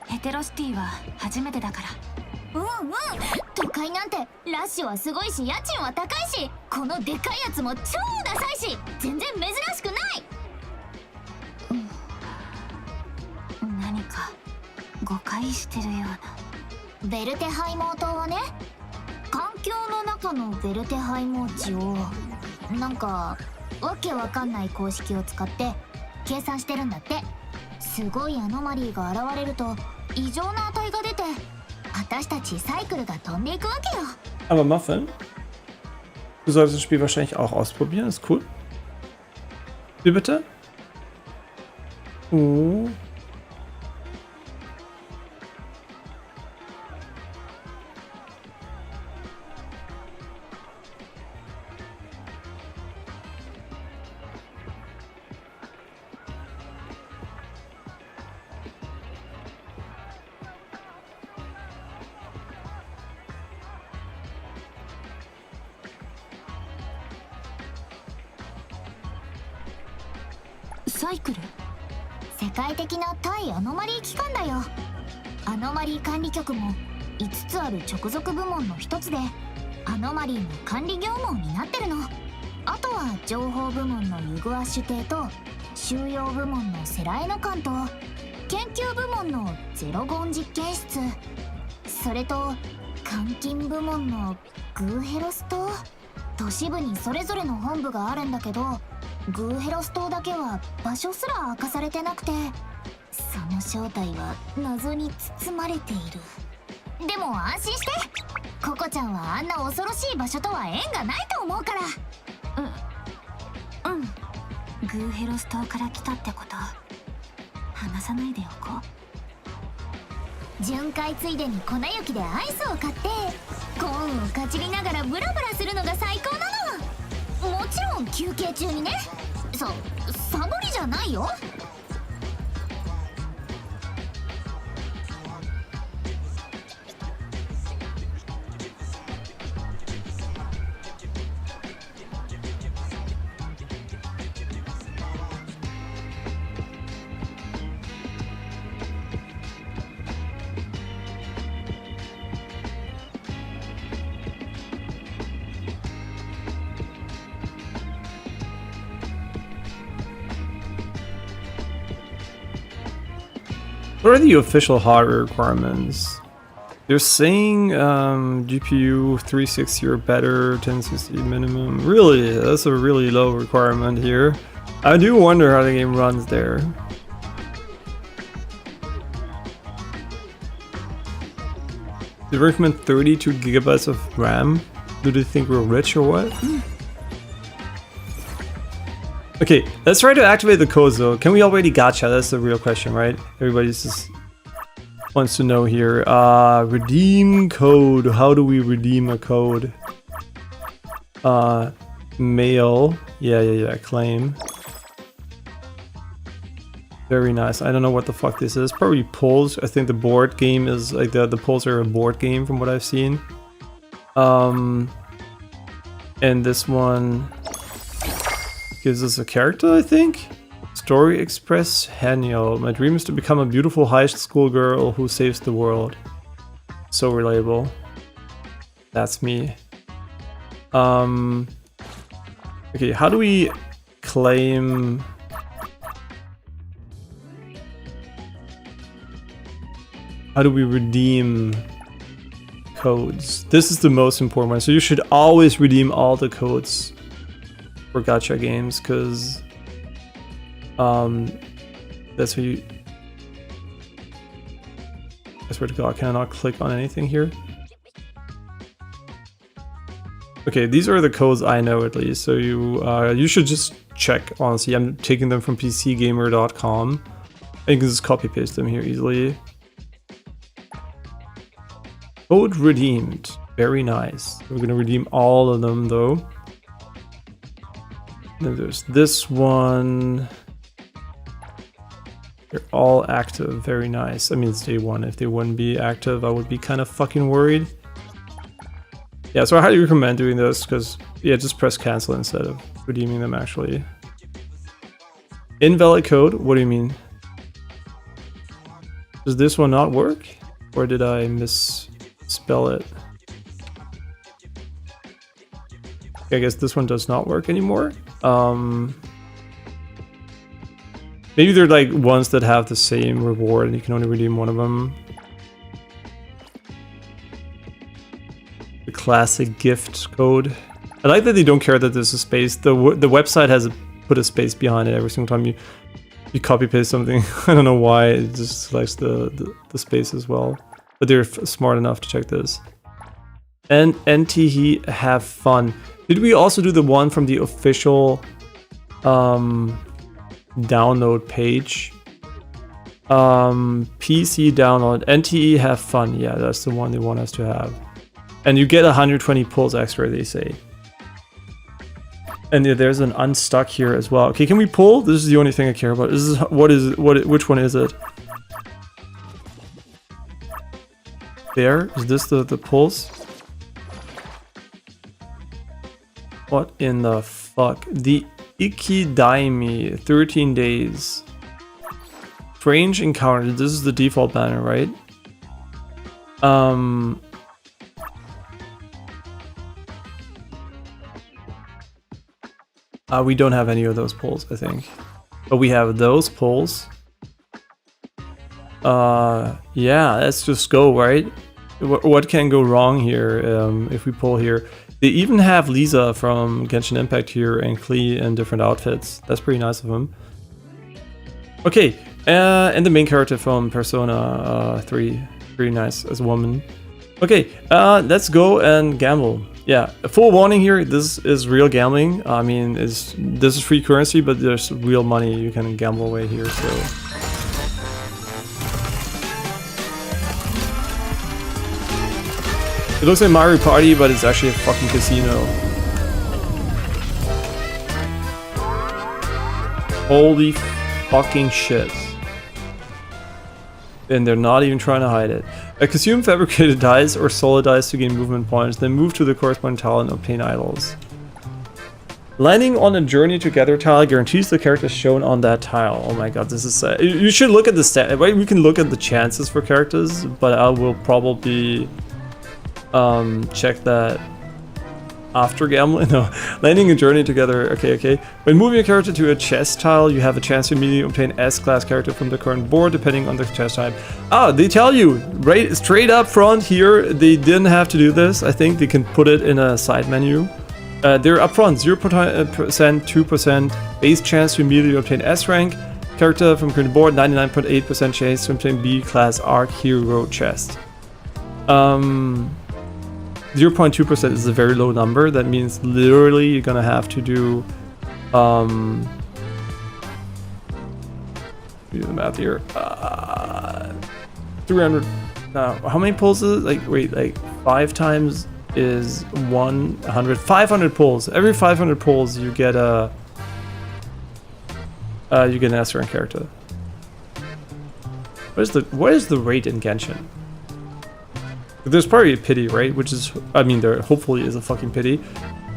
ヘテロシティは初めてだから。都会なんてラッシュはすごいし、家賃は高いし、このでかいやつも超ダサいし、全然珍しくない。何か誤解してるような。ベルテハイモー島はね、環境の中のベルテハイモー値をなんかわけわかんない公式を使って計算してるんだって。すごいアノマリーが現れると異常な値が出て、私たちサイクルが飛んでいくわけよ。Aber Muffin, du solltest das Spiel wahrscheinlich auch ausprobieren, ist cool. Wie bitte? Oh. サイクル、世界的な対アノマリー機関だよ。アノマリー管理局も5つある直属部門の一つで、アノマリーの管理業務を担ってるの。あとは情報部門のユグアッシュ邸と、収容部門のセラエノ館と、研究部門のゼロゴン実験室、それと監禁部門のグーヘロス島。都市部にそれぞれの本部があるんだけど、グーヘロス島だけは場所すら明かされてなくて、その正体は謎に包まれている。でも安心して、ココちゃんはあんな恐ろしい場所とは縁がないと思うから。グーヘロス島から来たってこと話さないでおこう。巡回ついでに粉雪でアイスを買ってコーンをかじりながらブラブラするのが最高なの。もちろん休憩中にね。サボりじゃないよ。What are the official hardware requirements? They're saying GPU 360 or better, 1060 minimum. Really, that's a really low requirement here. I do wonder how the game runs there. They recommend 32 gigabytes of RAM. Do they think we're rich or what? Okay, let's try to activate the codes though. Can we already gacha? That's the real question, right? Everybody just wants to know here. Redeem code. How do we redeem a code? Mail. Yeah. Claim. Very nice. I don't know what the fuck this is. Probably polls. I think the board game is like the polls are a board game from what I've seen. And this one gives us a character, I think. Story Express Haniel. My dream is to become a beautiful high school girl who saves the world. So relatable. That's me. Okay, how do we claim? How do we redeem codes? This is the most important one. So you should always redeem all the codes for gacha games, because that's what you. I swear to God, can I not click on anything here? Okay, these are the codes I know at least. So you should just check. Honestly, I'm taking them from PCGamer.com. I can just copy paste them here easily. Code redeemed. Very nice. We're gonna redeem all of them though. Then there's this one. They're all active. Very nice. I mean, it's day one. If they wouldn't be active, I would be kind of fucking worried. Yeah, so I highly recommend doing this because, yeah, just press cancel instead of redeeming them actually. Invalid code? What do you mean? Does this one not work? Or did I misspell it? I guess this one does not work anymore. Maybe they're like ones that have the same reward and you can only redeem one of them. The classic gift code. I like that they don't care that there's a space. The website has put a space behind it every single time you copy paste something. I don't know why, it just selects the space as well. But they're smart enough to check this. And NTE, have fun. Did we also do the one from the official download page? PC download, NTE, have fun. Yeah, that's the one they want us to have. And you get 120 pulls extra, they say. And there's an unstuck here as well. Okay, can we pull? This is the only thing I care about. This is which one is it? There? Is this the pulse? What in the fuck? The Ikidaimi, 13 days. Strange encounter. This is the default banner, right? We don't have any of those pulls, I think. But we have those pulls. Yeah, let's just go, right? What can go wrong here if we pull here? They even have Lisa from Genshin Impact here and Klee in different outfits. That's pretty nice of them. Okay, and the main character from Persona 3. Pretty nice as a woman. Okay, let's go and gamble. Yeah, a full warning here, this is real gambling. I mean, this is free currency, but there's real money you can gamble away here, so... It looks like Mario Party, but it's actually a fucking casino. Holy fucking shit. And they're not even trying to hide it. Consume fabricated dice or solid dice to gain movement points, then move to the corresponding tile and obtain idols. Landing on a journey together tile guarantees the characters shown on that tile. Oh my god, this is... you should look at the stat... Right? We can look at the chances for characters, but I will probably... check that after gambling. No, landing a journey together. Okay. When moving a character to a chest tile, you have a chance to immediately obtain S-class character from the current board, depending on the chest type. Ah, they tell you right straight up front here. They didn't have to do this. I think they can put it in a side menu. They're up front. 0%, 2% base chance to immediately obtain S rank character from current board. 99.8% chance to obtain B-class Arc Hero chest. 0.2% is a very low number. That means literally you're gonna have to do do the math here. 300. How many pulls is it? Like, wait, like 5 times is 100. 500 pulls. Every 500 pulls you get a an S rank character. What is the rate in Genshin? There's probably a pity, right? Which is, I mean, there hopefully is a fucking pity.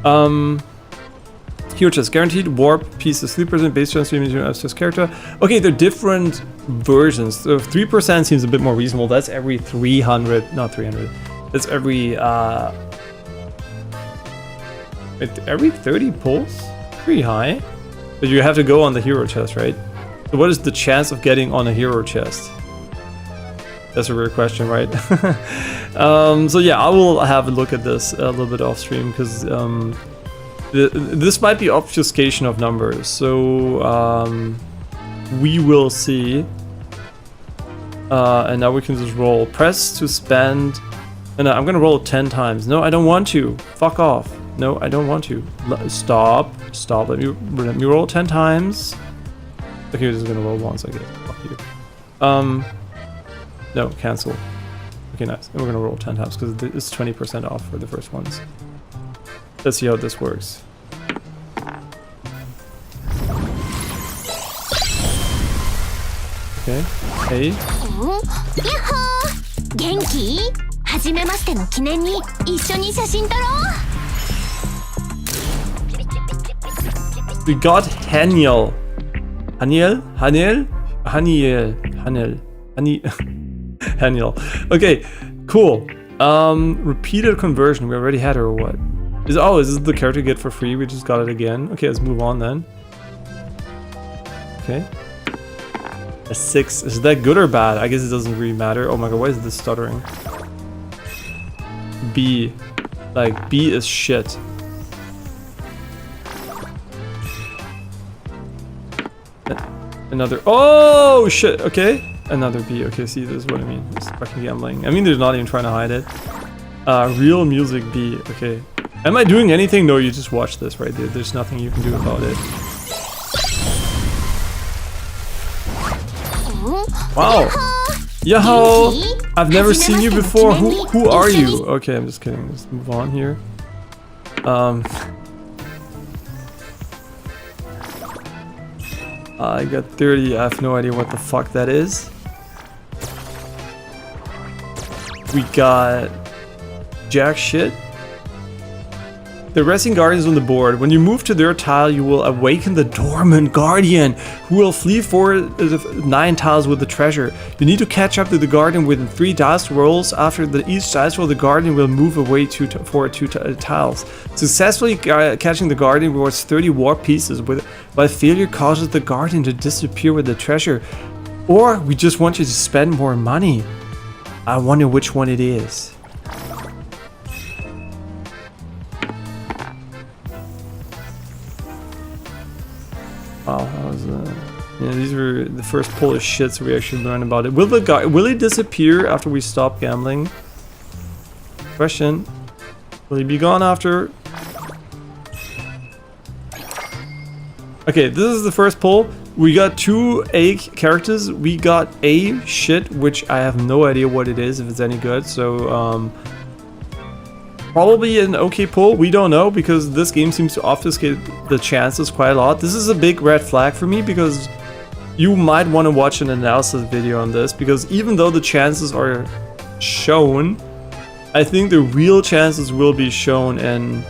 Hero chest guaranteed, warp pieces, 3% base chance to image an character. Okay, they're different versions. So 3% seems a bit more reasonable. That's every 300, not 300. That's every 30 pulls? Pretty high. But you have to go on the hero chest, right? So what is the chance of getting on a hero chest? That's a weird question, right? So yeah, I will have a look at this a little bit off stream because this might be obfuscation of numbers. So we will see. And now we can just roll. Press to spend. And I'm gonna roll 10 times. No, I don't want to. Fuck off. No, I don't want to. Stop. Let me roll 10 times. Okay, we're just gonna roll once, I guess. Fuck you. No, cancel. Okay, nice. And we're gonna roll 10 times because it's 20% off for the first ones. Let's see how this works. Okay. Hey. やっほー元気初めましての記念に一緒に写真撮ろう We got Haniel. Haniel? Haniel? Haniel. Haniel. Haniel. Okay, cool. Repeated conversion. We already had her or what? Is this the character you get for free? We just got it again. Okay, let's move on then. Okay. A 6. Is that good or bad? I guess it doesn't really matter. Oh my god, why is this stuttering? B. Like, B is shit. Another. Oh shit. Okay. Another B. Okay, see, this is what I mean. It's fucking gambling. I mean, they're not even trying to hide it. Real music B. Okay. Am I doing anything? No, you just watch this right there. There's nothing you can do about it. Wow. Yo! I've never seen you before. Who are you? Okay, I'm just kidding. Let's move on here. I got 30. I have no idea what the fuck that is. We got jack shit. The resting guardians on the board. When you move to their tile, you will awaken the dormant guardian, who will flee for 9 tiles with the treasure. You need to catch up to the guardian within 3 dice rolls. After each dice roll, the guardian will move away for 2 tiles. Successfully catching the guardian rewards 30 war pieces, while failure causes the guardian to disappear with the treasure. Or we just want you to spend more money. I wonder which one it is. Wow, that was yeah, these were the first Polish shits we actually learned about it. Will he disappear after we stop gambling? Question. Will he be gone after? Okay, this is the first poll. We got 2 A characters. We got A shit, which I have no idea what it is, if it's any good. So, probably an okay pull. We don't know, because this game seems to obfuscate the chances quite a lot. This is a big red flag for me, because you might want to watch an analysis video on this, because even though the chances are shown, I think the real chances will be shown in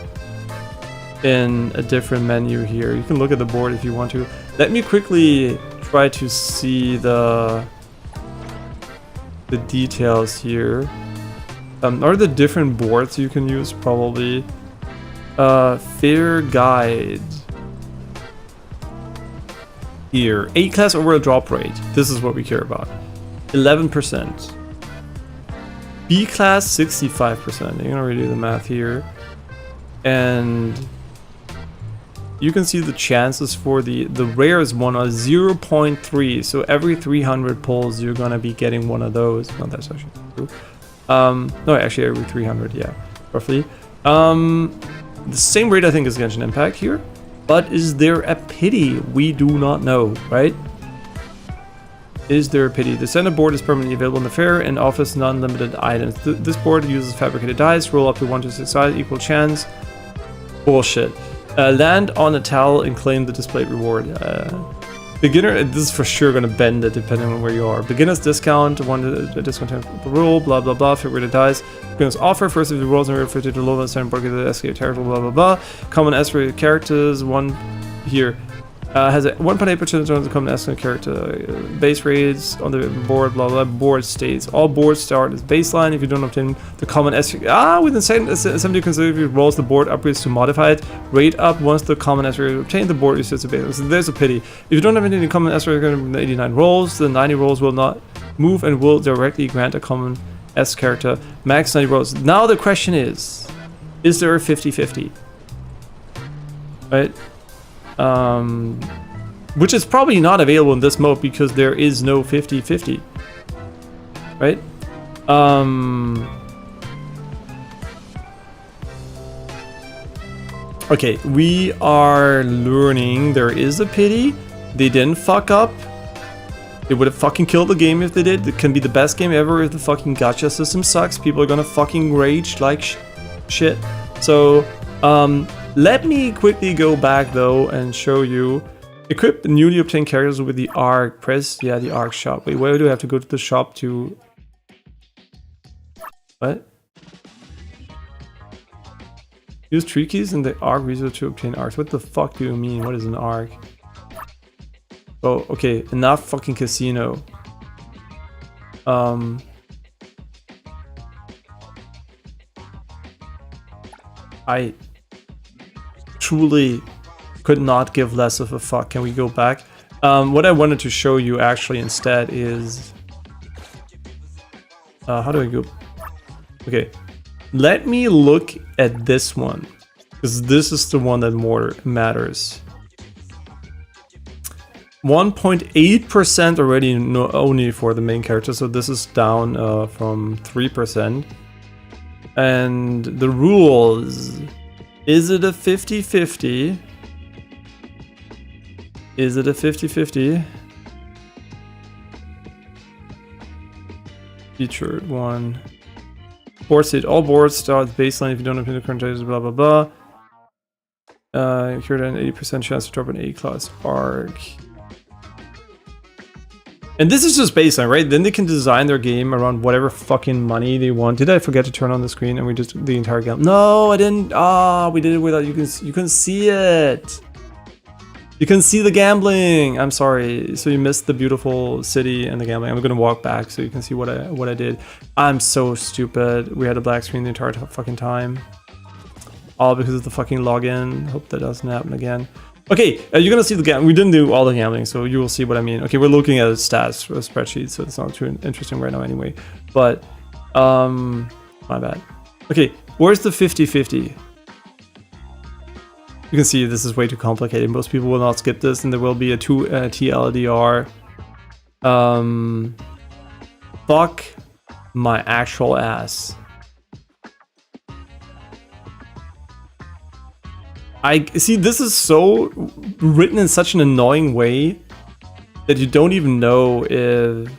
a different menu here. You can look at the board if you want to. Let me quickly try to see the details here. Are the different boards you can use? Probably. Fair guide. Here, A class overall drop rate. This is what we care about. 11%. B class 65%. You can already do the math here. And you can see the chances for the rarest one are 0.3. So every 300 pulls, you're gonna be getting one of those. Not that's actually true. No, actually every 300, yeah, roughly. The same rate I think as Genshin Impact here, but is there a pity? We do not know, right? Is there a pity? The center board is permanently available in the fair and offers non-limited items. This board uses fabricated dice, roll up to 1 to 6 sides, equal chance. Bullshit. Land on a towel and claim the displayed reward. Beginner, this is for sure gonna bend it depending on where you are. Beginner's discount, 1 discount per roll, blah blah blah, favorite dice. Beginner's offer, first if the rolls are 50 to low, center board, get the escape territory, blah blah blah. Common S-rated characters, 1 here. Has a 1.8% chance to come as a character. Base rates on the board, blah blah. Board states all boards start as baseline. If you don't obtain the common S, within 70 consecutive rolls, the board upgrades to modified. Rate up once the common S rate is obtained. The board resets to baseline. So there's a pity. If you don't have any common S rate, 89 rolls, the 90 rolls will not move and will directly grant a common S character. Max 90 rolls. Now the question is there a 50-50? Right? Which is probably not available in this mode because there is no 50-50, right? Okay, we are learning there is a pity. They didn't fuck up. They would have fucking killed the game if they did. It can be the best game ever if the fucking gacha system sucks. People are gonna fucking rage like shit. So, let me quickly go back though and show you. Equip the newly obtained characters with the ARC. Press, yeah, the ARC shop. Wait, where do I have to go to the shop to... What? Use tree keys in the ARC resource to obtain ARCs. What the fuck do you mean? What is an ARC? Oh, okay, enough fucking casino. I truly could not give less of a fuck. Can we go back? What I wanted to show you actually instead is... how do I go? Okay, let me look at this one, because this is the one that more matters. 1.8% already only for the main character, so this is down from 3%. And the rules, is it a 50-50? Is it a 50-50? Featured one. Board state, all boards start baseline if you don't obtain the current status, blah blah blah. Here an 80% chance to drop an A-class ARC. And this is just baseline, right? Then they can design their game around whatever fucking money they want. Did I forget to turn on the screen and we just the entire game? No, I didn't. Ah, we did it without you can see it. You can see the gambling. I'm sorry. So you missed the beautiful city and the gambling. I'm gonna walk back so you can see what I did. I'm so stupid. We had a black screen the entire fucking time. All because of the fucking login. Hope that doesn't happen again. Okay, you're gonna see the gambling. We didn't do all the gambling, so you will see what I mean. Okay, we're looking at a stats spreadsheet, so it's not too interesting right now anyway. But, my bad. Okay, where's the 50-50? You can see this is way too complicated. Most people will not skip this, and there will be a 2 TLDR. Fuck my actual ass. I see, this is so written in such an annoying way that you don't even know if...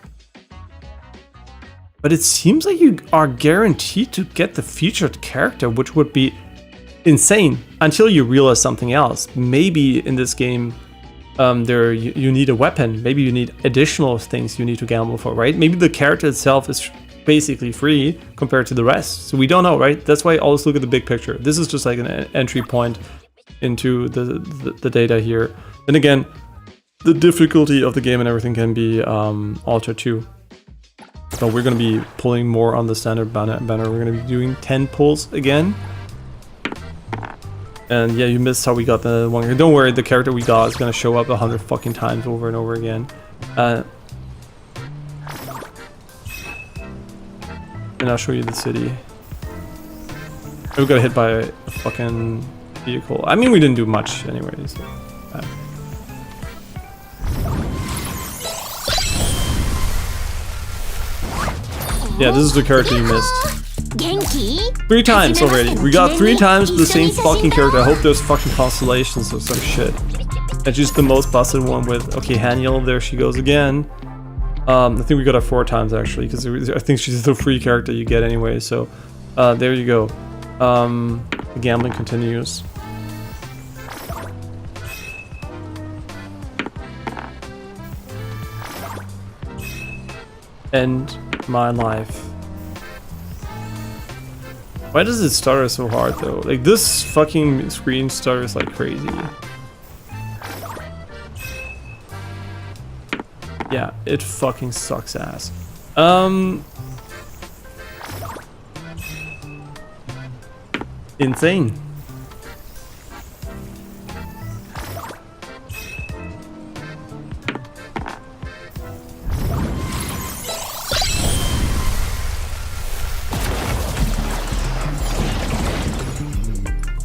But it seems like you are guaranteed to get the featured character, which would be insane until you realize something else. Maybe in this game, you need a weapon. Maybe you need additional things you need to gamble for, right? Maybe the character itself is basically free compared to the rest. So we don't know, right? That's why I always look at the big picture. This is just like an entry point into the data here. Then again, the difficulty of the game and everything can be altered too. So we're going to be pulling more on the standard banner. We're going to be doing 10 pulls again. And yeah, you missed how we got the one. Don't worry, the character we got is going to show up 100 fucking times over and over again. And I'll show you the city. We got hit by a fucking vehicle. I mean, we didn't do much anyways. Yeah, this is the character you missed. 3 times already. We got 3 times the same fucking character. I hope there's fucking constellations or some shit. That's just the most busted one with, okay, Haniel, there she goes again. I think we got her 4 times actually, because I think she's the free character you get anyway, so there you go. The gambling continues. End my life. Why does it stutter so hard though? Like, this fucking screen stutters like crazy. Yeah, it fucking sucks ass. Insane.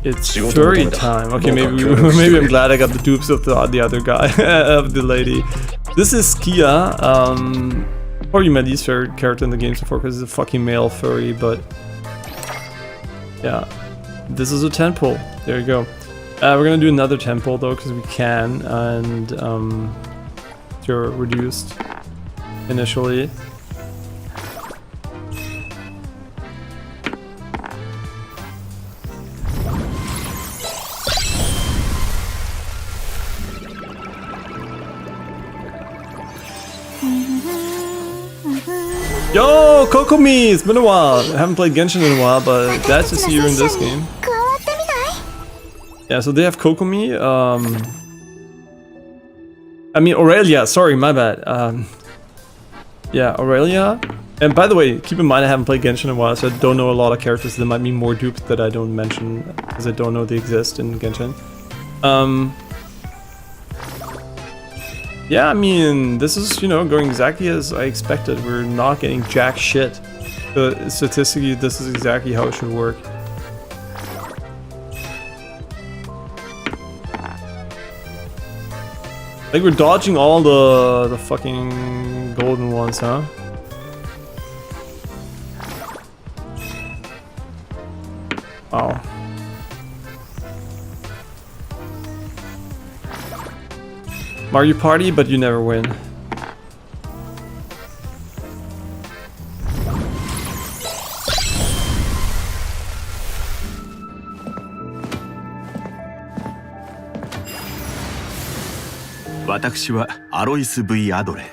It's furry time. Okay, maybe I'm glad I got the dupes of the other guy, of the lady. This is Kia. Probably my least favorite character in the game so far because it's a fucking male furry, but yeah. This is a 10 pull. There you go. We're gonna do another 10 pull though because we can, and you're reduced. initially. Yo, Kokomi! It's been a while. I haven't played Genshin in a while, but glad to see you in this game. Yeah, so they have Kokomi. I mean, Aurelia. Sorry, my bad. Yeah, Aurelia. And by the way, keep in mind I haven't played Genshin in a while, so I don't know a lot of characters. There might be more dupes that I don't mention because I don't know they exist in Genshin. Yeah, I mean, this is, you know, going exactly as I expected. We're not getting jack shit. Statistically, this is exactly how it should work. Like, we're dodging all the fucking golden ones, huh? Wow. Mario Party, but you never win.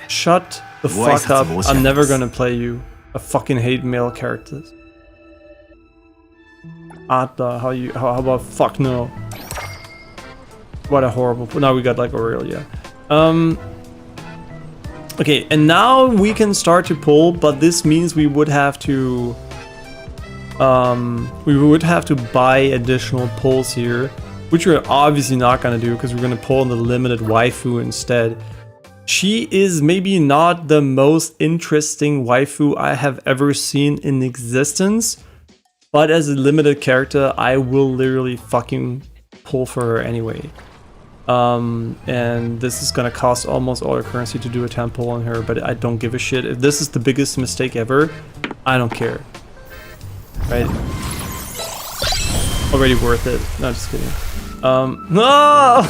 Shut the fuck up. I'm never gonna play you. I fucking hate male characters. Atta, how about fuck no? What a horrible. Now we got like Aurelia. Okay, and now we can start to pull, but this means we would have to buy additional pulls here, which we're obviously not gonna do because we're gonna pull in the limited waifu instead. She is maybe not the most interesting waifu I have ever seen in existence, but as a limited character, I will literally fucking pull for her anyway. And this is gonna cost almost all her currency to do a temple on her, but I don't give a shit. If this is the biggest mistake ever, I don't care. Right? Already worth it. No, just kidding. No!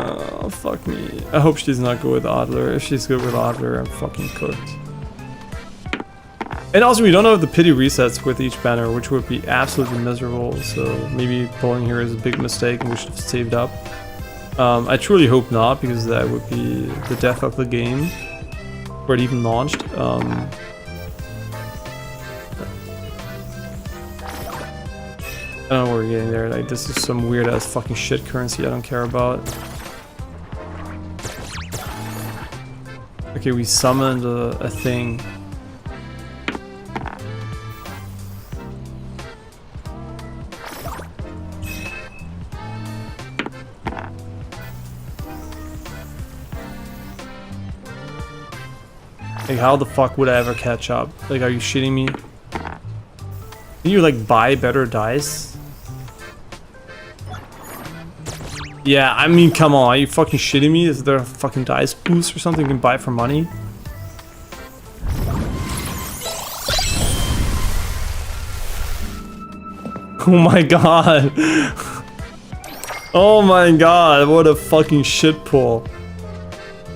Oh, fuck me. I hope she's not good with Adler. If she's good with Adler, I'm fucking cooked. And also, we don't know if the pity resets with each banner, which would be absolutely miserable. So maybe pulling here is a big mistake and we should have saved up. I truly hope not, because that would be the death of the game where it even launched. I don't know where we're getting there. Like, this is some weird ass fucking shit currency I don't care about. Okay, we summoned a thing. Like, how the fuck would I ever catch up? Like, are you shitting me? Can you, like, buy better dice? Yeah, I mean, come on, are you fucking shitting me? Is there a fucking dice boost or something you can buy for money? Oh my god. Oh my god, what a fucking shit pull.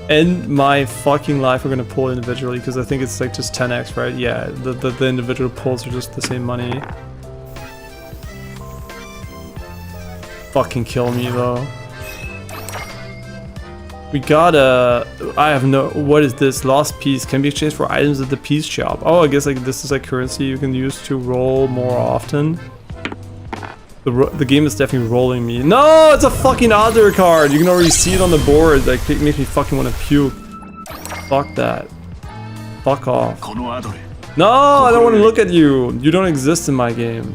End my fucking life, we're gonna pull individually because I think it's like just 10x, right? Yeah, the individual pulls are just the same money. Fucking kill me though. We gotta... I have no... What is this? Lost piece can be exchanged for items at the piece shop. Oh, I guess like this is like currency you can use to roll more often. The game is definitely rolling me. No, it's a fucking other card. You can already see it on the board. Like, it makes me fucking want to puke. Fuck that. Fuck off. No, I don't want to look at you. You don't exist in my game.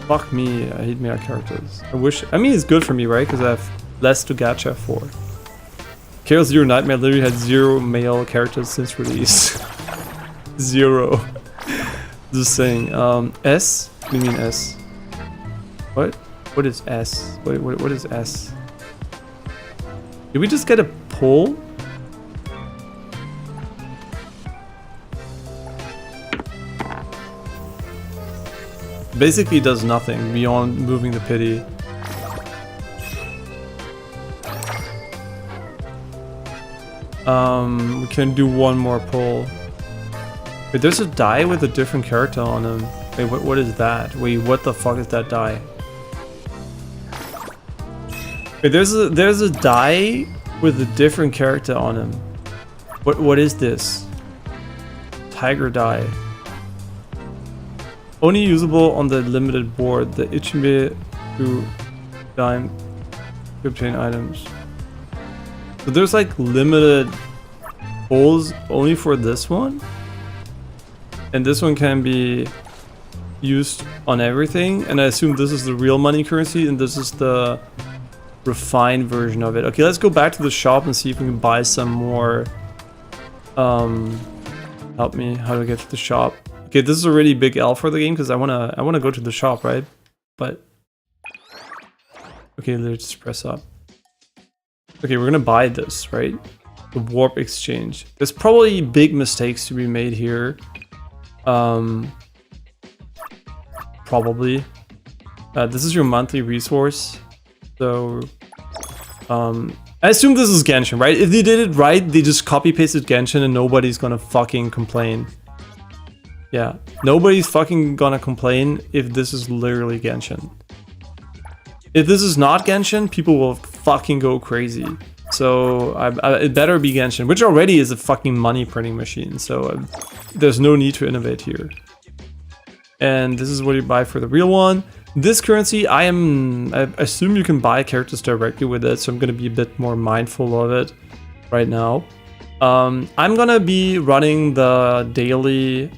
Fuck me. I hate male characters. I mean, it's good for me, right? Because I have less to gacha for. Chaos Zero Nightmare literally had 0 male characters since release. 0. Just saying. S? What do you mean S? What? What is S? What is S? Did we just get a pull? Basically, it does nothing beyond moving the pity. We can do one more pull. Wait, there's a die with a different character on him. Wait, what is that? Wait, what the fuck is that die? Wait, there's a die with a different character on him. What is this? Tiger die. Only usable on the limited board. The Ichimbe to dime to obtain items. So there's like limited pulls only for this one, and this one can be used on everything. And I assume this is the real money currency, and this is the refined version of it. Okay, let's go back to the shop and see if we can buy some more. Help me. How do I get to the shop? Okay, this is a really big L for the game because I wanna go to the shop, right? But okay, let's press up. Okay, we're gonna buy this, right? The warp exchange. There's probably big mistakes to be made here. Probably. This is your monthly resource. So, I assume this is Genshin, right? If they did it right, they just copy-pasted Genshin and nobody's gonna fucking complain. Yeah, nobody's fucking gonna complain if this is literally Genshin. If this is not Genshin, people will fucking go crazy. So it better be Genshin, which already is a fucking money printing machine. So there's no need to innovate here. And this is what you buy for the real one. This currency, I assume you can buy characters directly with it. So I'm gonna be a bit more mindful of it right now. I'm gonna be running the daily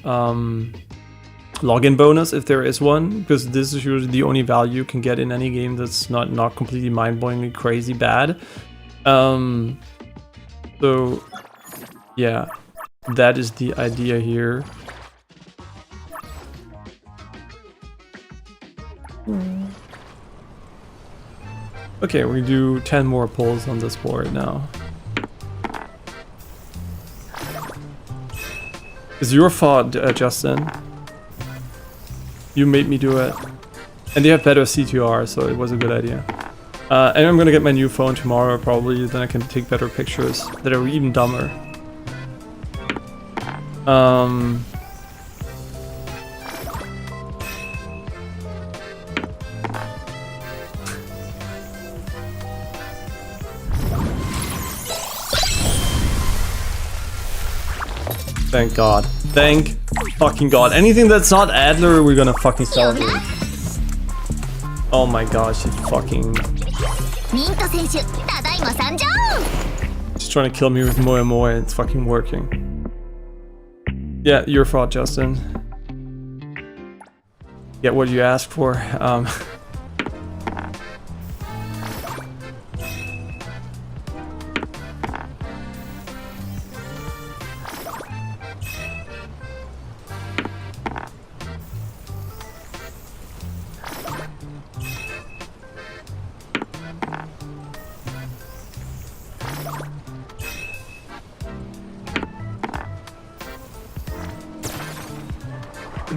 login bonus if there is one, because this is usually the only value you can get in any game that's not completely mind-blowingly crazy bad. So yeah, that is the idea here. Okay, we do 10 more pulls on this board now. It's your fault, Justin. You made me do it. And they have better CTR, so it was a good idea. And I'm gonna get my new phone tomorrow, probably. Then I can take better pictures that are even dumber. Thank God. Thank fucking God. Anything that's not Adler, we're gonna fucking celebrate. Oh my gosh, she's fucking... She's trying to kill me with Moe Moe, it's fucking working. Yeah, your fault, Justin. Get what you asked for.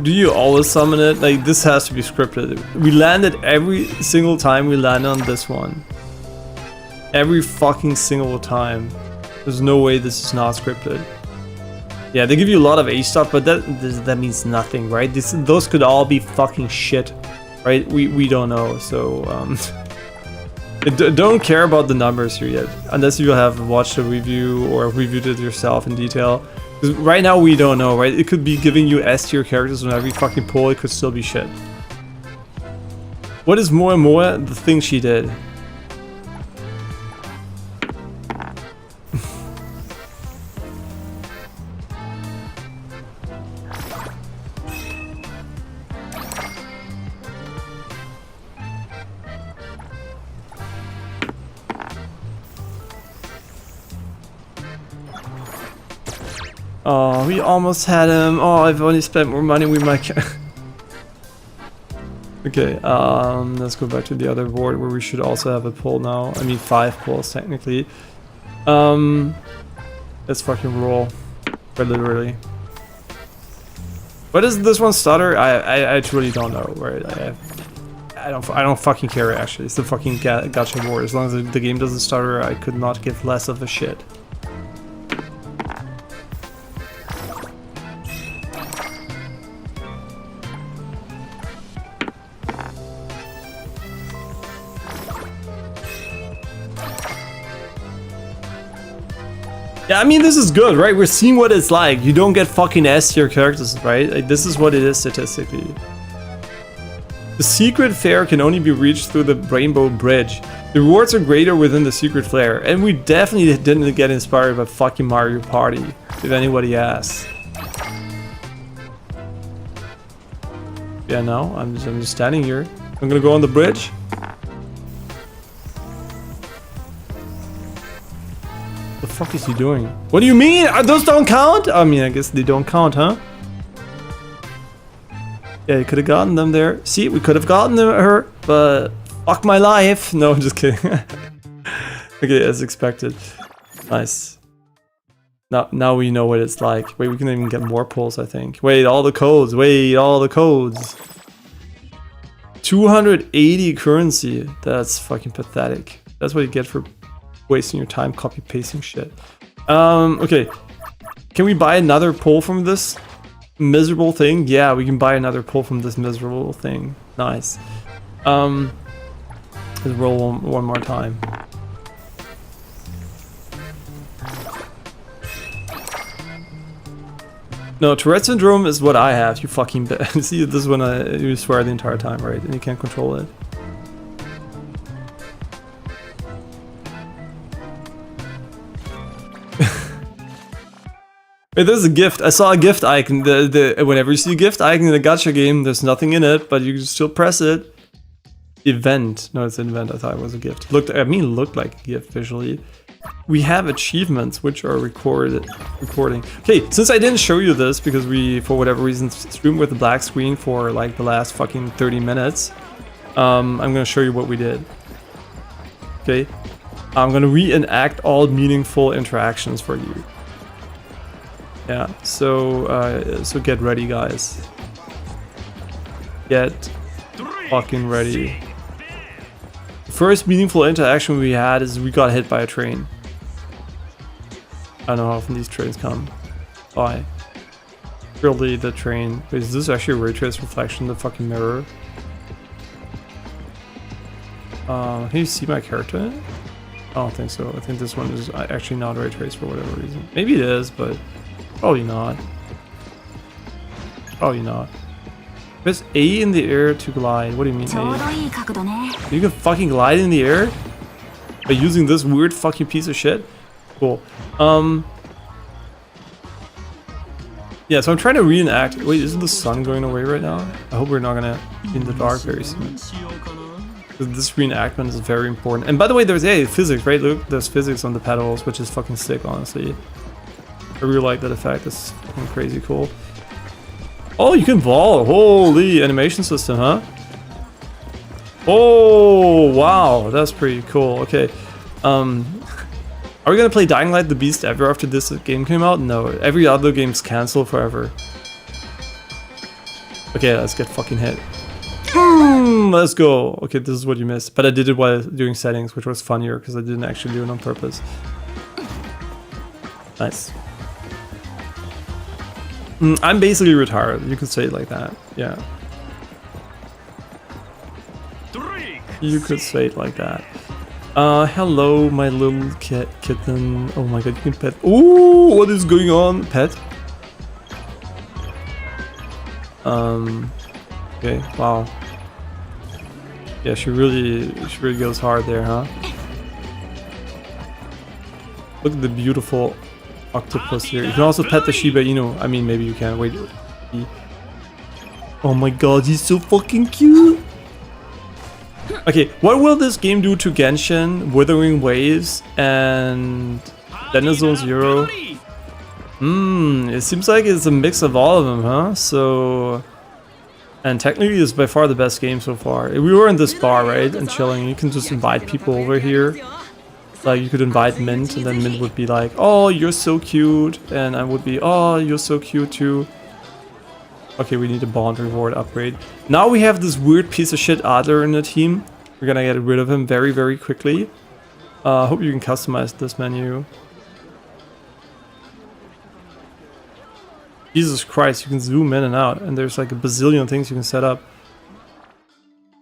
Do you always summon it? Like, this has to be scripted. We landed every single time we land on this one. Every fucking single time. There's no way this is not scripted. Yeah, they give you a lot of A stuff, but that means nothing, right? Those could all be fucking shit, right? We don't know, so don't care about the numbers here yet, unless you have watched a review or reviewed it yourself in detail. Right now we don't know, right? It could be giving you S tier characters on every fucking pull, it could still be shit. What is Moe Moe? The thing she did. Oh, we almost had him. Oh, I've only spent more money with my Okay, let's go back to the other board where we should also have a pull now. I mean 5 pulls technically. Let's fucking roll. But literally. What does this one stutter? I truly don't know, right? I don't fucking care actually. It's the fucking gacha board. As long as the game doesn't stutter, I could not give less of a shit. Yeah, I mean, this is good, right? We're seeing what it's like. You don't get fucking S tier characters, right? Like, this is what it is statistically. The secret fair can only be reached through the Rainbow Bridge. The rewards are greater within the secret flare, and we definitely didn't get inspired by fucking Mario Party, if anybody asks. Yeah, no, I'm just standing here. I'm gonna go on the bridge. The fuck is he doing? What do you mean? Those don't count? I mean, I guess they don't count, huh? Yeah, you could have gotten them there. See, we could have gotten her, but fuck my life. No, I'm just kidding. Okay, as expected. Nice. Now we know what it's like. Wait, we can even get more pulls, I think. Wait, all the codes. Wait, all the codes. 280 currency. That's fucking pathetic. That's what you get for wasting your time copy pasting shit. Okay. Can we buy another pull from this miserable thing? Yeah, we can buy another pull from this miserable thing. Nice. Let's roll one more time. No, Tourette syndrome is what I have. You fucking see, this is when you swear the entire time, right? And you can't control it. Wait, there's a gift. I saw a gift icon. Whenever you see a gift icon in a gacha game, there's nothing in it, but you can still press it. Event. No, it's an event. I thought it was a gift. Looked like a gift visually. We have achievements which are recording. Okay, since I didn't show you this because we, for whatever reason, streamed with a black screen for like the last fucking 30 minutes, I'm gonna show you what we did. Okay, I'm gonna reenact all meaningful interactions for you. Yeah, so so get ready, guys. Get fucking ready. The first meaningful interaction we had is we got hit by a train. I don't know how often these trains come by. Really, the train. Wait, is this actually a ray trace reflection in the fucking mirror? Can you see my character? I don't think so. I think this one is actually not ray trace for whatever reason. Maybe it is, but probably not. Probably not. Press A in the air to glide. What do you mean A? You can fucking glide in the air? By using this weird fucking piece of shit? Cool. Yeah, so I'm trying to reenact. Wait, isn't the sun going away right now? I hope we're not gonna be in the dark very soon. This reenactment is very important. And by the way, there's physics, right? Look, there's physics on the pedals, which is fucking sick, honestly. I really like that effect. It's fucking crazy cool. Oh, you can vault. Holy animation system, huh? Oh, wow. That's pretty cool. Okay. Are we gonna play Dying Light the Beast ever after this game came out? No. Every other game's cancelled forever. Okay, let's get fucking hit. Let's go. Okay, this is what you missed. But I did it while doing settings, which was funnier because I didn't actually do it on purpose. Nice. I'm basically retired. You could say it like that. Yeah. You could say it like that. Hello, my little kitten. Oh my god, you can pet. Ooh, what is going on? Pet? Okay, wow. Yeah, she really goes hard there, huh? Look at the beautiful octopus here. You can also pet the Shiba Inu. I mean, maybe you can. Wait. Oh my god, he's so fucking cute. Okay, what will this game do to Genshin, Withering Waves, and Denizone Zero? It seems like it's a mix of all of them, huh? So, and technically it's by far the best game so far. We were in this bar, right, and chilling. You can just invite people over here. Like, you could invite Mint, and then Mint would be like, oh, you're so cute, and I would be, oh, you're so cute too. Okay, we need a bond reward upgrade. Now we have this weird piece of shit Adler in the team. We're gonna get rid of him very, very quickly. Hope you can customize this menu. Jesus Christ, you can zoom in and out, and there's like a bazillion things you can set up.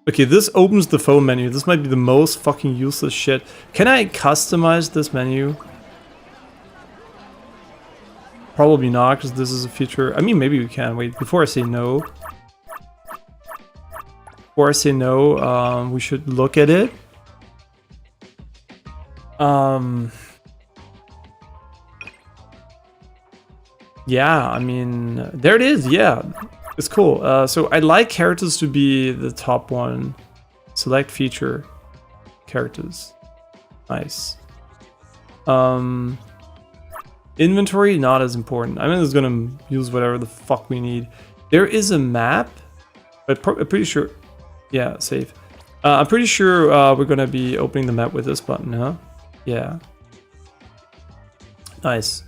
Okay, this opens the phone menu. This might be the most fucking useless shit. Can I customize this menu? Probably not, because this is a feature. I mean, maybe we can. Wait, before I say no. Before I say no, we should look at it. Yeah, I mean, there it is. Yeah, it's cool. So I'd like characters to be the top one. Select feature. Characters. Nice. Inventory, not as important. I'm just gonna use whatever the fuck we need. There is a map, but I'm pretty sure. Yeah, save. I'm pretty sure we're gonna be opening the map with this button, huh? Yeah. Nice.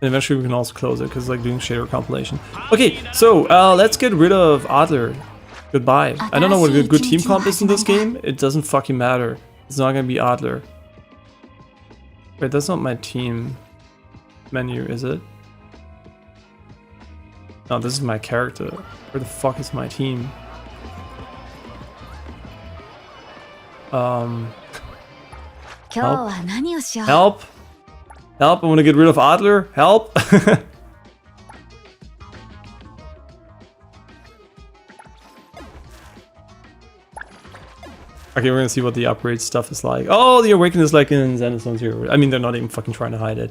And eventually we can also close it because it's like doing shader compilation. Okay, so let's get rid of Adler. Goodbye. I don't know what a good team comp is in this game. It doesn't fucking matter. It's not gonna be Adler. Wait, that's not my team menu, is it? No, this is my character. Where the fuck is my team? Help. Help! Help! I want to get rid of Adler. Help! Okay, we're gonna see what the upgrade stuff is like. Oh, the awakening is like in Zenith's Zero. I mean, they're not even fucking trying to hide it.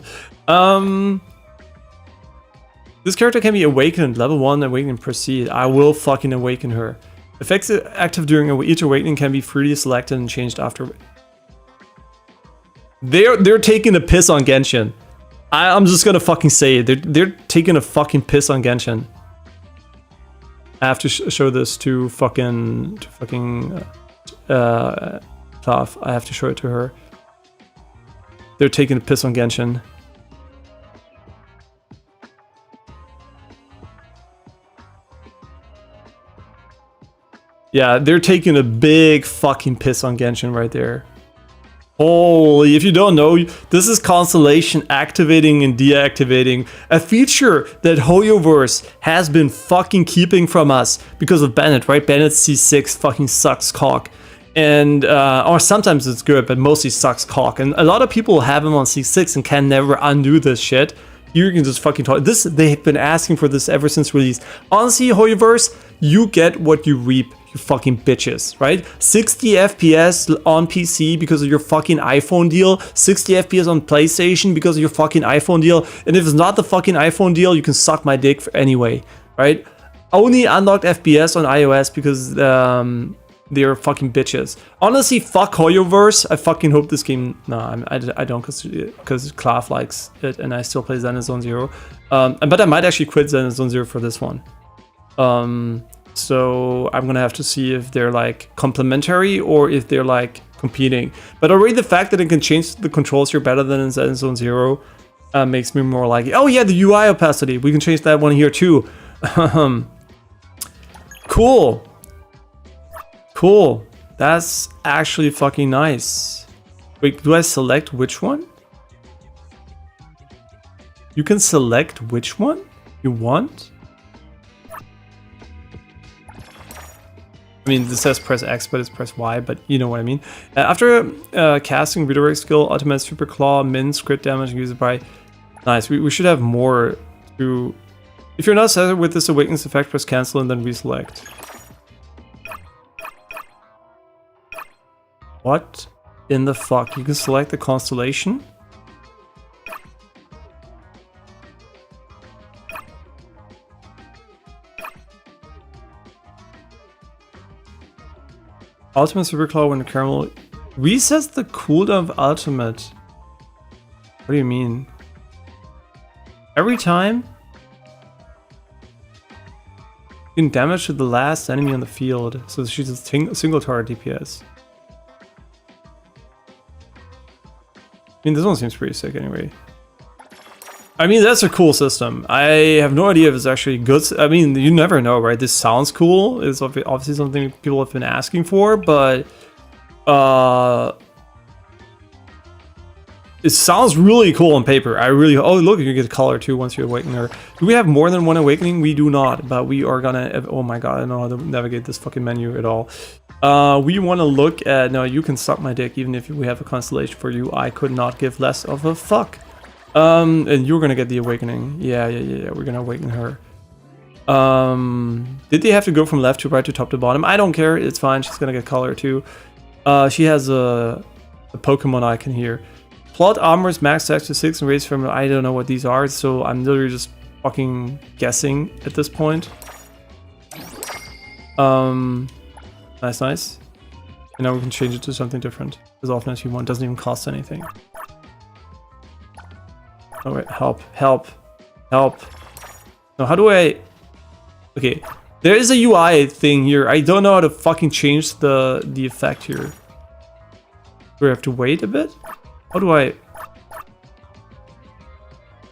This character can be awakened. Level 1, awakening, proceed. I will fucking awaken her. Effects active during each awakening can be freely selected and changed after. They're taking a piss on Genshin. I'm just gonna fucking say it. They're taking a fucking piss on Genshin. I have to show this to fucking Clav. I have to show it to her. They're taking a piss on Genshin. Yeah, they're taking a big fucking piss on Genshin right there. Holy, if you don't know, this is Constellation activating and deactivating a feature that Hoyoverse has been fucking keeping from us because of Bennett, right? Bennett C6 fucking sucks cock. And, or sometimes it's good, but mostly sucks cock. And a lot of people have him on C6 and can never undo this shit. You can just fucking talk. This, they've been asking for this ever since release. Honestly, Hoyoverse, you get what you reap. You fucking bitches, right? 60 FPS on PC because of your fucking iPhone deal, 60 FPS on PlayStation because of your fucking iPhone deal, and if it's not the fucking iPhone deal, you can suck my dick for anyway, right? Only unlocked FPS on iOS because they're fucking bitches. Honestly, fuck Hoyoverse. I fucking hope this game. No, I don't, because Clav likes it, and I still play Zenith Zone Zero. But I might actually quit Zenith Zone Zero for this one. So I'm gonna have to see if they're like complementary or if they're like competing. But already the fact that it can change the controls here better than in Zenith Zone Zero makes me more like, oh yeah, the UI opacity. We can change that one here too. Cool. Cool. That's actually fucking nice. Wait, do I select which one? You can select which one you want? I mean, this says press X, but it's press Y, but you know what I mean. After casting redirect skill, automatic super claw, min, crit damage, used by... Nice, we should have more to... If you're not satisfied with this Awakens effect, press cancel and then reselect. What in the fuck? You can select the constellation? Ultimate Super Claw when the caramel resets the cooldown of ultimate. What do you mean? Every time? You can damage to the last enemy on the field, so she's a single target DPS. I mean, this one seems pretty sick anyway. I mean, that's a cool system. I have no idea if it's actually good. I mean, you never know, right? This sounds cool. It's obviously something people have been asking for, but it sounds really cool on paper. I really... Oh, look, you get color too once you awaken her. Do we have more than one awakening? We do not, but we are gonna... Oh my god, I don't know how to navigate this fucking menu at all. We want to look at... No, you can suck my dick even if we have a constellation for you. I could not give less of a fuck. And you're gonna get the awakening. Yeah. We're gonna awaken her. Did they have to go from left to right to top to bottom? I don't care. It's fine. She's gonna get color too. She has a Pokemon icon here. Plot armors max attack to 6 and raise from. I don't know what these are, so I'm literally just fucking guessing at this point. Nice. And now we can change it to something different as often as you want. Doesn't even cost anything. Oh wait, help. Now how do I... Okay, there is a UI thing here. I don't know how to fucking change the effect here. Do I have to wait a bit? How do I...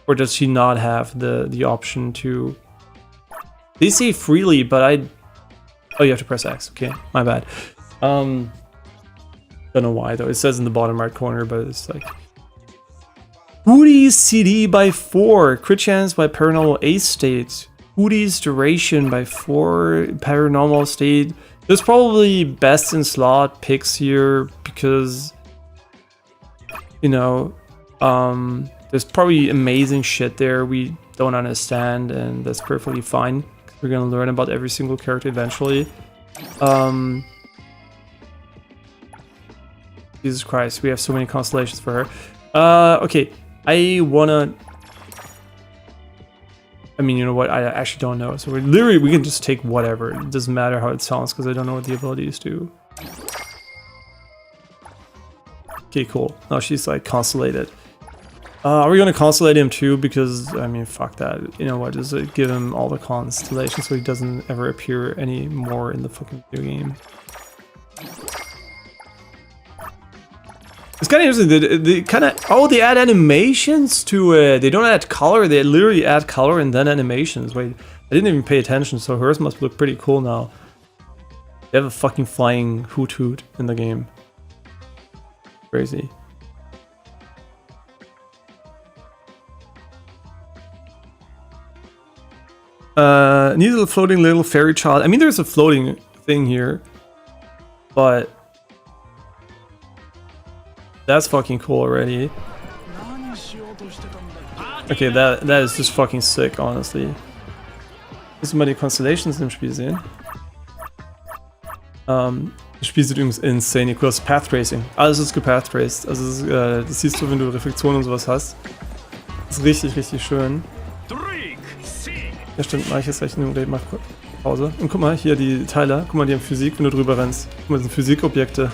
Or does she not have the option to... They say freely, but I... Oh, you have to press X. Okay, my bad. Don't know why though. It says in the bottom right corner, but it's like... Hooties CD by 4. Crit chance by paranormal ace state. Hooties duration by 4. Paranormal state. There's probably best in slot picks here because... You know... there's probably amazing shit there we don't understand, and that's perfectly fine. We're gonna learn about every single character eventually. Jesus Christ, we have so many constellations for her. Okay, I mean, you know what? I actually don't know. So we can just take whatever. It doesn't matter how it sounds because I don't know what the abilities do. Okay, cool. Now she's like constellated. Are we gonna constellate him too? Because, I mean, fuck that. You know what, just give him all the constellations so he doesn't ever appear anymore in the fucking video game. It's kind of interesting, they kind of... Oh, they add animations to it! They don't add color, they literally add color and then animations. Wait, I didn't even pay attention, so hers must look pretty cool now. They have a fucking flying hoot hoot in the game. Crazy. Needs a floating little fairy child. I mean, there's a floating thing here, but that's fucking cool already. Okay, that is just fucking sick, honestly. Müssen wir die Constellations im Spiel sehen? Das Spiel sieht übrigens insane cool aus. Path Tracing. Alles ist gepath traced. Also das siehst du, wenn du Reflexionen und sowas hast. Das ist richtig, richtig schön. Ja stimmt, mach ich jetzt gleich nur, mach Pause. Und guck mal, hier die Teile, guck mal, die haben Physik, wenn du drüber rennst. Guck mal, das sind Physikobjekte.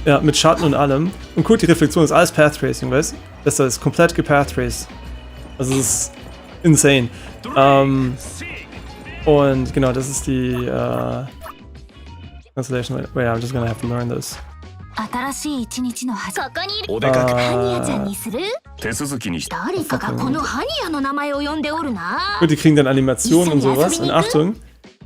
Ja, mit Schatten und allem. Und guck, die Reflexion ist alles Path Tracing, weißt du? Das ist komplett gepath traced. Also das ist insane. Und genau, das ist die Constellation. Wait, I'm just gonna have to learn this. 新しい一日の始まり。ここにいる。お出かけ。ハニヤちゃんにする？手続きにして。誰かがこのハニヤの名前を呼んでおるな。Gut, die kriegen dann Animationen und sowas. Und Achtung,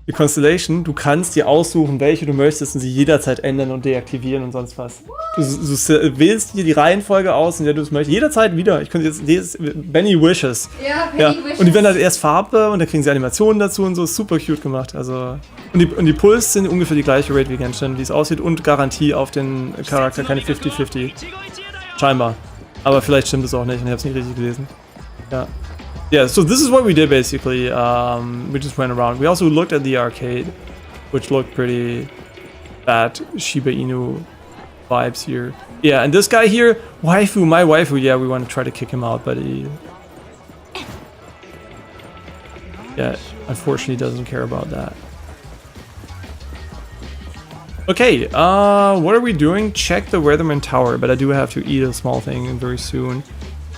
die Constellation, du kannst dir aussuchen, welche du möchtest und sie jederzeit ändern und deaktivieren und sonst was. Du wählst dir die Reihenfolge aus, in der du es möchtest. Jederzeit wieder. Ich könnte jetzt Benny Wishes. Ja, Benny Wishes. Und die werden halt erst Farbe und dann kriegen sie Animationen dazu und so. Super cute gemacht. Also und die Puls sind ungefähr die gleiche Rate wie Genshin, wie es aussieht, und Garantie auf den Charakter, keine 50-50. Scheinbar. Aber vielleicht stimmt es auch nicht und ich habe es nicht richtig gelesen. Ja. Yeah, so this is what we did basically. We just went around. We also looked at the arcade, which looked pretty bad Shiba Inu vibes here. Yeah, and this guy here, waifu, my waifu, yeah, we want to try to kick him out, but he... Yeah, unfortunately doesn't care about that. Okay, what are we doing? Check the Weatherman Tower, but I do have to eat a small thing very soon.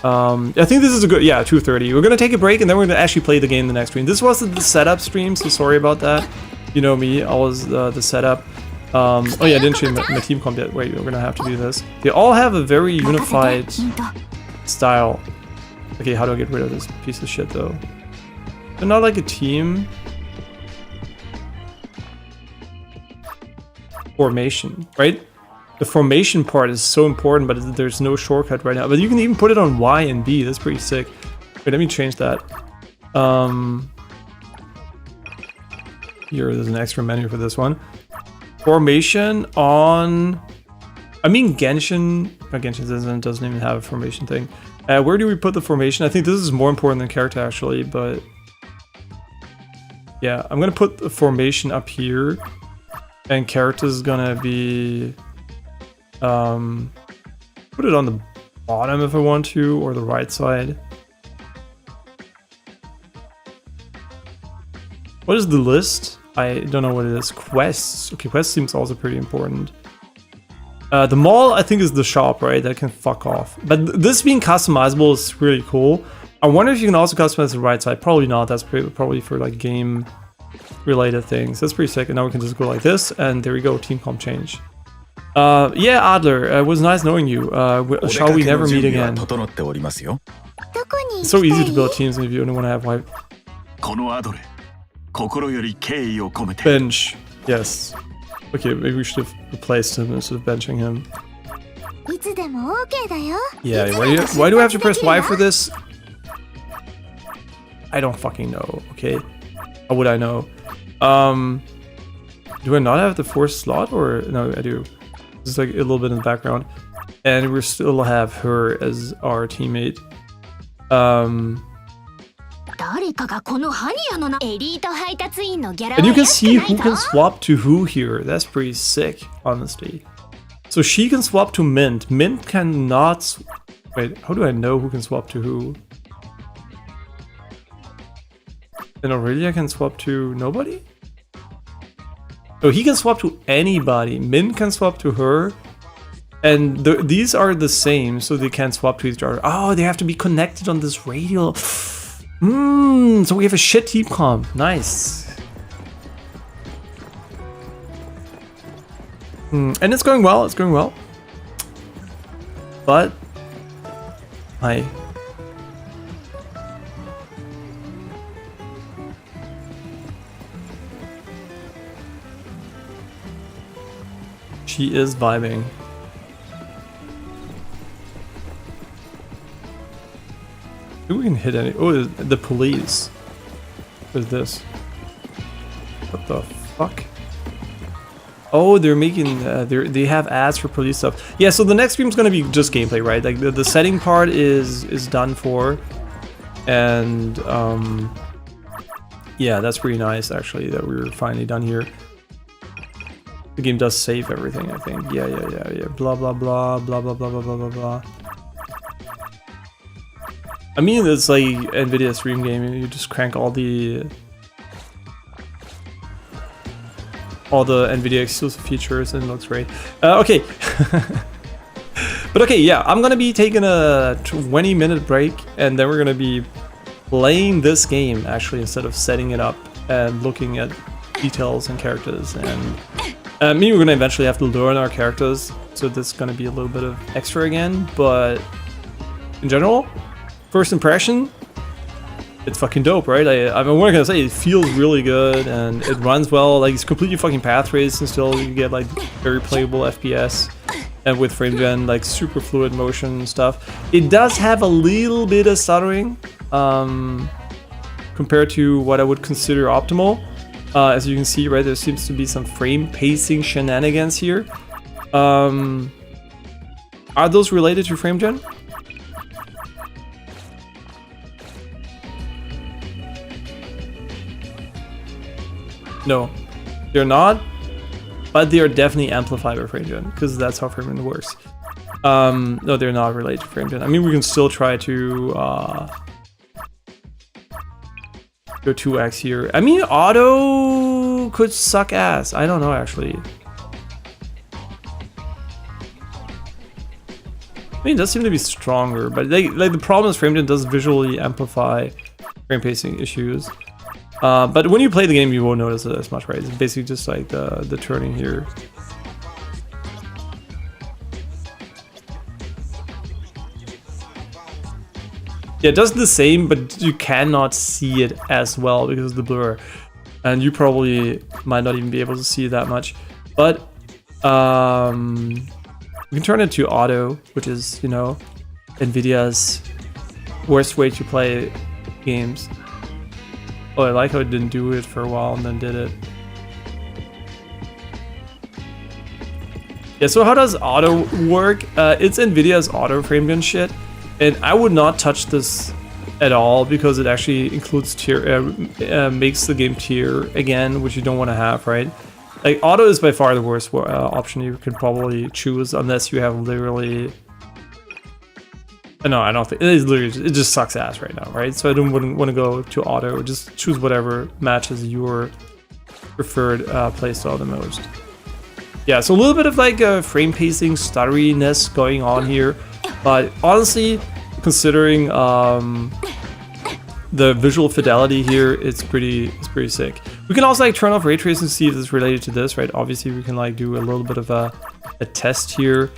I think this is a good, yeah, 2:30. We're gonna take a break and then we're gonna actually play the game the next stream. This wasn't the setup stream, so sorry about that. You know me, I was the setup. Oh yeah, didn't show my team comp yet. Wait, we're gonna have to do this. They all have a very unified style. Okay, how do I get rid of this piece of shit though? They're not like a team. Formation, right? The formation part is so important, but there's no shortcut right now. But you can even put it on Y and B. That's pretty sick. Wait, let me change that. Here, there's an extra menu for this one. Formation on... I mean, Genshin... No, Genshin doesn't even have a formation thing. Where do we put the formation? I think this is more important than character actually, but yeah, I'm gonna put the formation up here, and character is gonna be put it on the bottom if I want to, or the right side. What is the list? I don't know what it is. Quests. Okay, quests seems also pretty important. The mall, I think, is the shop, right? That can fuck off. But this being customizable is really cool. I wonder if you can also customize the right side. Probably not. That's probably for like game-related things. That's pretty sick. And now we can just go like this, and there we go. Team comp change. Yeah, Adler, it was nice knowing you. Shall we never meet again? It's so easy to build teams if you only want to have white. Bench. Yes. Okay, maybe we should have replaced him instead of benching him. Yeah, why do I have to press Y for this? I don't fucking know, okay? How would I know? Do I not have the fourth slot, or no, I do. It's like a little bit in the background. And we still have her as our teammate. And you can see who can swap to who here. That's pretty sick, honestly. So she can swap to Mint. Mint cannot... Wait, how do I know who can swap to who? And Aurelia can swap to nobody? Oh, he can swap to anybody. Mint can swap to her. And these are the same, so they can't swap to each other. Oh, they have to be connected on this radio. So we have a shit team comp. Nice. And it's going well, it's going well. But... Hi. She is vibing. Who we can hit any? Oh, the police. What is this? What the fuck? Oh, they're making they have ads for police stuff. Yeah, so the next stream's gonna be just gameplay, right? Like the setting part is done for, and yeah, that's pretty nice actually that we're finally done here. The game does save everything, I think. Yeah. Blah blah blah blah blah blah blah blah blah blah. I mean, it's like NVIDIA stream game. You just crank all the NVIDIA exclusive features and it looks great. Okay. But okay, yeah, I'm gonna be taking a 20-minute break and then we're gonna be playing this game actually instead of setting it up and looking at details and characters. And I mean, we're gonna eventually have to learn our characters, so this is gonna be a little bit of extra again, but in general, first impression, it's fucking dope, right? I'm what I'm gonna say, it feels really good and it runs well. Like, it's completely fucking path traced and still you get like very playable FPS, and with frame gen, like super fluid motion and stuff. It does have a little bit of stuttering compared to what I would consider optimal. As you can see, right, there seems to be some frame pacing shenanigans here. Are those related to frame gen? No, they're not, but they are definitely amplified by frame gen, because that's how frame gen works. No, they're not related to frame gen. I mean, we can still try to go 2x here. I mean, auto could suck ass. I don't know, actually. I mean, it does seem to be stronger, but like the problem is frame gen does visually amplify frame pacing issues. But when you play the game, you won't notice it as much, right? It's basically just like the turning here. Yeah, it does the same, but you cannot see it as well because of the blur. And you probably might not even be able to see it that much. But we can turn it to auto, which is, you know, NVIDIA's worst way to play games. Oh, I like how it didn't do it for a while and then did it. Yeah, so how does auto work? It's NVIDIA's auto frame gen shit. And I would not touch this at all because it actually includes tier, makes the game tier again, which you don't want to have, right? Like auto is by far the worst option you can probably choose unless you have literally. No, I don't think it is literally. It just sucks ass right now, right? So I wouldn't want to go to auto. Just choose whatever matches your preferred playstyle the most. Yeah, so a little bit of like frame pacing, stutteriness going on here, but honestly, considering the visual fidelity here, it's pretty sick. We can also like turn off ray tracing to see if it's related to this, right? Obviously, we can like do a little bit of a test here.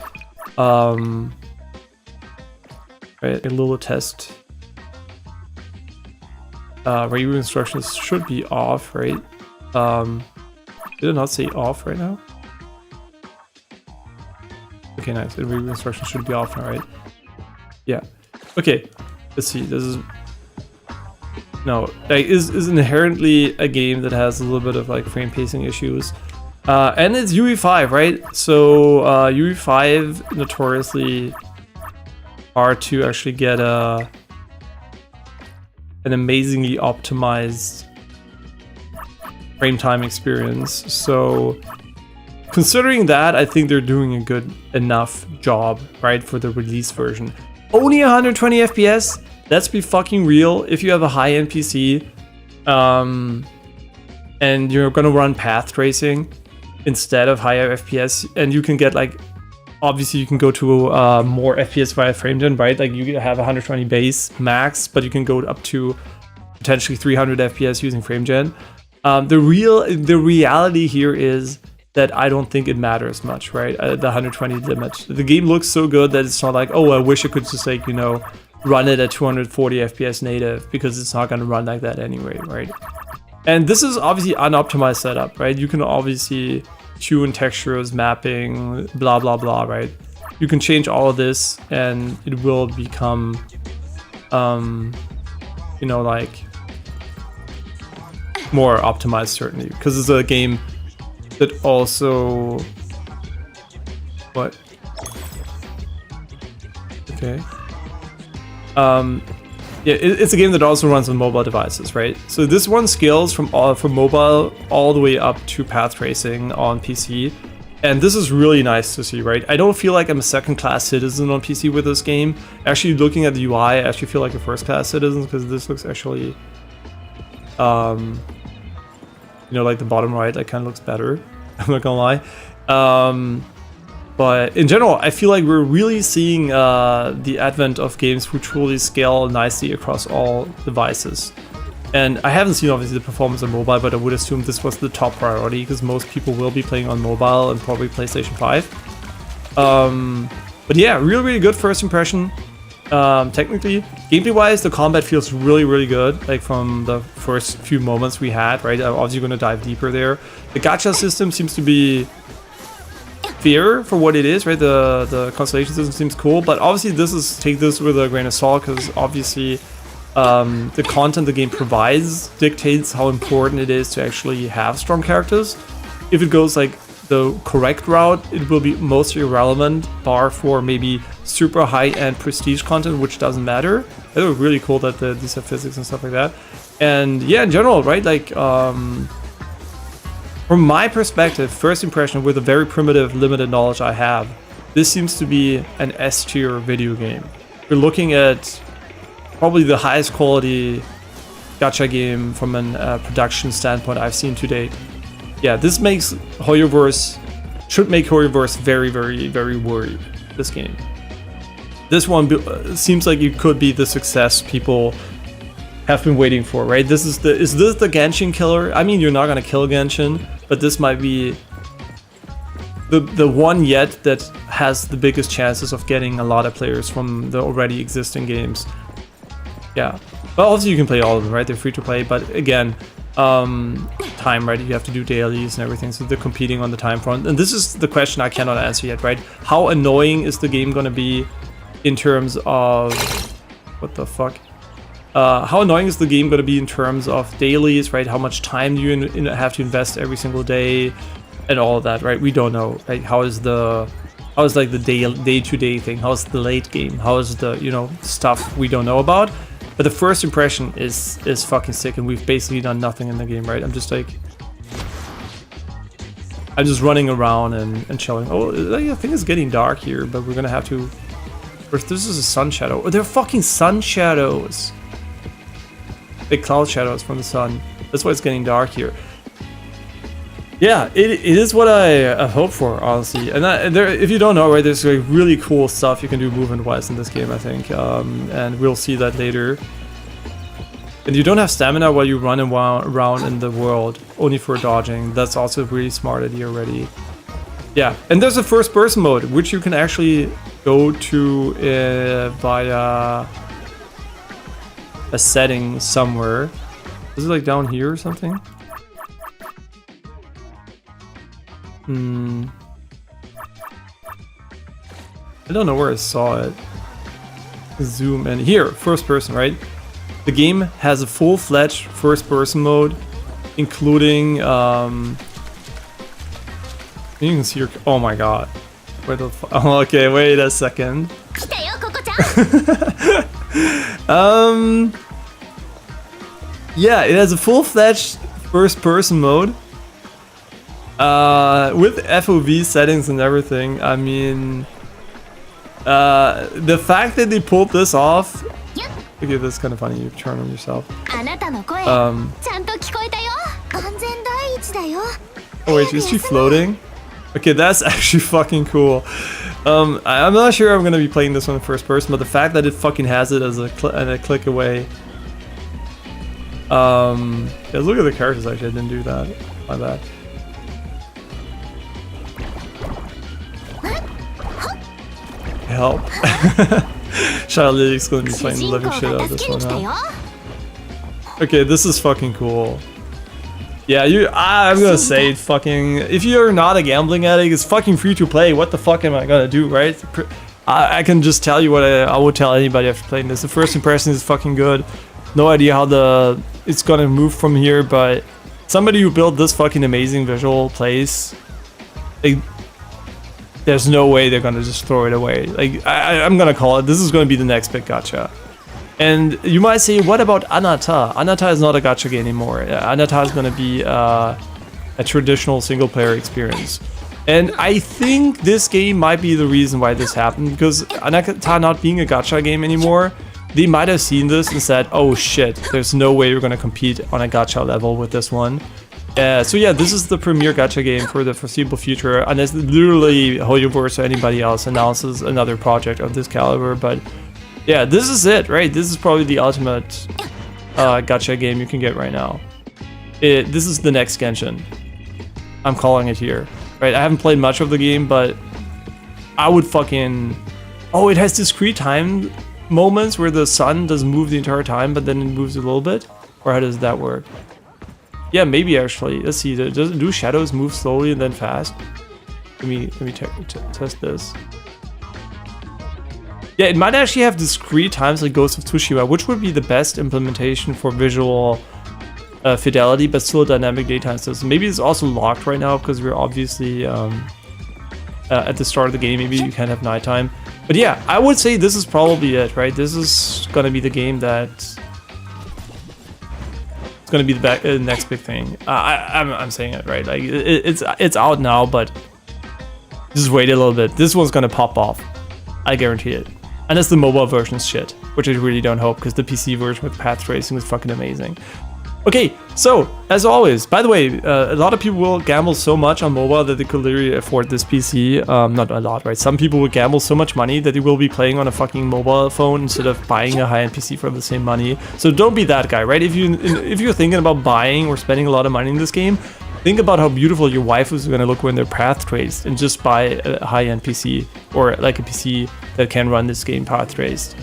Right, a little test. Radio instructions should be off, right? Did it not say off right now? Okay, nice. The radio instructions should be off now, right? Yeah. Okay. Let's see. This is like is inherently a game that has a little bit of like frame pacing issues. And it's UE5, right? So UE5 notoriously hard to actually get an amazingly optimized frame time experience. So considering that, I think they're doing a good enough job, right, for the release version. Only 120 FPS. Let's be fucking real. If you have a high-end PC, and you're gonna run path tracing instead of higher FPS, and you can get like, obviously you can go to more FPS via frame gen, right? Like you have 120 base max, but you can go up to potentially 300 FPS using frame gen. The reality here is that I don't think it matters much, right? The 120 limit. The game looks so good that it's not like, oh, I wish I could just like, you know, run it at 240 FPS native, because it's not gonna run like that anyway, right? And this is obviously unoptimized setup, right? You can obviously tune textures, mapping, blah, blah, blah, right? You can change all of this and it will become, you know, like more optimized, certainly, because it's a game that also, what? Okay. Yeah, it's a game that also runs on mobile devices, right? So this one scales from mobile all the way up to path tracing on PC, and this is really nice to see, right? I don't feel like I'm a second-class citizen on PC with this game. Actually, looking at the UI, I actually feel like a first-class citizen, because this looks actually, you know, like the bottom right, like kind of looks better. I'm not gonna lie. But in general, I feel like we're really seeing the advent of games which truly scale nicely across all devices. And I haven't seen obviously the performance on mobile, but I would assume this was the top priority because most people will be playing on mobile and probably PlayStation 5. But yeah, really, really good first impression. Technically, gameplay-wise, the combat feels really, really good. Like from the first few moments we had, right? I'm obviously going to dive deeper there. The gacha system seems to be fair for what it is, right? The constellation system seems cool, but obviously take this with a grain of salt, because obviously the content the game provides dictates how important it is to actually have strong characters. If it goes like the correct route, it will be mostly irrelevant, bar for maybe super high-end prestige content, which doesn't matter. It was really cool that these have physics and stuff like that. And yeah, in general, right, like from my perspective, first impression with a very primitive, limited knowledge I have, this seems to be an S-tier video game. We're looking at probably the highest quality gacha game from a production standpoint I've seen to date. Yeah, this makes should make Hoyoverse very, very, very worried, this game. This one seems like it could be the success people have been waiting for, right? Is this the Genshin killer? I mean, you're not gonna kill Genshin, but this might be the one yet that has the biggest chances of getting a lot of players from the already existing games. Yeah, but obviously you can play all of them, right? They're free to play, but again, time, right? You have to do dailies and everything, so they're competing on the time front. And this is the question I cannot answer yet, right? How annoying is the game gonna be in terms of, what the fuck? How annoying is the game going to be in terms of dailies, right? How much time do you have to invest every single day and all of that, right? We don't know. Like, how How's like the day-to-day thing? How's the late game? How's the, you know, stuff we don't know about? But the first impression is fucking sick, and we've basically done nothing in the game, right? I'm just running around and chilling. Oh, I think it's getting dark here, but we're gonna have to... This is a sun shadow. Oh, they're fucking sun shadows! Big cloud shadows from the sun. That's why it's getting dark here. Yeah, it is what I hope for, honestly. And if you don't know, right, there's like really cool stuff you can do movement-wise in this game, I think. And we'll see that later. And you don't have stamina while you run around in the world, only for dodging. That's also a really smart idea already. Yeah, and there's a first-person mode, which you can actually go to via a setting somewhere. Is it like down here or something? I don't know where I saw it. Zoom in. Here, first person, right? The game has a full-fledged first-person mode, including, you can see your... Oh my god. Where the f... Oh, okay, wait a second. Yeah, it has a full-fledged first-person mode. With FOV settings and everything. I mean... the fact that they pulled this off... Okay, this is kind of funny. You turn on yourself. Oh wait, is she floating? Okay, that's actually fucking cool. I'm not sure I'm gonna be playing this one in first person, but the fact that it fucking has it as a click away. Yeah, look at the characters. Actually, I didn't do that. My bad. Help. Charlotte's gonna be playing the living shit out of this one, huh? Okay, this is fucking cool. Yeah, I'm gonna say fucking... If you're not a gambling addict, it's fucking free to play. What the fuck am I gonna do, right? I can just tell you what I would tell anybody after playing this. The first impression is fucking good. No idea how it's gonna move from here, but somebody who built this fucking amazing visual place... There's no way they're gonna just throw it away. Like, I'm gonna call it. This is gonna be the next big gacha. And you might say, what about Anata? Anata is not a gacha game anymore. Anata is gonna be a traditional single-player experience. And I think this game might be the reason why this happened, because Anata not being a gacha game anymore, they might have seen this and said, oh shit, there's no way we're gonna compete on a gacha level with this one. So yeah, this is the premier gacha game for the foreseeable future, unless literally Hoyoverse or anybody else announces another project of this caliber. But yeah, this is it, right? This is probably the ultimate gacha game you can get right now. This is the next Genshin. I'm calling it here, right? I haven't played much of the game, but I would fucking... Oh, it has discrete time moments where the sun doesn't move the entire time, but then it moves a little bit? Or how does that work? Yeah, maybe actually. Let's see. Do shadows move slowly and then fast? Let me test this. Yeah, it might actually have discrete times like Ghost of Tsushima, which would be the best implementation for visual fidelity, but still a dynamic daytime system. Maybe it's also locked right now because we're obviously at the start of the game. Maybe you can't have nighttime. But yeah, I would say this is probably it, right? This is gonna be the game that... It's gonna be the next big thing. I'm saying it right. Like it's out now, but just wait a little bit. This one's gonna pop off. I guarantee it. Unless the mobile version is shit, which I really don't hope, because the PC version with path tracing was fucking amazing. Okay, so as always, by the way, a lot of people will gamble so much on mobile that they could literally afford this PC. Not a lot, right? Some people will gamble so much money that they will be playing on a fucking mobile phone instead of buying a high-end PC for the same money. So don't be that guy, right? If you're thinking about buying or spending a lot of money in this game, think about how beautiful your wife is going to look when they're path traced, and just buy a high-end PC or like a PC that can run this game path traced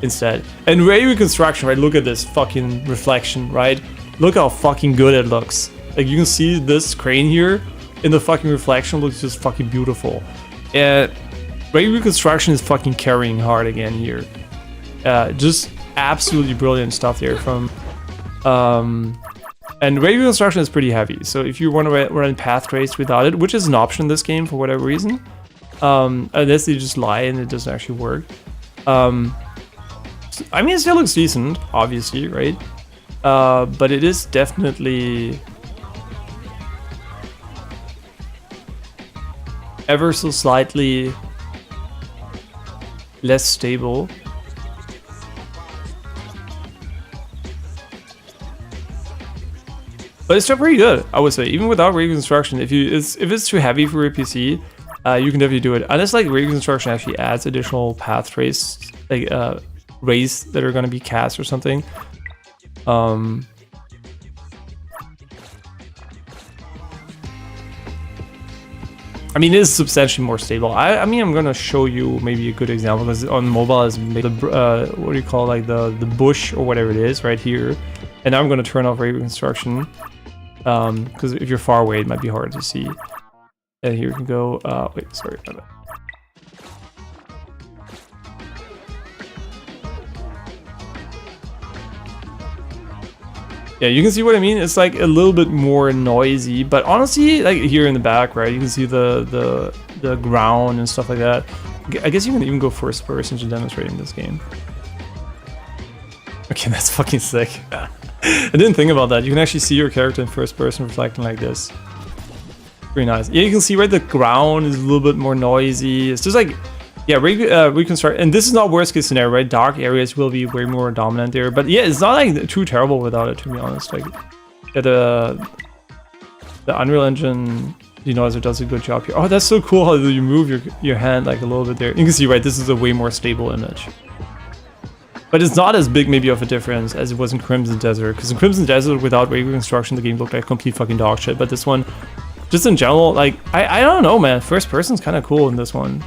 instead. And ray reconstruction, right? Look at this fucking reflection, right? Look how fucking good it looks. Like, you can see this crane here in the fucking reflection looks just fucking beautiful. And ray reconstruction is fucking carrying hard again here. Just absolutely brilliant stuff there from... and ray reconstruction is pretty heavy, so if you want to run path trace without it, which is an option in this game for whatever reason, unless they just lie and it doesn't actually work. I mean, it still looks decent, obviously, right? But it is definitely ever so slightly less stable. But it's still pretty good, I would say, even without reconstruction. If it's too heavy for your PC, you can definitely do it. Unless like reconstruction actually adds additional path trace, like rays that are going to be cast or something. I mean, it is substantially more stable. I mean, I'm gonna show you maybe a good example because on mobile is the what do you call, like the bush or whatever it is right here, and I'm gonna turn off reconstruction because if you're far away, it might be hard to see. And here we can go. Wait, sorry. Yeah, you can see what I mean. It's like a little bit more noisy, but honestly, like here in the back, right, you can see the ground and stuff like that. I guess you can even go first person to demonstrate in this game. Okay, that's fucking sick. I didn't think about that. You can actually see your character in first person reflecting like this. Pretty nice. Yeah, you can see, right, the ground is a little bit more noisy. It's just like, yeah, reconstruct, and this is not worst case scenario, right? Dark areas will be way more dominant there, but yeah, it's not like too terrible without it, to be honest. Like, yeah, the Unreal Engine, you know, it does a good job here. Oh, that's so cool how you move your hand like a little bit there. You can see, right, this is a way more stable image. But it's not as big maybe of a difference as it was in Crimson Desert, because in Crimson Desert, without reconstruction, the game looked like complete fucking dog shit. But this one, just in general, like, I don't know, man. First person's kind of cool in this one.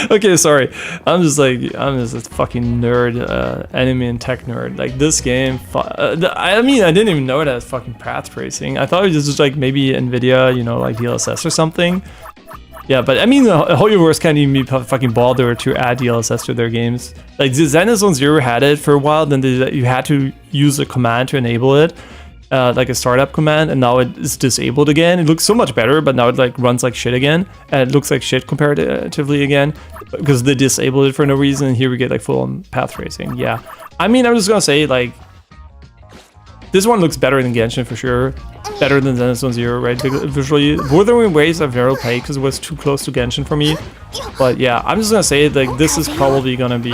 Okay, sorry. I'm just a fucking nerd, anime and tech nerd. Like this game, I mean, I didn't even know it has fucking path tracing. I thought it was just like maybe NVIDIA, you know, like DLSS or something. Yeah, but I mean, the whole universe can't even be fucking bothered to add DLSS to their games. Like, Zenith Zone Zero had it for a while, then you had to use a command to enable it, like a startup command, and now it is disabled again. It looks so much better, but now it like runs like shit again, and it looks like shit comparatively again, because they disabled it for no reason, and here we get like full-on path tracing. Yeah, I mean, I'm just gonna say, like, this one looks better than Genshin for sure. Better than Zenith Zone Zero, right? Visually, Wuthering Waves I've never played because it was too close to Genshin for me. But yeah, I'm just gonna say, like, this is probably gonna be...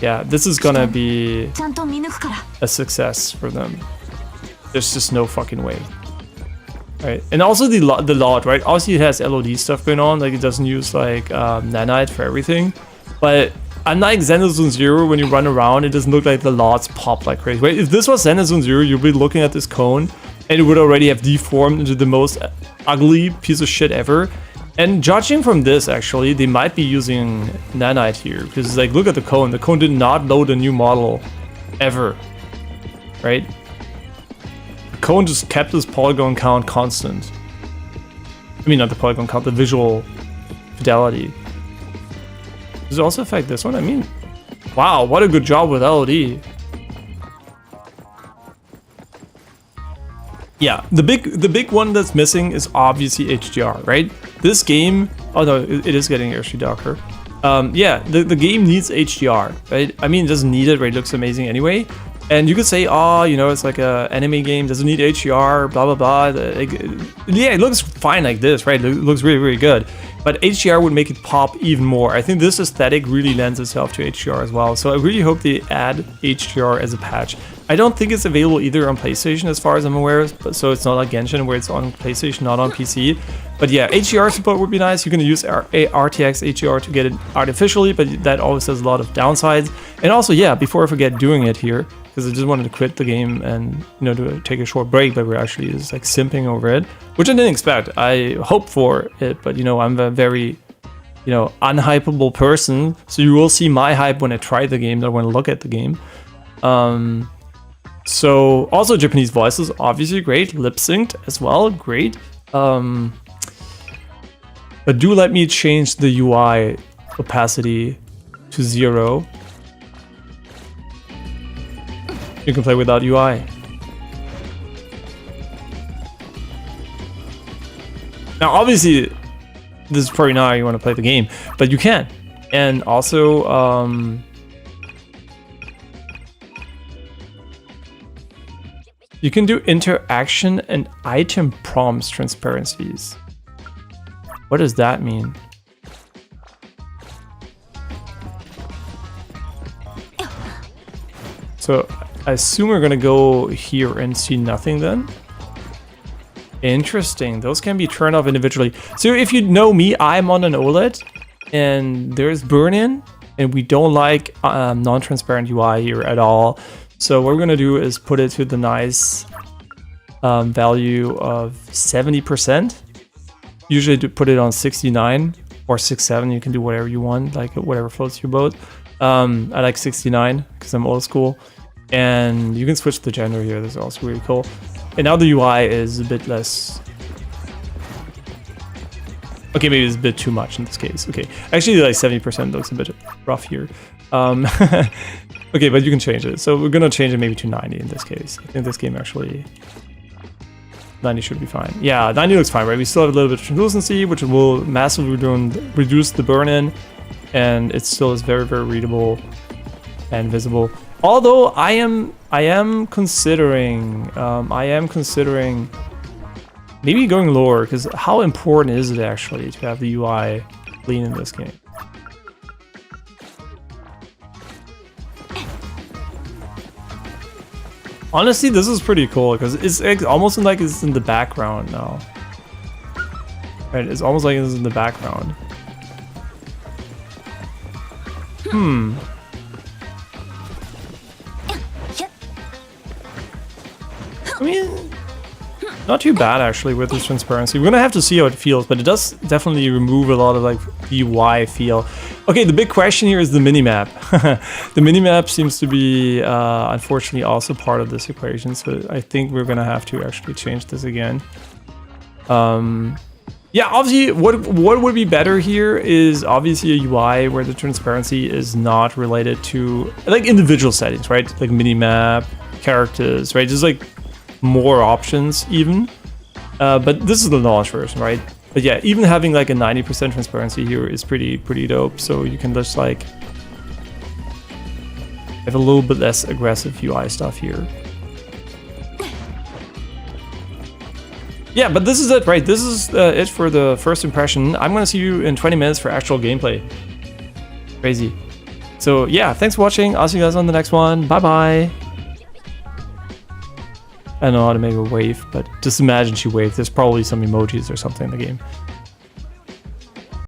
Yeah, this is gonna be a success for them. There's just no fucking way. Right, and also the LOD, right? Obviously it has LOD stuff going on, like it doesn't use like nanite for everything. But unlike Zenith Zone Zero, when you run around, it doesn't look like the LODs pop like crazy. Right? If this was Zenith Zone Zero, you'd be looking at this cone, and it would already have deformed into the most ugly piece of shit ever. And judging from this, actually, they might be using nanite here, because like, look at the cone. The cone did not load a new model, ever. Right? The cone just kept this polygon count constant. I mean, not the polygon count, the visual fidelity. Does it also affect this one? I mean, wow, what a good job with LOD. Yeah, the big one that's missing is obviously HDR, right? This game, oh no, it is getting actually darker. Yeah, the game needs HDR, right? I mean, it doesn't need it, right? It looks amazing anyway. And you could say, oh, you know, it's like a anime game, doesn't need HDR, blah, blah, blah. Yeah, it looks fine like this, right? It looks really, really good. But HDR would make it pop even more. I think this aesthetic really lends itself to HDR as well. So I really hope they add HDR as a patch. I don't think it's available either on PlayStation as far as I'm aware, so it's not like Genshin where it's on PlayStation, not on PC. But yeah, HDR support would be nice. You can use RTX HDR to get it artificially, but that always has a lot of downsides. And also, yeah, before I forget doing it here, because I just wanted to quit the game and, you know, to take a short break, but we're actually just like simping over it, which I didn't expect. I hoped for it, but you know, I'm a very, you know, unhypeable person, so you will see my hype when I try the game, not when I look at the game. So also Japanese voices, obviously great. Lip synced as well, great. But do let me change the UI opacity to 0. You can play without UI. Now, obviously, this is probably not how you want to play the game, but you can. And also, you can do interaction and item prompts transparencies. What does that mean? So I assume we're gonna go here and see nothing then. Interesting, those can be turned off individually. So if you know me, I'm on an OLED and there's burn-in and we don't like non-transparent UI here at all. So what we're gonna do is put it to the nice value of 70%. Usually to put it on 69 or 67, you can do whatever you want, like whatever floats your boat. I like 69 because I'm old school. And you can switch the gender here, that's also really cool. And now the UI is a bit less... Okay, maybe it's a bit too much in this case. Okay, actually like 70% looks a bit rough here. Okay, but you can change it. So we're gonna change it maybe to 90 in this case. I think this game actually... 90 should be fine. Yeah, 90 looks fine, right? We still have a little bit of translucency, which will massively reduce the burn-in. And it still is very, very readable and visible. Although I am considering maybe going lower, because how important is it actually to have the UI clean in this game? Honestly, this is pretty cool because it's almost like it's in the background now. Right, it's almost like it's in the background. I mean, not too bad actually with this transparency. We're gonna have to see how it feels, but it does definitely remove a lot of like the UI feel. Okay, the big question here is the minimap. The minimap seems to be unfortunately also part of this equation, so I think we're gonna have to actually change this again. Yeah, obviously what would be better here is obviously a UI where the transparency is not related to like individual settings, right? Like minimap, characters, right? Just like more options even, but this is the launch version, right? But yeah, even having like a 90% transparency here is pretty dope. So you can just like have a little bit less aggressive UI stuff here. Yeah, but this is it, right? This is it for the first impression. I'm gonna see you in 20 minutes for actual gameplay. Crazy. So yeah, thanks for watching. I'll see you guys on the next one. Bye bye. I don't know how to make a wave, but just imagine she waved. There's probably some emojis or something in the game.